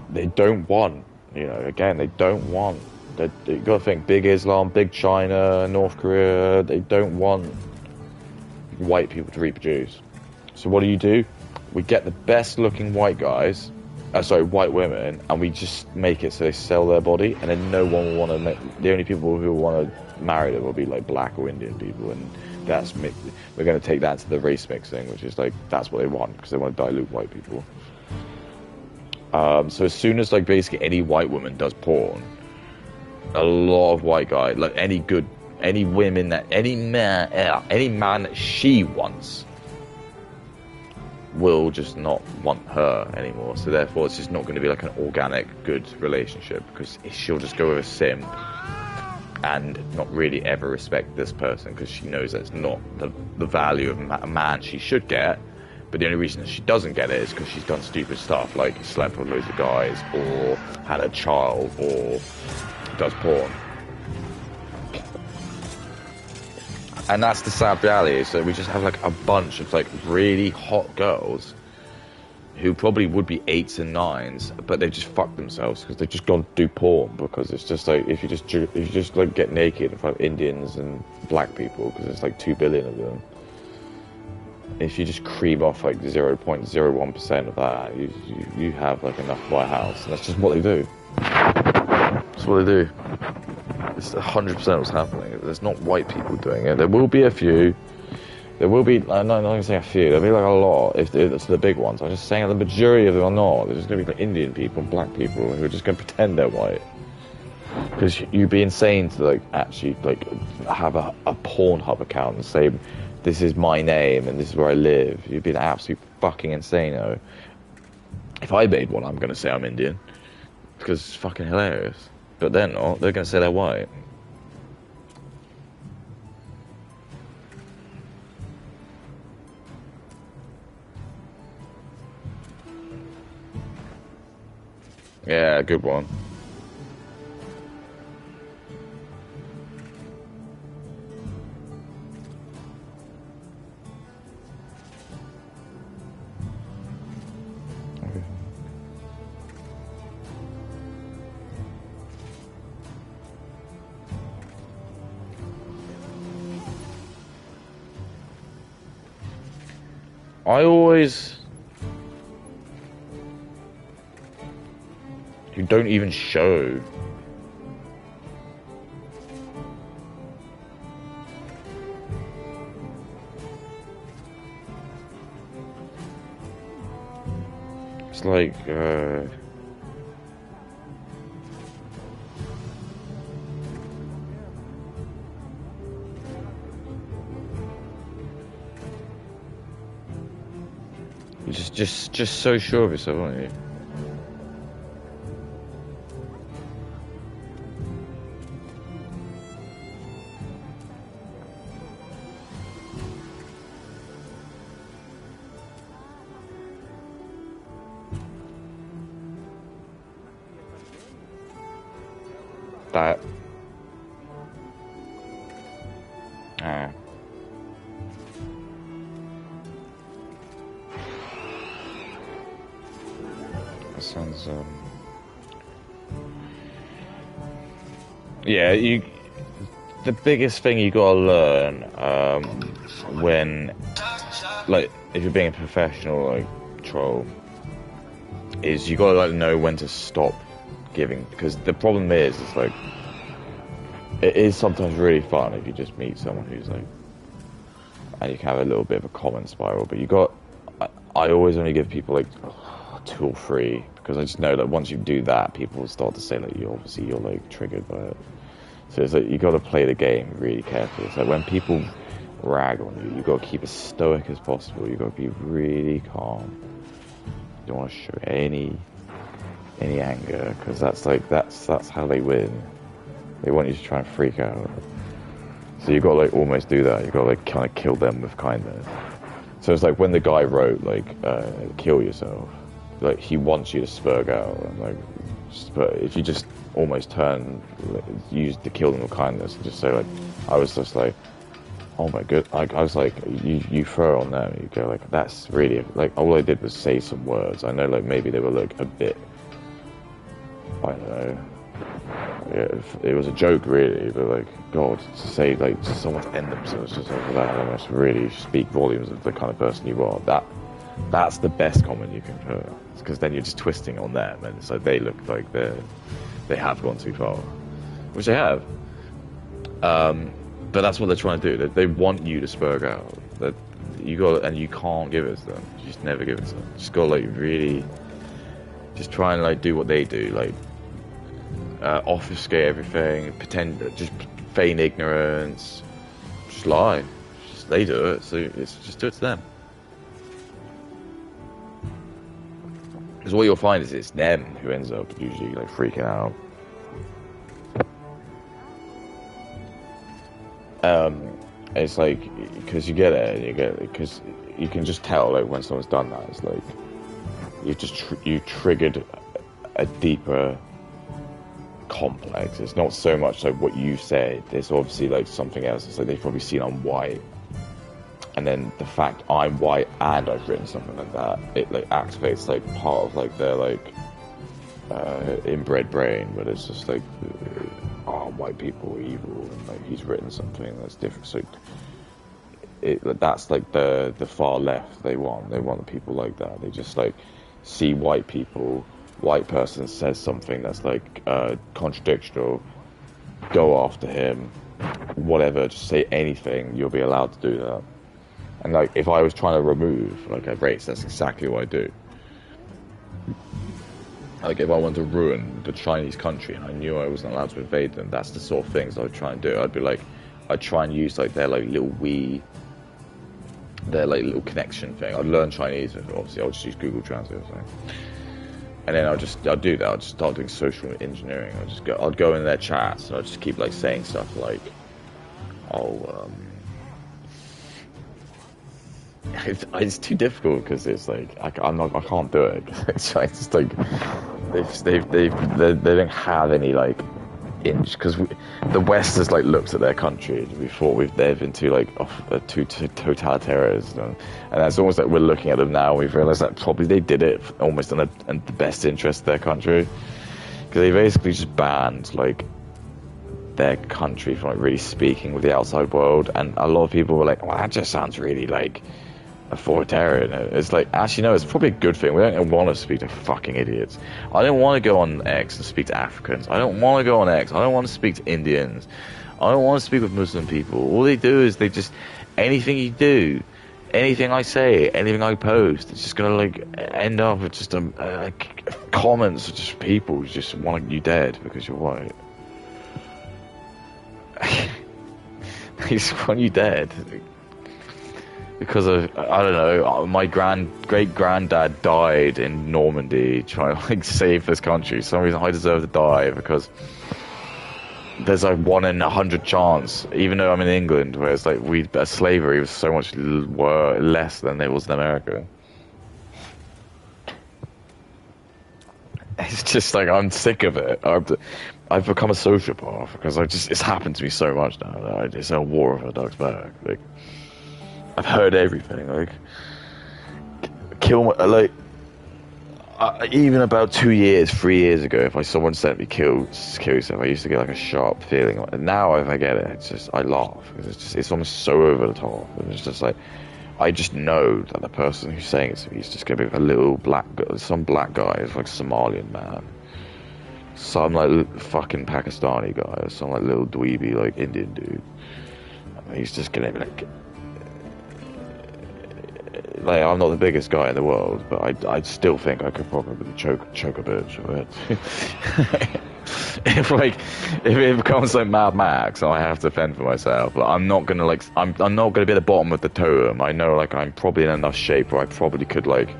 they don't want, again, they don't want, you gotta think, big Islam, big China, North Korea, they don't want white people to reproduce. So what do? We get the best looking white guys, white women, and we just make it so they sell their body, and then no one will want to the only people who will want to marry them will be like black or Indian people, and we're going to take that to the race mixing, which is like, that's what they want, because they want to dilute white people. So as soon as like basically any white woman does porn, a lot of white guys, like any man that she wants, will just not want her anymore. So therefore it's just not going to be like an organic good relationship, because she'll just go with a sim and not really ever respect this person, because she knows that's not the value of a man she should get. But the only reason that she doesn't get it is because she's done stupid stuff, like slept with loads of guys, or had a child, or does porn. And that's the sad reality. So we just have like a bunch of like really hot girls who probably would be 8s and 9s, but they just fuck themselves because they've just gone to do porn, because it's just like, if you just like get naked in front of Indians and black people, because there's like 2 billion of them, if you just cream off like 0.01% of that, you have like enough to buy a house. And that's just what they do. That's what they do. It's 100% what's happening. There's not white people doing it. There will be a few. There will be, I'm not going to say a few, there'll be like a lot, if it's the big ones. I'm just saying the majority of them are not. There's just going to be like Indian people and black people who are just going to pretend they're white. Because you'd be insane to like actually like have a Pornhub account and say, this is my name and this is where I live. You'd be an absolute fucking insano. If I made one, I'm going to say I'm Indian. Because it's fucking hilarious. But they're not. They're going to say they're white. Yeah, good one. I always... You don't even show. It's like, you're just so sure of yourself, aren't you? That. Ah. That sounds, yeah, the biggest thing you gotta learn, when, like, if you're being a professional, like, troll, is you gotta, like, know when to stop giving, because the problem is, it's like, it is sometimes really fun if you just meet someone who's like, and you can have a little bit of a comment spiral, but you got, I always only give people like 2 or 3, because I just know that once you do that, people will start to say like, you're like triggered by it. So it's like, you got to play the game really carefully. It's like when people rag on you, you got to keep as stoic as possible. You got to be really calm. You don't want to show any anger, because that's how they win. They want you to try and freak out. So you got to like almost do that. You got to like kind of kill them with kindness. So it's like when the guy wrote like kill yourself, like he wants you to spurg out, and like if you just almost use the kill them with kindness and just say like, I was just like, oh my god, like I was like, you throw on them, you go like, that's really like, all I did was say some words. I know like maybe they were like a bit, I don't know, yeah, it was a joke really, but like, God, to say like to someone to end themselves just like that almost really speak volumes of the kind of person you are. That's the best comment you can put, because then you're just twisting on them, and so they look like they have gone too far, which they have. But that's what they're trying to do. They want you to spurg out. That you got, and you can't give it to them. You just never give it to them. You just got to like really, just try and like do what they do, like obfuscate everything, pretend, just feign ignorance, just lie. Just they do it, so it's just do it to them. Because what you'll find is it's them who ends up usually like freaking out. It's like, because you get it, because you can just tell like when someone's done that. It's like you triggered a deeper complex. It's not so much like what you said. There's obviously like something else. It's like they've probably seen I'm white, and then the fact I'm white and I've written something like that, it like activates like part of like their like inbred brain, but it's just like, oh, white people are evil, and like he's written something that's different. So that's like the far left. They want the people like that. They just like see white person says something that's like contradictory, go after him, whatever, just say anything, you'll be allowed to do that. And like if I was trying to remove like a race, that's exactly what I do. Like if I wanted to ruin the Chinese country and I knew I wasn't allowed to invade them, that's the sort of things I would try and do. I'd be like, I'd try and use like their like little little connection thing. I'd learn Chinese, obviously I'll just use Google Translate or something. And then I'd do that. I'd just start doing social engineering. I'd go in their chats and I'd just keep like saying stuff like, oh, it's too difficult because it's like I can't do it. It's just like they don't have any like inch because the West has like looked at their country before they've been too like too totalitarian, and that's almost like we're looking at them now. We've realised that probably they did it almost in the best interest of their country because they basically just banned like their country from like really speaking with the outside world, and a lot of people were like, well, that just sounds really like authoritarian. It's like, actually no, it's probably a good thing. We don't want to speak to fucking idiots. I don't want to go on X and speak to Africans. I don't want to go on X. I don't want to speak to Indians. I don't want to speak with Muslim people. All they do is they just, anything you do, anything I say, anything I post, it's just gonna like end up with just comments of just people who just want you dead because you're white. They just want you dead. Because of, I don't know, my great-granddad died in Normandy trying to like save this country. For some reason I deserve to die because there's like 1 in 100 chance, even though I'm in England, where it's like slavery was so much less than it was in America. It's just like, I'm sick of it. I've become a sociopath because it's happened to me so much now. It's a war of a dog's back. Like, I've heard everything, like, even about 3 years ago, if someone said me kill yourself, I used to get like a sharp feeling. Now if I get it, it's just, I laugh, because it's almost so over the top, and it's just like, I just know that the person who's saying it to me is just gonna be a little some black guy, it's like Somalian man, some like fucking Pakistani guy, or some like little dweeby like Indian dude. He's just gonna be like, I'm not the biggest guy in the world, but I still think I could probably choke a bitch with it. if it becomes like Mad Max and I have to fend for myself, like, I'm not gonna I'm not gonna be at the bottom of the totem. I know like I'm probably in enough shape where I probably could like,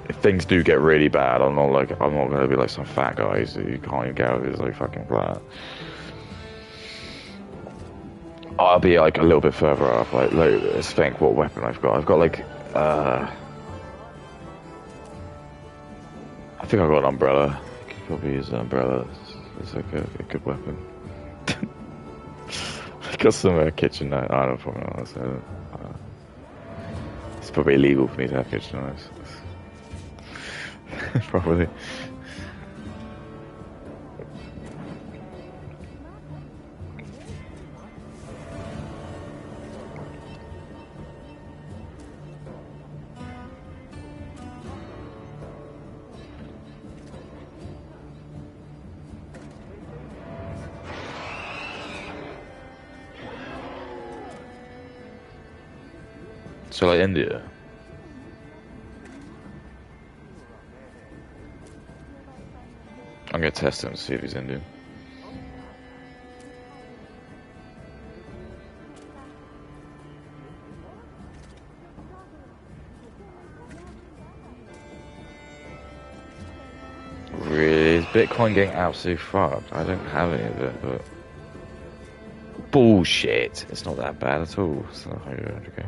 if things do get really bad, I'm not gonna be like some fat guy who can't even get out of his like fucking flat. I'll be like a little bit further up. Like let's think what weapon I've got. I've got like I think I've got an umbrella. I could probably use an umbrella. It's like a good weapon. I got some kitchen knife. I don't probably know. So, it's probably illegal for me to have kitchen knives. Probably. So like India. I'm gonna test him to see if he's Indian. Really? Is Bitcoin getting absolutely fucked? I don't have any of it, but bullshit. It's not that bad at all. It's not okay.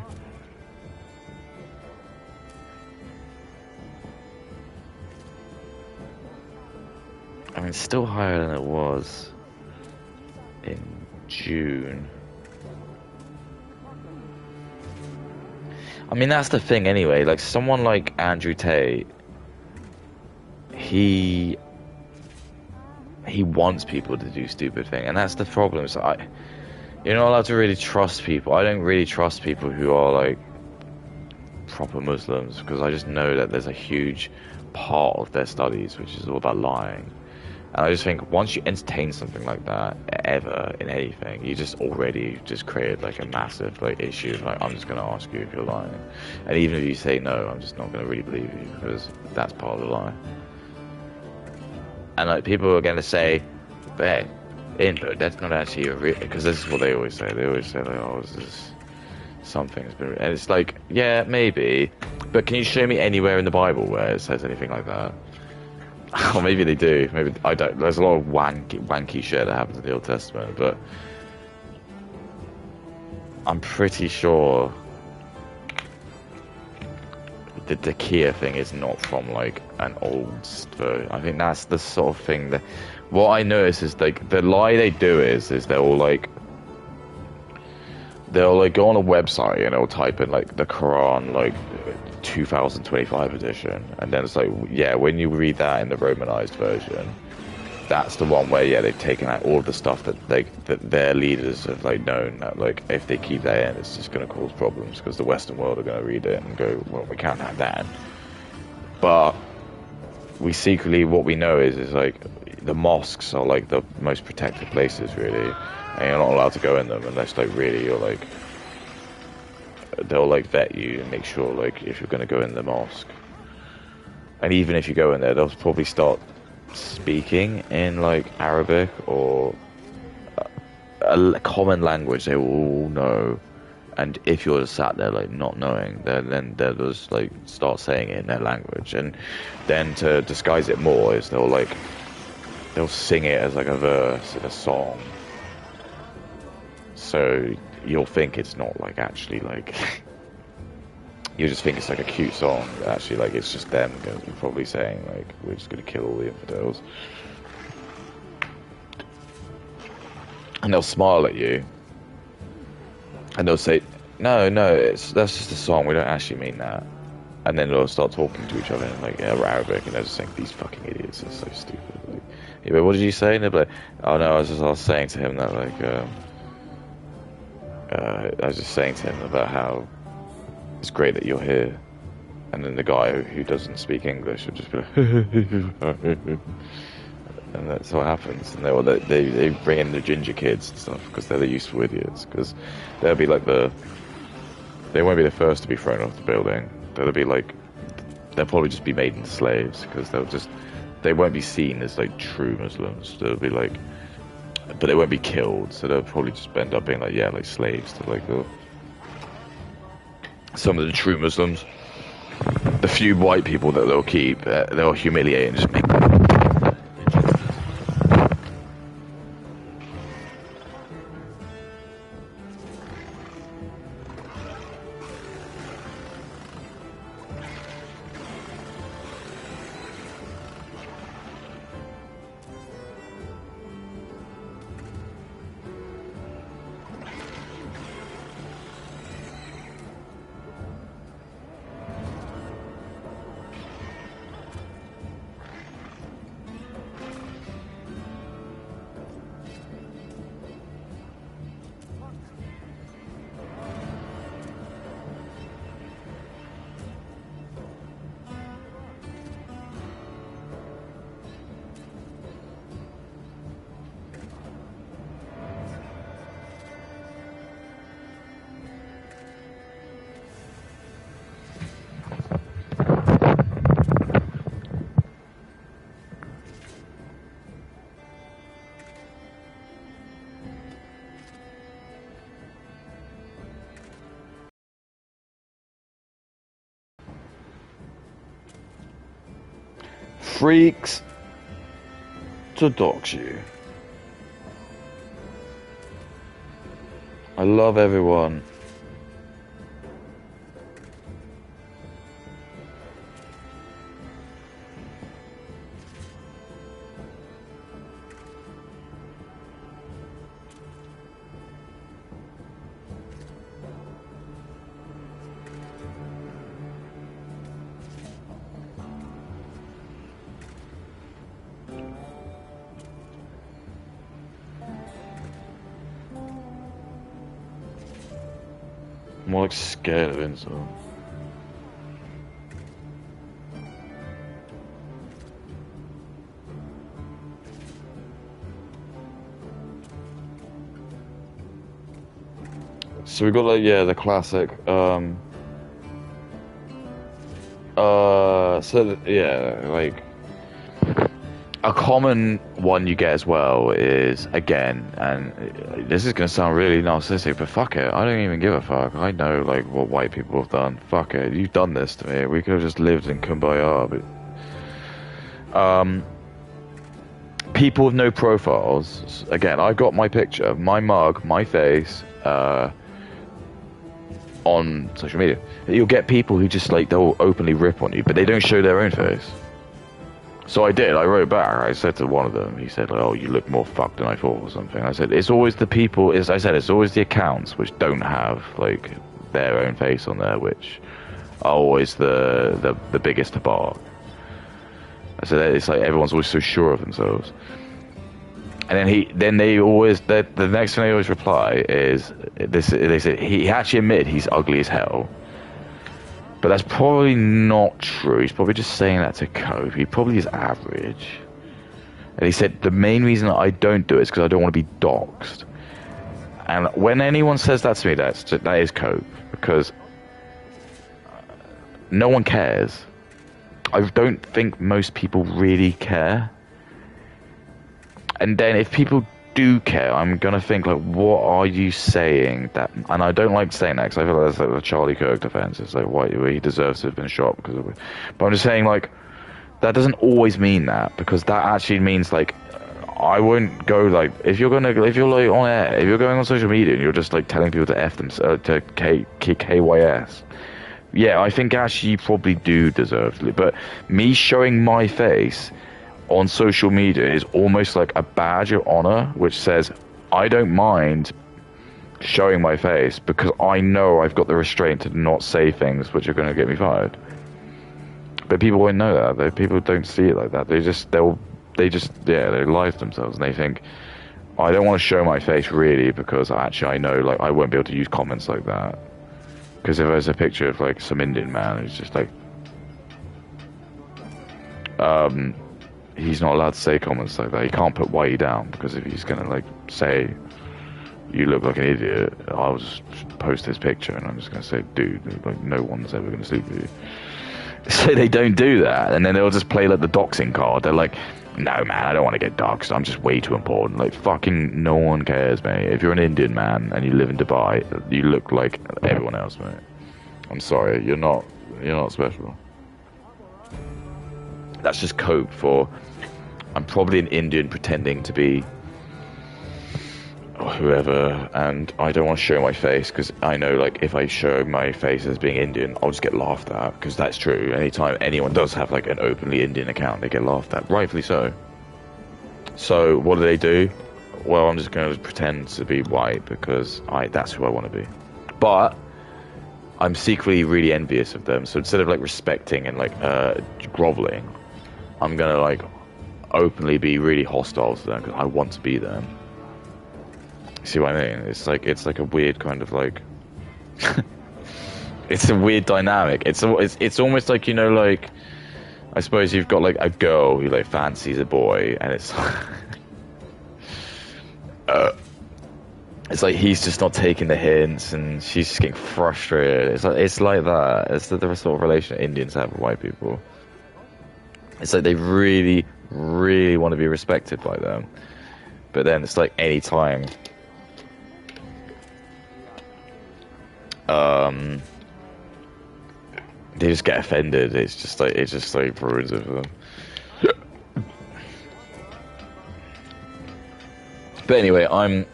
I mean, it's still higher than it was in June. I mean, that's the thing anyway. Like, someone like Andrew Tate, he wants people to do stupid things, and that's the problem. So you're not allowed to really trust people. I don't really trust people who are like proper Muslims, because I just know that there's a huge part of their studies which is all about lying. And I just think once you entertain something like that ever in anything, you just already just created like a massive like issue. Like, I'm just gonna ask you if you're lying, and even if you say no, I'm just not gonna really believe you, because that's part of the lie. And like, people are gonna say, but input, that's not actually a real, because this is what they always say. They always say like, oh, this is something's been, and it's like, yeah, maybe, but can you show me anywhere in the Bible where it says anything like that? Or maybe they do. Maybe I don't. There's a lot of wanky shit that happens in the Old Testament, but I'm pretty sure the Kia thing is not from like an old version. I think that's the sort of thing that what I notice is like the lie they do is they'll like go on a website and they'll type in like the Quran like 2025 edition, and then it's like, yeah, when you read that in the Romanized version, that's the one where, yeah, they've taken out all of the stuff that their leaders have like known that like if they keep that in, it's just going to cause problems because the Western world are going to read it and go, well, we can't have that. But we secretly, what we know is like the mosques are like the most protected places really, and you're not allowed to go in them unless like really you're like, they'll like vet you and make sure like if you're going to go in the mosque. And even if you go in there, they'll probably start speaking in like Arabic or a common language they will all know. And if you're just sat there like not knowing, then they'll just like start saying it in their language. And then to disguise it more is they'll sing it as like a verse in a song. So you'll think it's not like actually like you just think it's like a cute song, but actually like it's just them probably saying like we're just gonna kill all the infidels, and they'll smile at you and they'll say no that's just a song, we don't actually mean that, and then they'll start talking to each other in like Arabic, and they're just saying these fucking idiots are so stupid. Like, yeah, but what did you say? And they'll be like, oh no, I was saying to him that like I was just saying to him about how it's great that you're here. And then the guy who doesn't speak English will just be like, and that's what happens. And they bring in the ginger kids and stuff because they're the useful idiots. Because they'll be like they won't be the first to be thrown off the building. They'll probably just be made into slaves because they won't be seen as like true Muslims. They'll be like, but they won't be killed, so they'll probably just end up being like, yeah, like slaves to like some of the true Muslims. The few white people that they'll keep, they'll humiliate and just make them. Freaks to dox you. I love everyone. More like scared of insult. So we got like, yeah, the classic yeah, like a common one you get as well is, again, and this is gonna sound really narcissistic, but fuck it, I don't even give a fuck. I know like what white people have done. Fuck it, you've done this to me. We could have just lived in Kumbaya. But people with no profiles. Again, I got my picture, my mug, my face, on social media. You'll get people who just like they'll openly rip on you, but they don't show their own face. So I did. I wrote back. I said to one of them. He said, like, "Oh, you look more fucked than I thought," or something. I said, "It's always the people." I said, "It's always the accounts which don't have like their own face on there, which are always the biggest to bark." I said, "It's like everyone's always so sure of themselves." And then they always the next thing they always reply is this. They said he actually admitted he's ugly as hell. But that's probably not true. He's probably just saying that to cope. He probably is average. And he said, the main reason that I don't do it is because I don't want to be doxxed. And when anyone says that to me, that is cope. Because no one cares. I don't think most people really care. And then if people do care, I'm gonna think like, what are you saying that? And I don't like saying that because I feel like that's like the Charlie Kirk defense. It's like, why he deserves to have been shot because of it. But I'm just saying like, that doesn't always mean that, because that actually means like, I won't go like, if you're like on air, if you're going on social media and you're just like telling people to F them to KYS. Yeah, I think actually you probably do deserve to. But me showing my face on social media is almost like a badge of honor, which says I don't mind showing my face because I know I've got the restraint to not say things which are going to get me fired. But people won't know that. People don't see it like that. They lie to themselves and they think I don't want to show my face really because I know like I won't be able to use comments like that. Because if there's a picture of like some Indian man who's just like he's not allowed to say comments like that. He can't put Whitey down because if he's gonna like say you look like an idiot, I'll just post his picture and I'm just gonna say, dude, like no one's ever gonna sleep with you. So they don't do that, and then they'll just play like the doxing card. They're like, no man, I don't want to get doxed. I'm just way too important. Like fucking no one cares, mate. If you're an Indian man and you live in Dubai, you look like everyone else, mate. I'm sorry, you're not special. That's just cope for I'm probably an Indian pretending to be whoever, and I don't want to show my face because I know like if I show my face as being Indian, I'll just get laughed at, because that's true. Anytime anyone does have like an openly Indian account, they get laughed at, rightfully so. So what do? Well, I'm just going to pretend to be white because that's who I want to be. But I'm secretly really envious of them, so instead of like respecting and like groveling, I'm going to like openly be really hostile to them because I want to be them. See what I mean? It's like a weird kind of like it's a weird dynamic. It's almost like, you know, like I suppose you've got like a girl who like fancies a boy, and it's it's like he's just not taking the hints and she's just getting frustrated. It's like that. It's the sort of relation Indians have with white people. It's like they really, really want to be respected by them, but then it's like any time they just get offended. It just ruins it for them. But anyway, I'm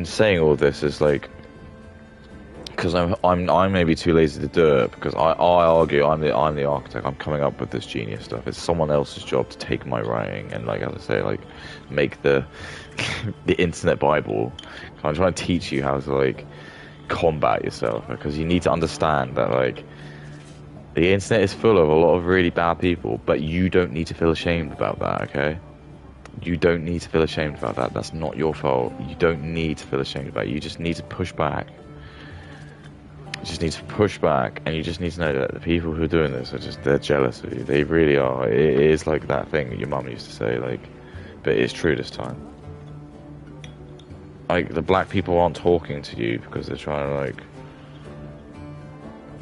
saying all this is like because I'm maybe too lazy to do it, because I argue I'm the architect. I'm coming up with this genius stuff. It's someone else's job to take my writing and, like, as I say, like, make the the internet Bible. I'm trying to teach you how to like combat yourself, because you need to understand that like the internet is full of a lot of really bad people, but you don't need to feel ashamed about that, okay? You don't need to feel ashamed about that. That's not your fault. You don't need to feel ashamed about it. You just need to push back. You just need to push back, and you just need to know that the people who are doing this they're jealous of you. They really are. It is like that thing that your mum used to say, like, but it's true this time. Like, the black people aren't talking to you because they're trying to, like,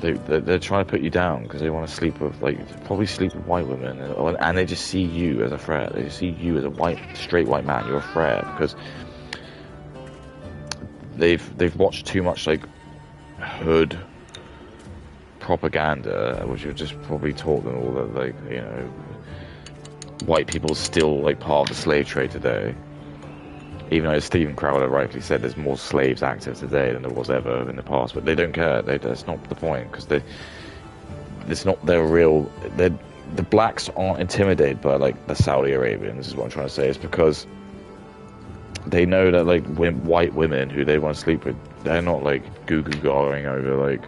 they're trying to put you down because they want to sleep with, like, probably sleep with white women, and they just see you as a threat. They see you as a straight white man. You're a threat because they've watched too much, like, hood propaganda, which have just probably taught them all that, like, you know, white people still, like, part of the slave trade today. even though Stephen Crowder rightly said there's more slaves active today than there was ever in the past, but they don't care. That's not the point, because it's not their real. The blacks aren't intimidated by like the Saudi Arabians. Is what I'm trying to say. It's because they know that like white women who they want to sleep with, they're not like goo garing over like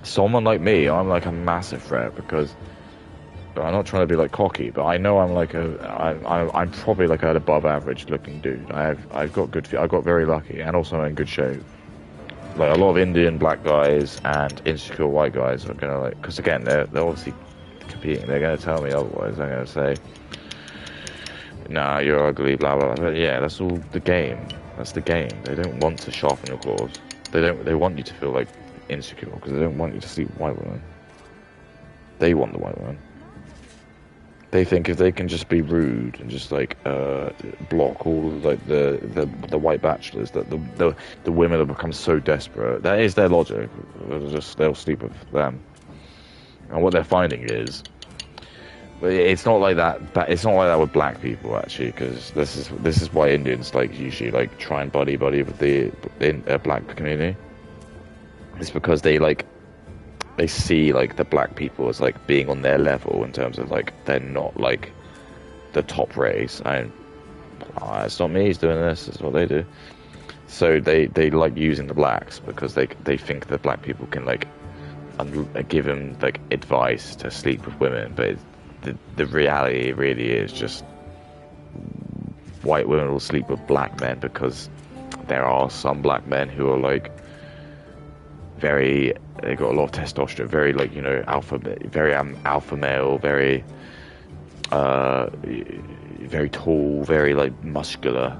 someone like me. I'm like a massive threat because. But I'm not trying to be like cocky, but I know I'm like I'm probably like an above average looking dude. I've got good. I got very lucky, and also I'm in good shape. Like a lot of Indian black guys and insecure white guys are gonna like, because again they're obviously competing. They're gonna tell me otherwise. They're gonna say, "Nah, you're ugly," blah blah blah. But yeah, that's all the game. That's the game. They don't want to sharpen your claws. They want you to feel like insecure because they don't want you to sleep with white women. They want the white women. They think if they can just be rude and just like block all of, like the white bachelors, that the women will become so desperate. That is their logic. They'll sleep with them. And what they're finding is, it's not like that. But it's not like that with black people actually, because this is why Indians like usually like try and buddy with the black community. It's because they see like the black people as like being on their level in terms of like they're not like the top race. It's not me who's doing this. It's what they do. So they like using the blacks because they think that black people can like give them like advice to sleep with women, but the reality really is just white women will sleep with black men because there are some black men who are like they got a lot of testosterone, very like, you know, alpha male, very tall, very like muscular.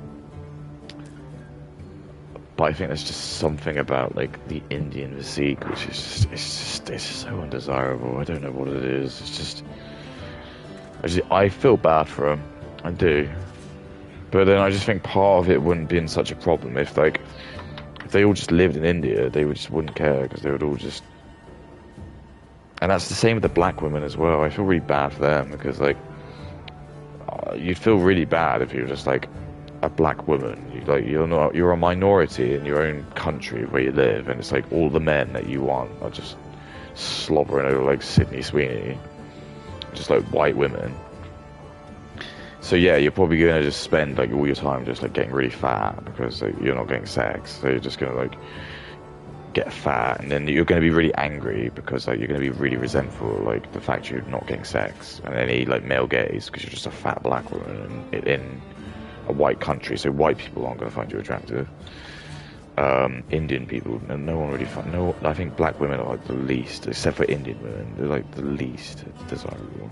But I think there's just something about like the Indian physique which is it's so undesirable. I don't know what it is. It's just I feel bad for them. I do. But then I just think part of it wouldn't be such a problem if they all just lived in India. They just wouldn't care because they would all just. And that's the same with the black women as well. I feel really bad for them because like you'd feel really bad if you were just like a black woman. You're a minority in your own country where you live, and it's like all the men that you want are just slobbering over like Sydney Sweeney, just like white women. So yeah, you're probably gonna just spend like all your time just like getting really fat because like, you're not getting sex. So you're just gonna like get fat, and then you're gonna be really angry because like you're gonna be really resentful like the fact you're not getting sex, and any like male gaze because you're just a fat black woman in a white country. So white people aren't gonna find you attractive. Indian people, no one really finds. No, I think black women are like the least, except for Indian women. They're like the least desirable.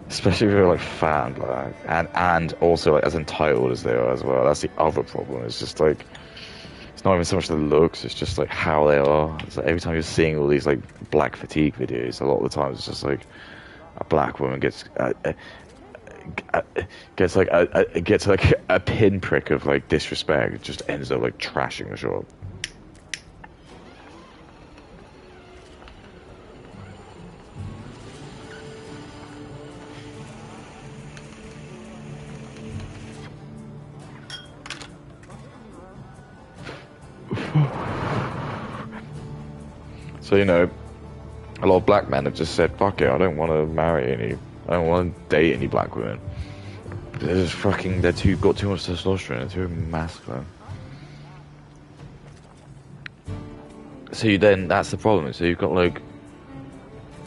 Especially if they're like fat and black, and also like, as entitled as they are as well. That's the other problem. It's just like it's not even so much the looks; it's just like how they are. It's like every time you're seeing all these like black fatigue videos, a lot of the time it's just like a black woman gets like a pinprick of like disrespect. It just ends up like trashing the shop. So, you know, a lot of black men have just said, fuck it, I don't want to marry I don't want to date any black women. They're just fucking, got too much testosterone, they're too masculine. So then, that's the problem. So you've got like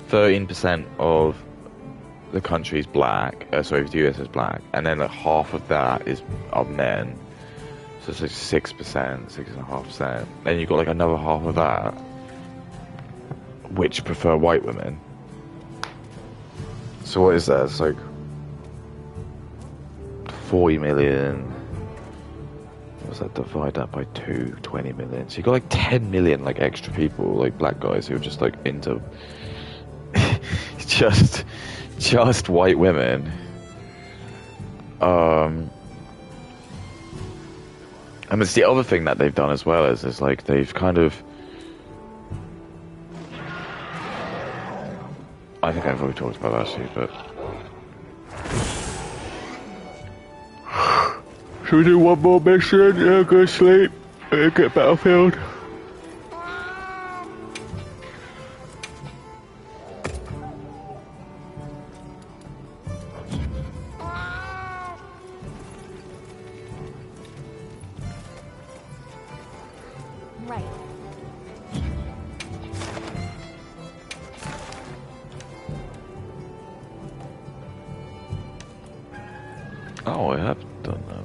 13% of the country's black, the US is black, and then like half of that are men. So it's like 6%, 6.5%. Then you've got like another half of that which prefer white women. So what is that? It's like 40 million. What's that? Divide that by 2, 20 million. So you got like 10 million like extra people, like black guys who are just like into just white women. And it's the other thing that they've done as well is like they've kind of, I think I've already talked about that actually, but Should we do one more mission? Go to sleep. Get Battlefield. Right. Oh, I have done that.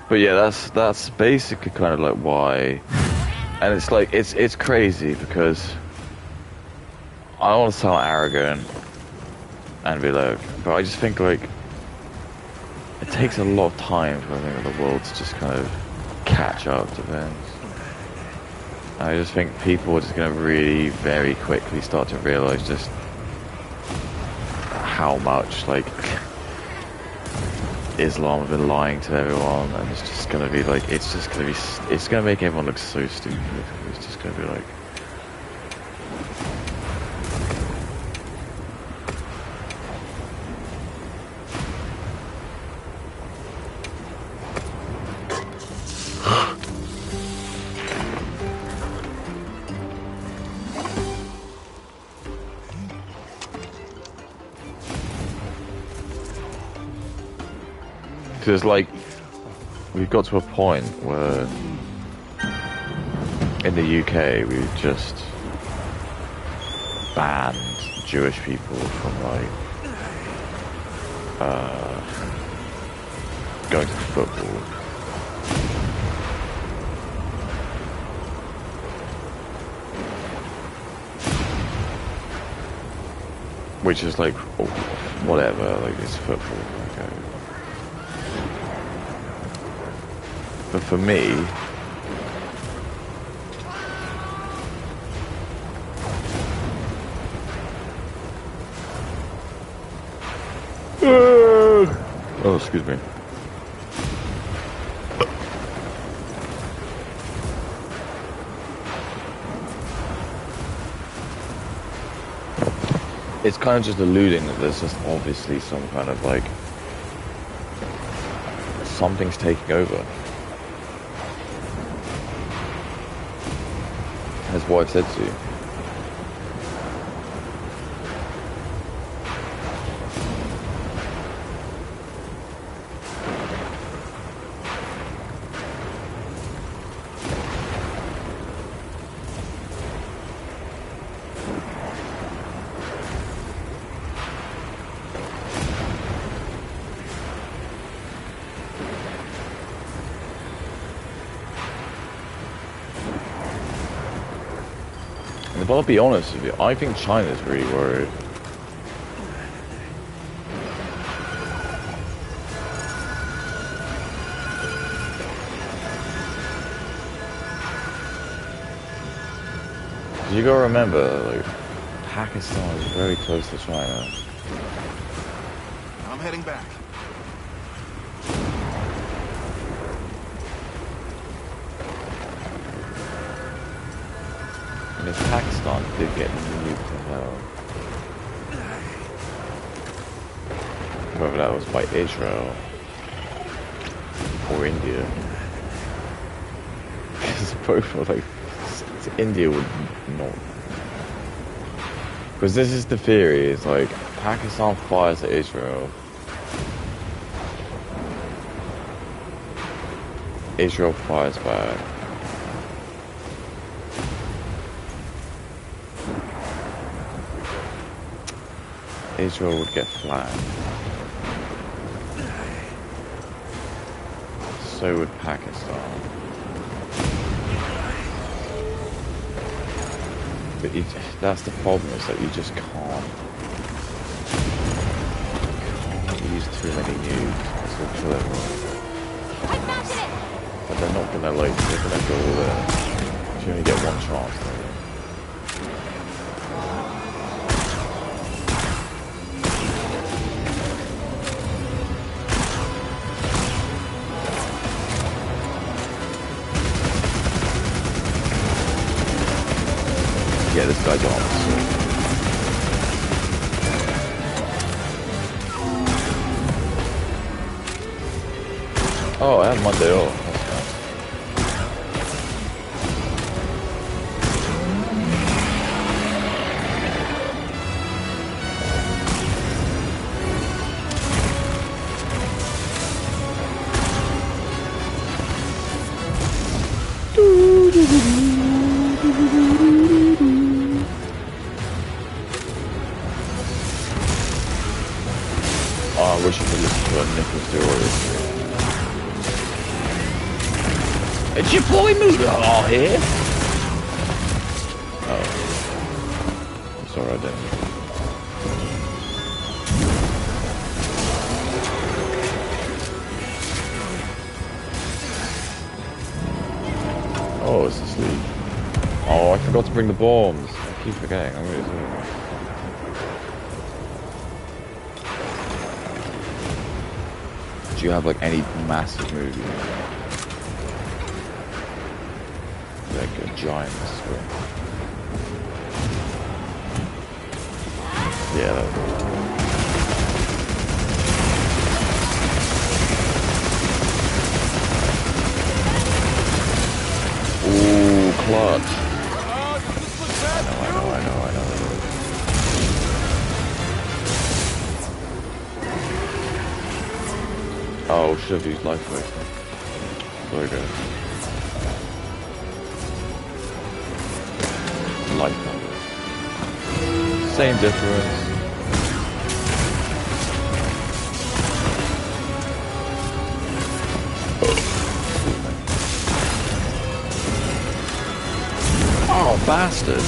But yeah, that's basically kind of like why, and it's like it's crazy because I don't want to sound arrogant and be like, but I just think like it takes a lot of time for I think the world to just kind of catch up to things. And I just think people are just going to really very quickly start to realize just how much like Islam have been lying to everyone, and it's just gonna be like, it's gonna make everyone look so stupid. It's just gonna be like, because like we've got to a point where in the UK we just banned Jewish people from like going to football. Which is like, oh, whatever, like it's football, okay. But for me, oh, excuse me. It's kind of just alluding that there's just obviously some kind of like, something's taking over. That's what I've said to you. But I'll be honest with you, I think China's really worried. You gotta remember, like, Pakistan is very close to China. I'm heading back. And if Pakistan did get nuked to hell, whether that was by Israel or India, because both were like, India would not. Because this is the theory, it's like, Pakistan fires at Israel, Israel fires back. Israel would get flattened. So would Pakistan. but that's the problem, is that you just can't use too many nukes. That's all clever. But they're not gonna like, they're gonna go all there. You only get one chance though. Yeah, this guy's on. Oh, I have Monday off. Oh, I wish I could listen to a Nicholas story. Did your boy move out here? Oh. Sorry, I didn't. Oh, it's asleep. Oh, I forgot to bring the bombs. I keep forgetting. I'm really sorry. Do you have like any massive movie? Like a giant screen. Yeah, that was ooh, clutch. I know. Oh, should have used life away. Very good. Life number. Same difference. Oh, bastard.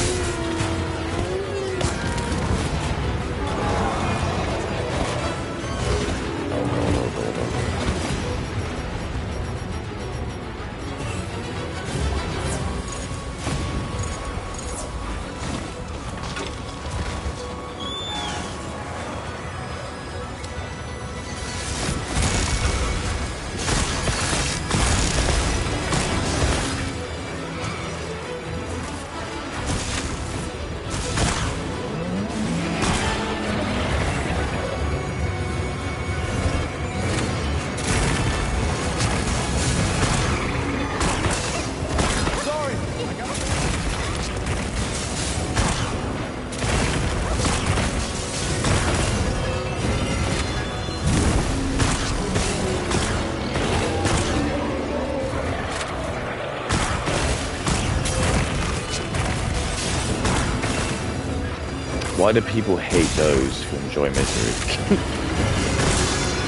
Why do people hate those who enjoy misery?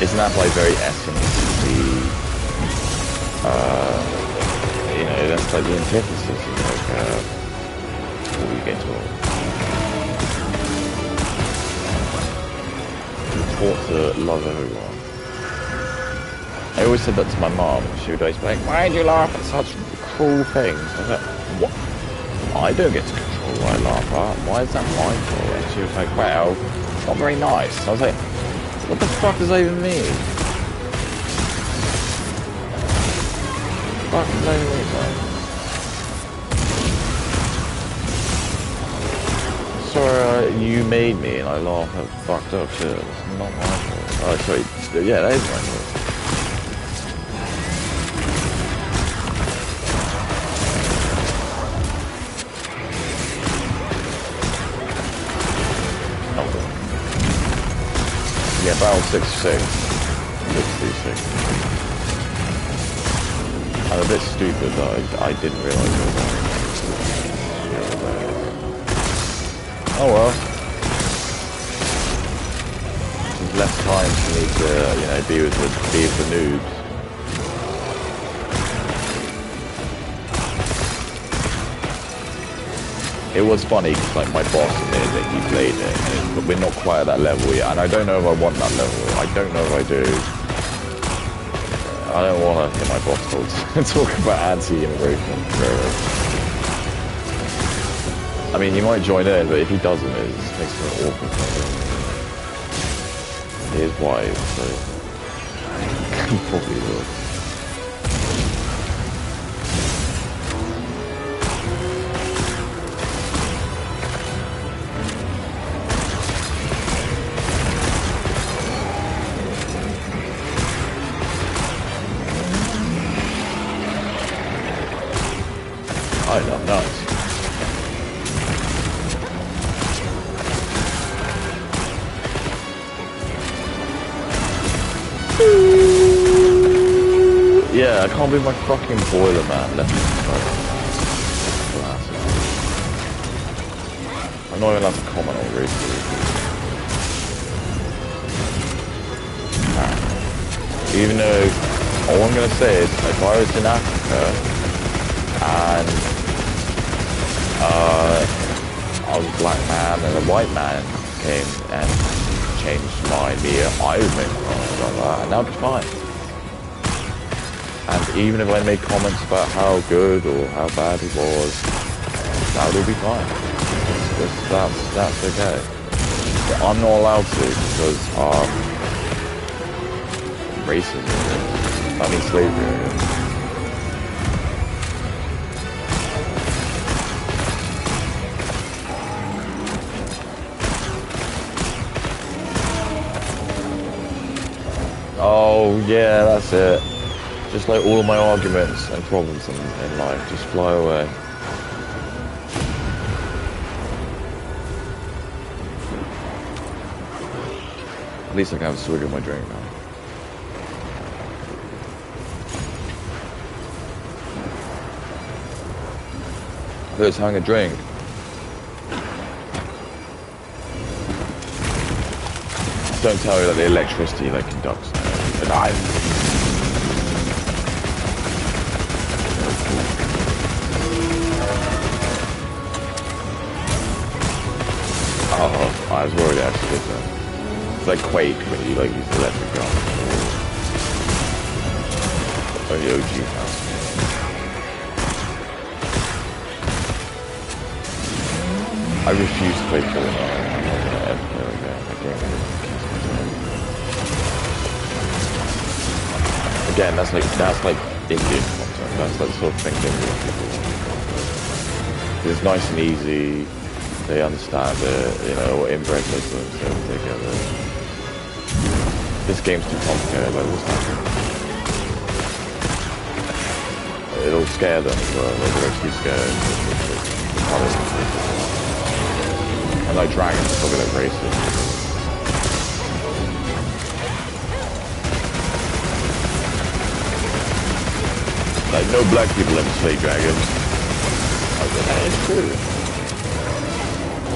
Isn't that like very essence? You know, that's like the antithesis of like what you get taught. You're taught to love everyone. I always said that to my mom. She would always be like, "Why do you laugh at such cruel things?" I was like, "What? I don't get to control what I laugh at. Why is that my fault?" And she was like, "Well, it's not very nice." And I was like, "What the fuck does that even mean?" What does that even mean, man? Sorry, you made me and I laugh at fucked up shit. It's not my fault. Oh, sorry. Yeah, that is my fault. Yeah, barrel 66. 66. I'm a bit stupid that I didn't realise it was that. Oh well. There's less time for me to, you know, be with the noobs. it was funny because like my boss admitted that he played it, but we're not quite at that level yet, and I don't know if I want that level. I don't know if I do. I don't want to hear my boss talk about anti-immigration. I mean, he might join in, but if he doesn't, it just makes me awkward. He is wise, so he probably will. I love nuts. Yeah, I can't believe my fucking boiler man left me. I'm not even allowed to comment on race. Even though all I'm gonna say is if I was in Africa and I was a black man and a white man came and changed my idea, I would make comments on that and that would be fine. And even if I made comments about how good or how bad he was, that would all be fine. That's okay. But I'm not allowed to because racism, I mean slavery. Oh yeah, that's it. Just like all of my arguments and problems in life, just fly away. At least I can have a swig of my drink now. I was having a drink. Don't tell me that the electricity like conducts. But oh, I was worried actually did that. It's like Quake when you like use the electric gun. Or the OG house. I refuse to play Fortnite. I'm not gonna ever play like that. That game again, that's like Indian content. That's like the sort of thing Indian people. It's nice and easy. They understand it. You know, inbred Muslims they get it. This game's too complicated. Like what's happening? It'll scare them as well. They're too scared. And like dragons, probably like racist. Like, no black people ever slay dragons. I was like, that is true.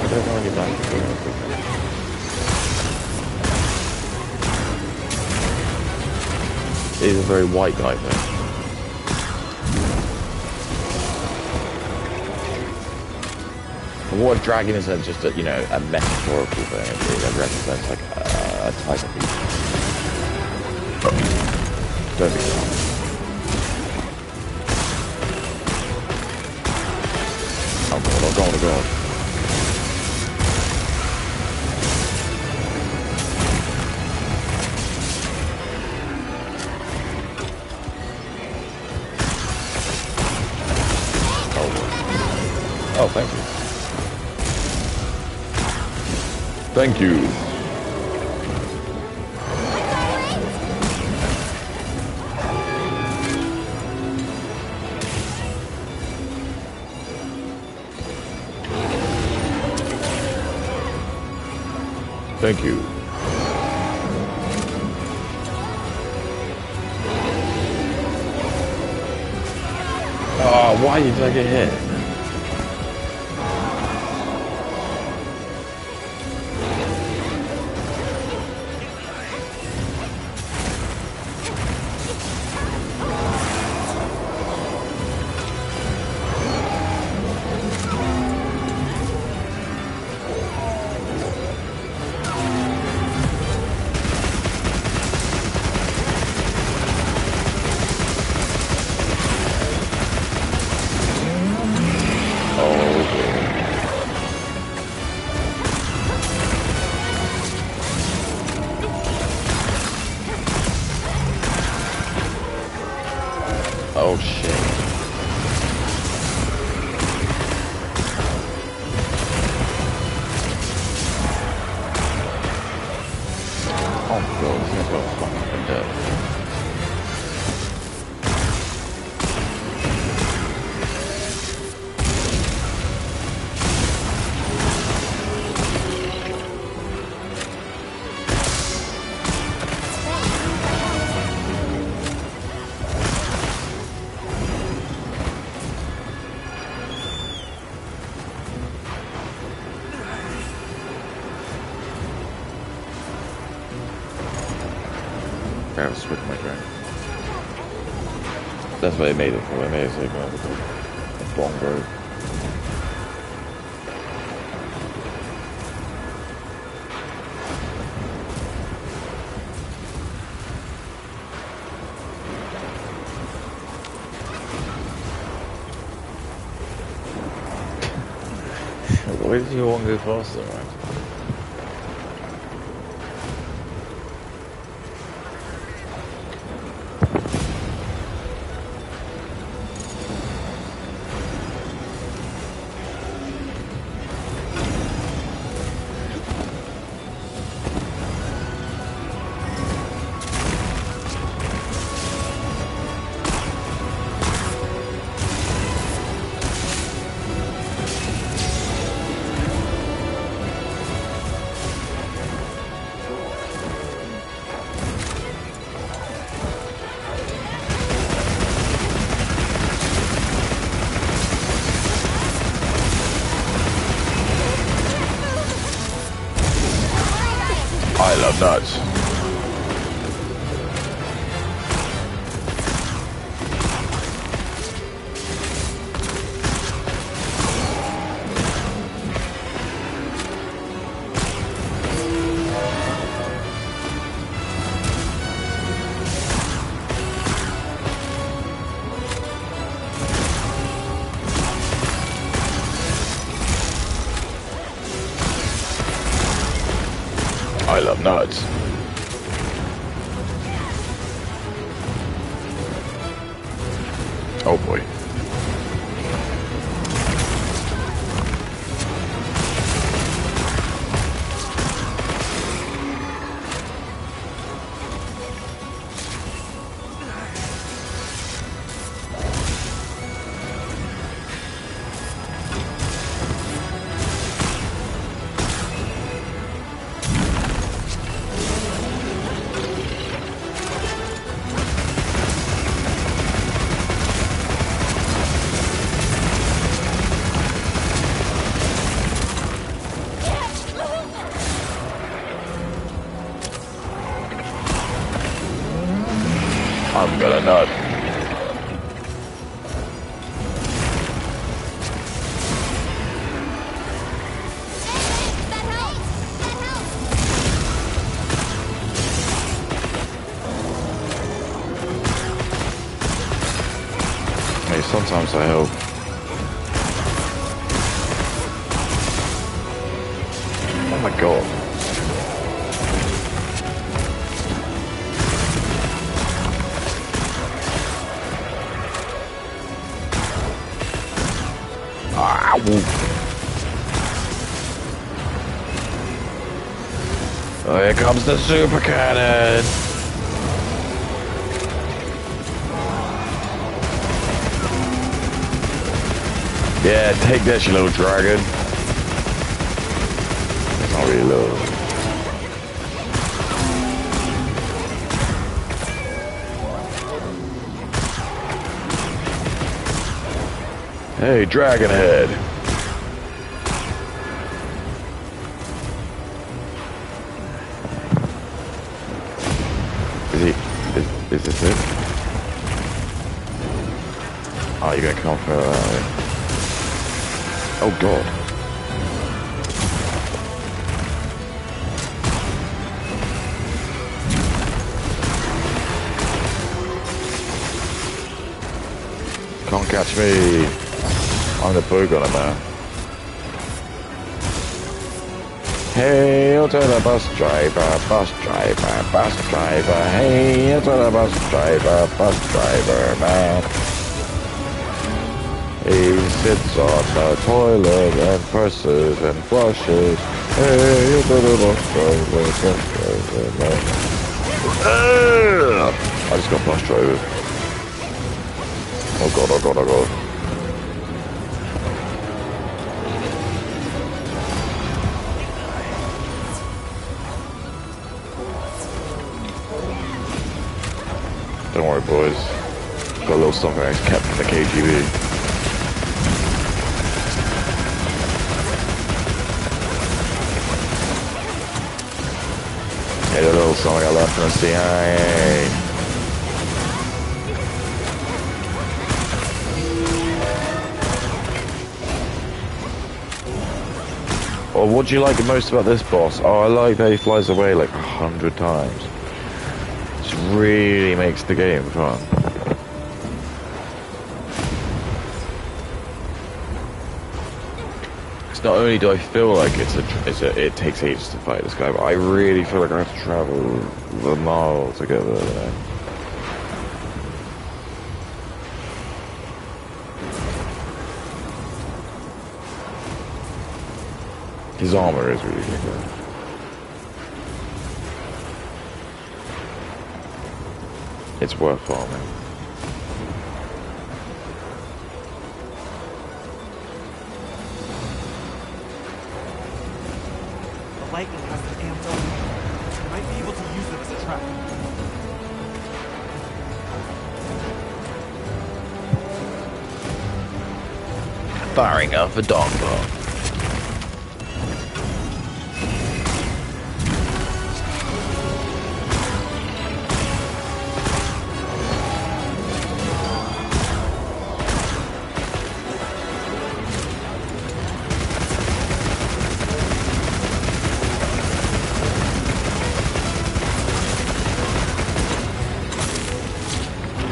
I don't know any black people. He's a very white guy, though. And what a dragon is just a, you know, a metaphorical thing. It represents like a type of people. Don't be wrong. Oh god, oh god. Oh, thank you. Thank you. Thank you. Oh, why did I get hit? Oh shit. Oh god, this guy's got a fucking dead. I was switching my drink. That's why they made it for. They made it so you can have a long road. Why did you want to go faster, right? I love nuts. I love nuts. Oh boy. I'm gonna nut. Hey, sometimes I help. Oh my god. Oh, here comes the super cannon. Yeah, take that, you little dragon. It's not really little. Hey, dragon head. Is this it? Oh, you're gonna come for oh god. Can't catch me. I'm the bug on it now. Hail to the bus driver, man. Hail to the bus driver, man. He sits on the toilet and presses and flushes. Hey, you better not I just got frustrated. Oh god, oh god, oh god. Don't worry, boys. Got a little something I kept from the KGB. Hey, a little something I left from the CIA. Oh, what do you like the most about this boss? Oh, I like that he flies away like 100 times. It really makes the game fun. Because not only do I feel like it takes ages to fight this guy, but I really feel like I have to travel the mile to get there. His armor is really good. It's worth farming. The lightning has been amped up. We might be able to use them as a trap. Firing off a dog bomb.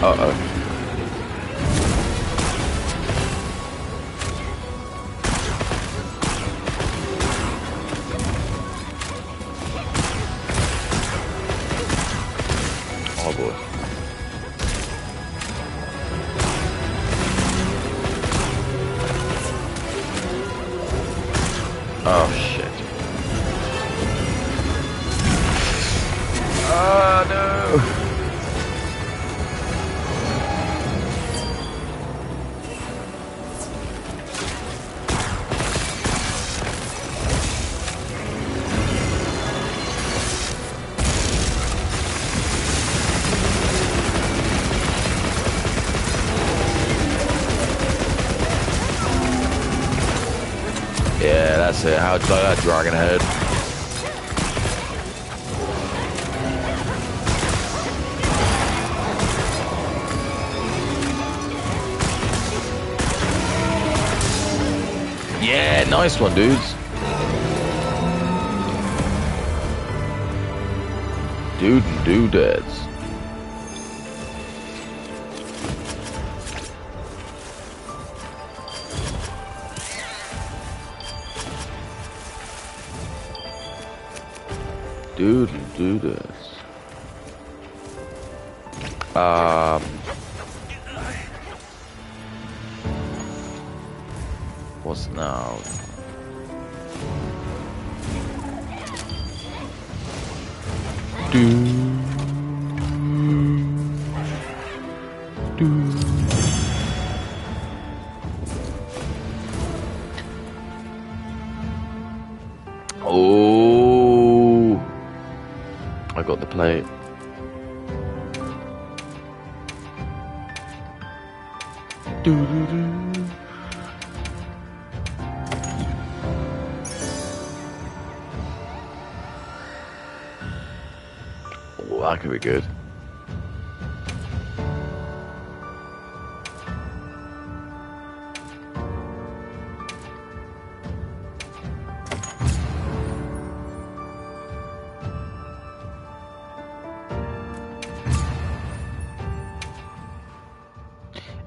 Uh-oh. Oh boy. Oh shit. Oh no. Yeah, that's it. How'd you like that, Dragon Head? Yeah, nice one, dudes. Dude and dudettes. Dude and dudettes. What's now? Oh, I got the plate. Oh, that could be good.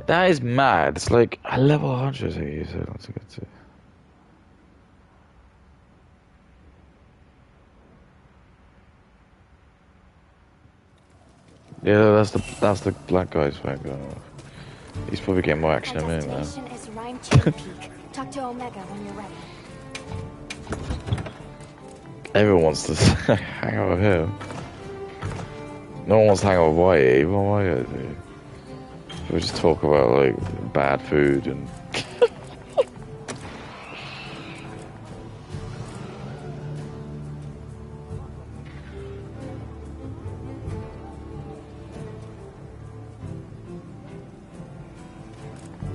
That is mad. It's like a level 100 here, so that's a good too. Yeah, that's the black guy's phone going off. He's probably getting more action than me, man. Destination is Rhyme Cherry Peak. Talk to Omega when you're ready. Everyone wants to hang out with him. No one wants to hang out with Whitey. What am I gonna do? We'll just talk about like bad food and.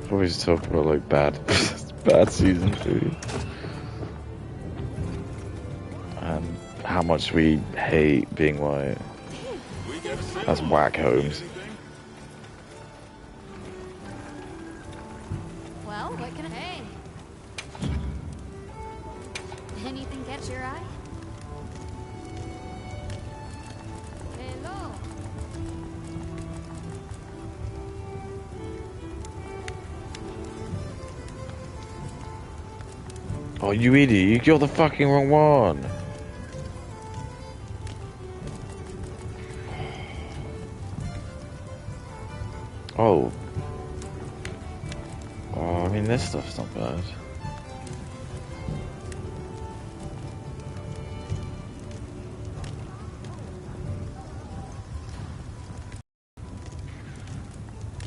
Probably just talk about like bad season food. And how much we hate being white. That's whack, Holmes. Well, what can I... Hey. Anything catch your eye? Hello. Oh, you idiot, you got the fucking wrong one. Oh. Oh, I mean, this stuff's not bad.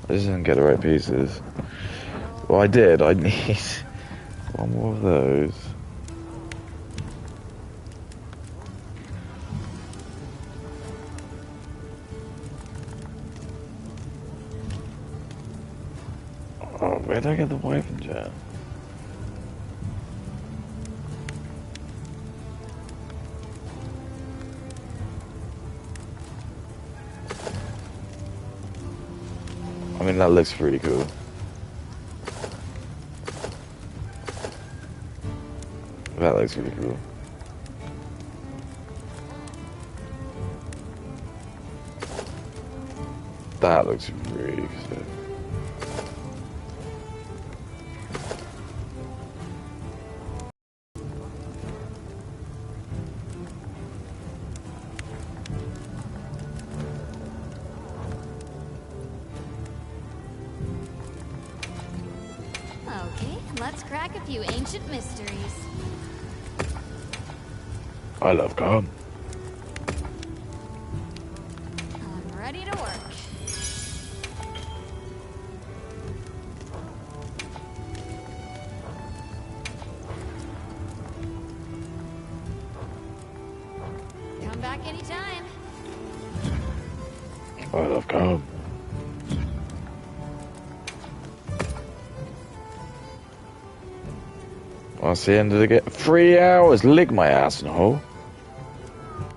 I just didn't get the right pieces. Well, I did. I need one more of those. Oh, where did I get the weapon jet? I mean, that looks pretty cool. That looks pretty cool. That looks really sick. Okay, let's crack a few ancient mysteries. I love gum. I'm ready to work. Come back anytime. I love gum. That's the end of the game. 3 hours, lick my ass, no.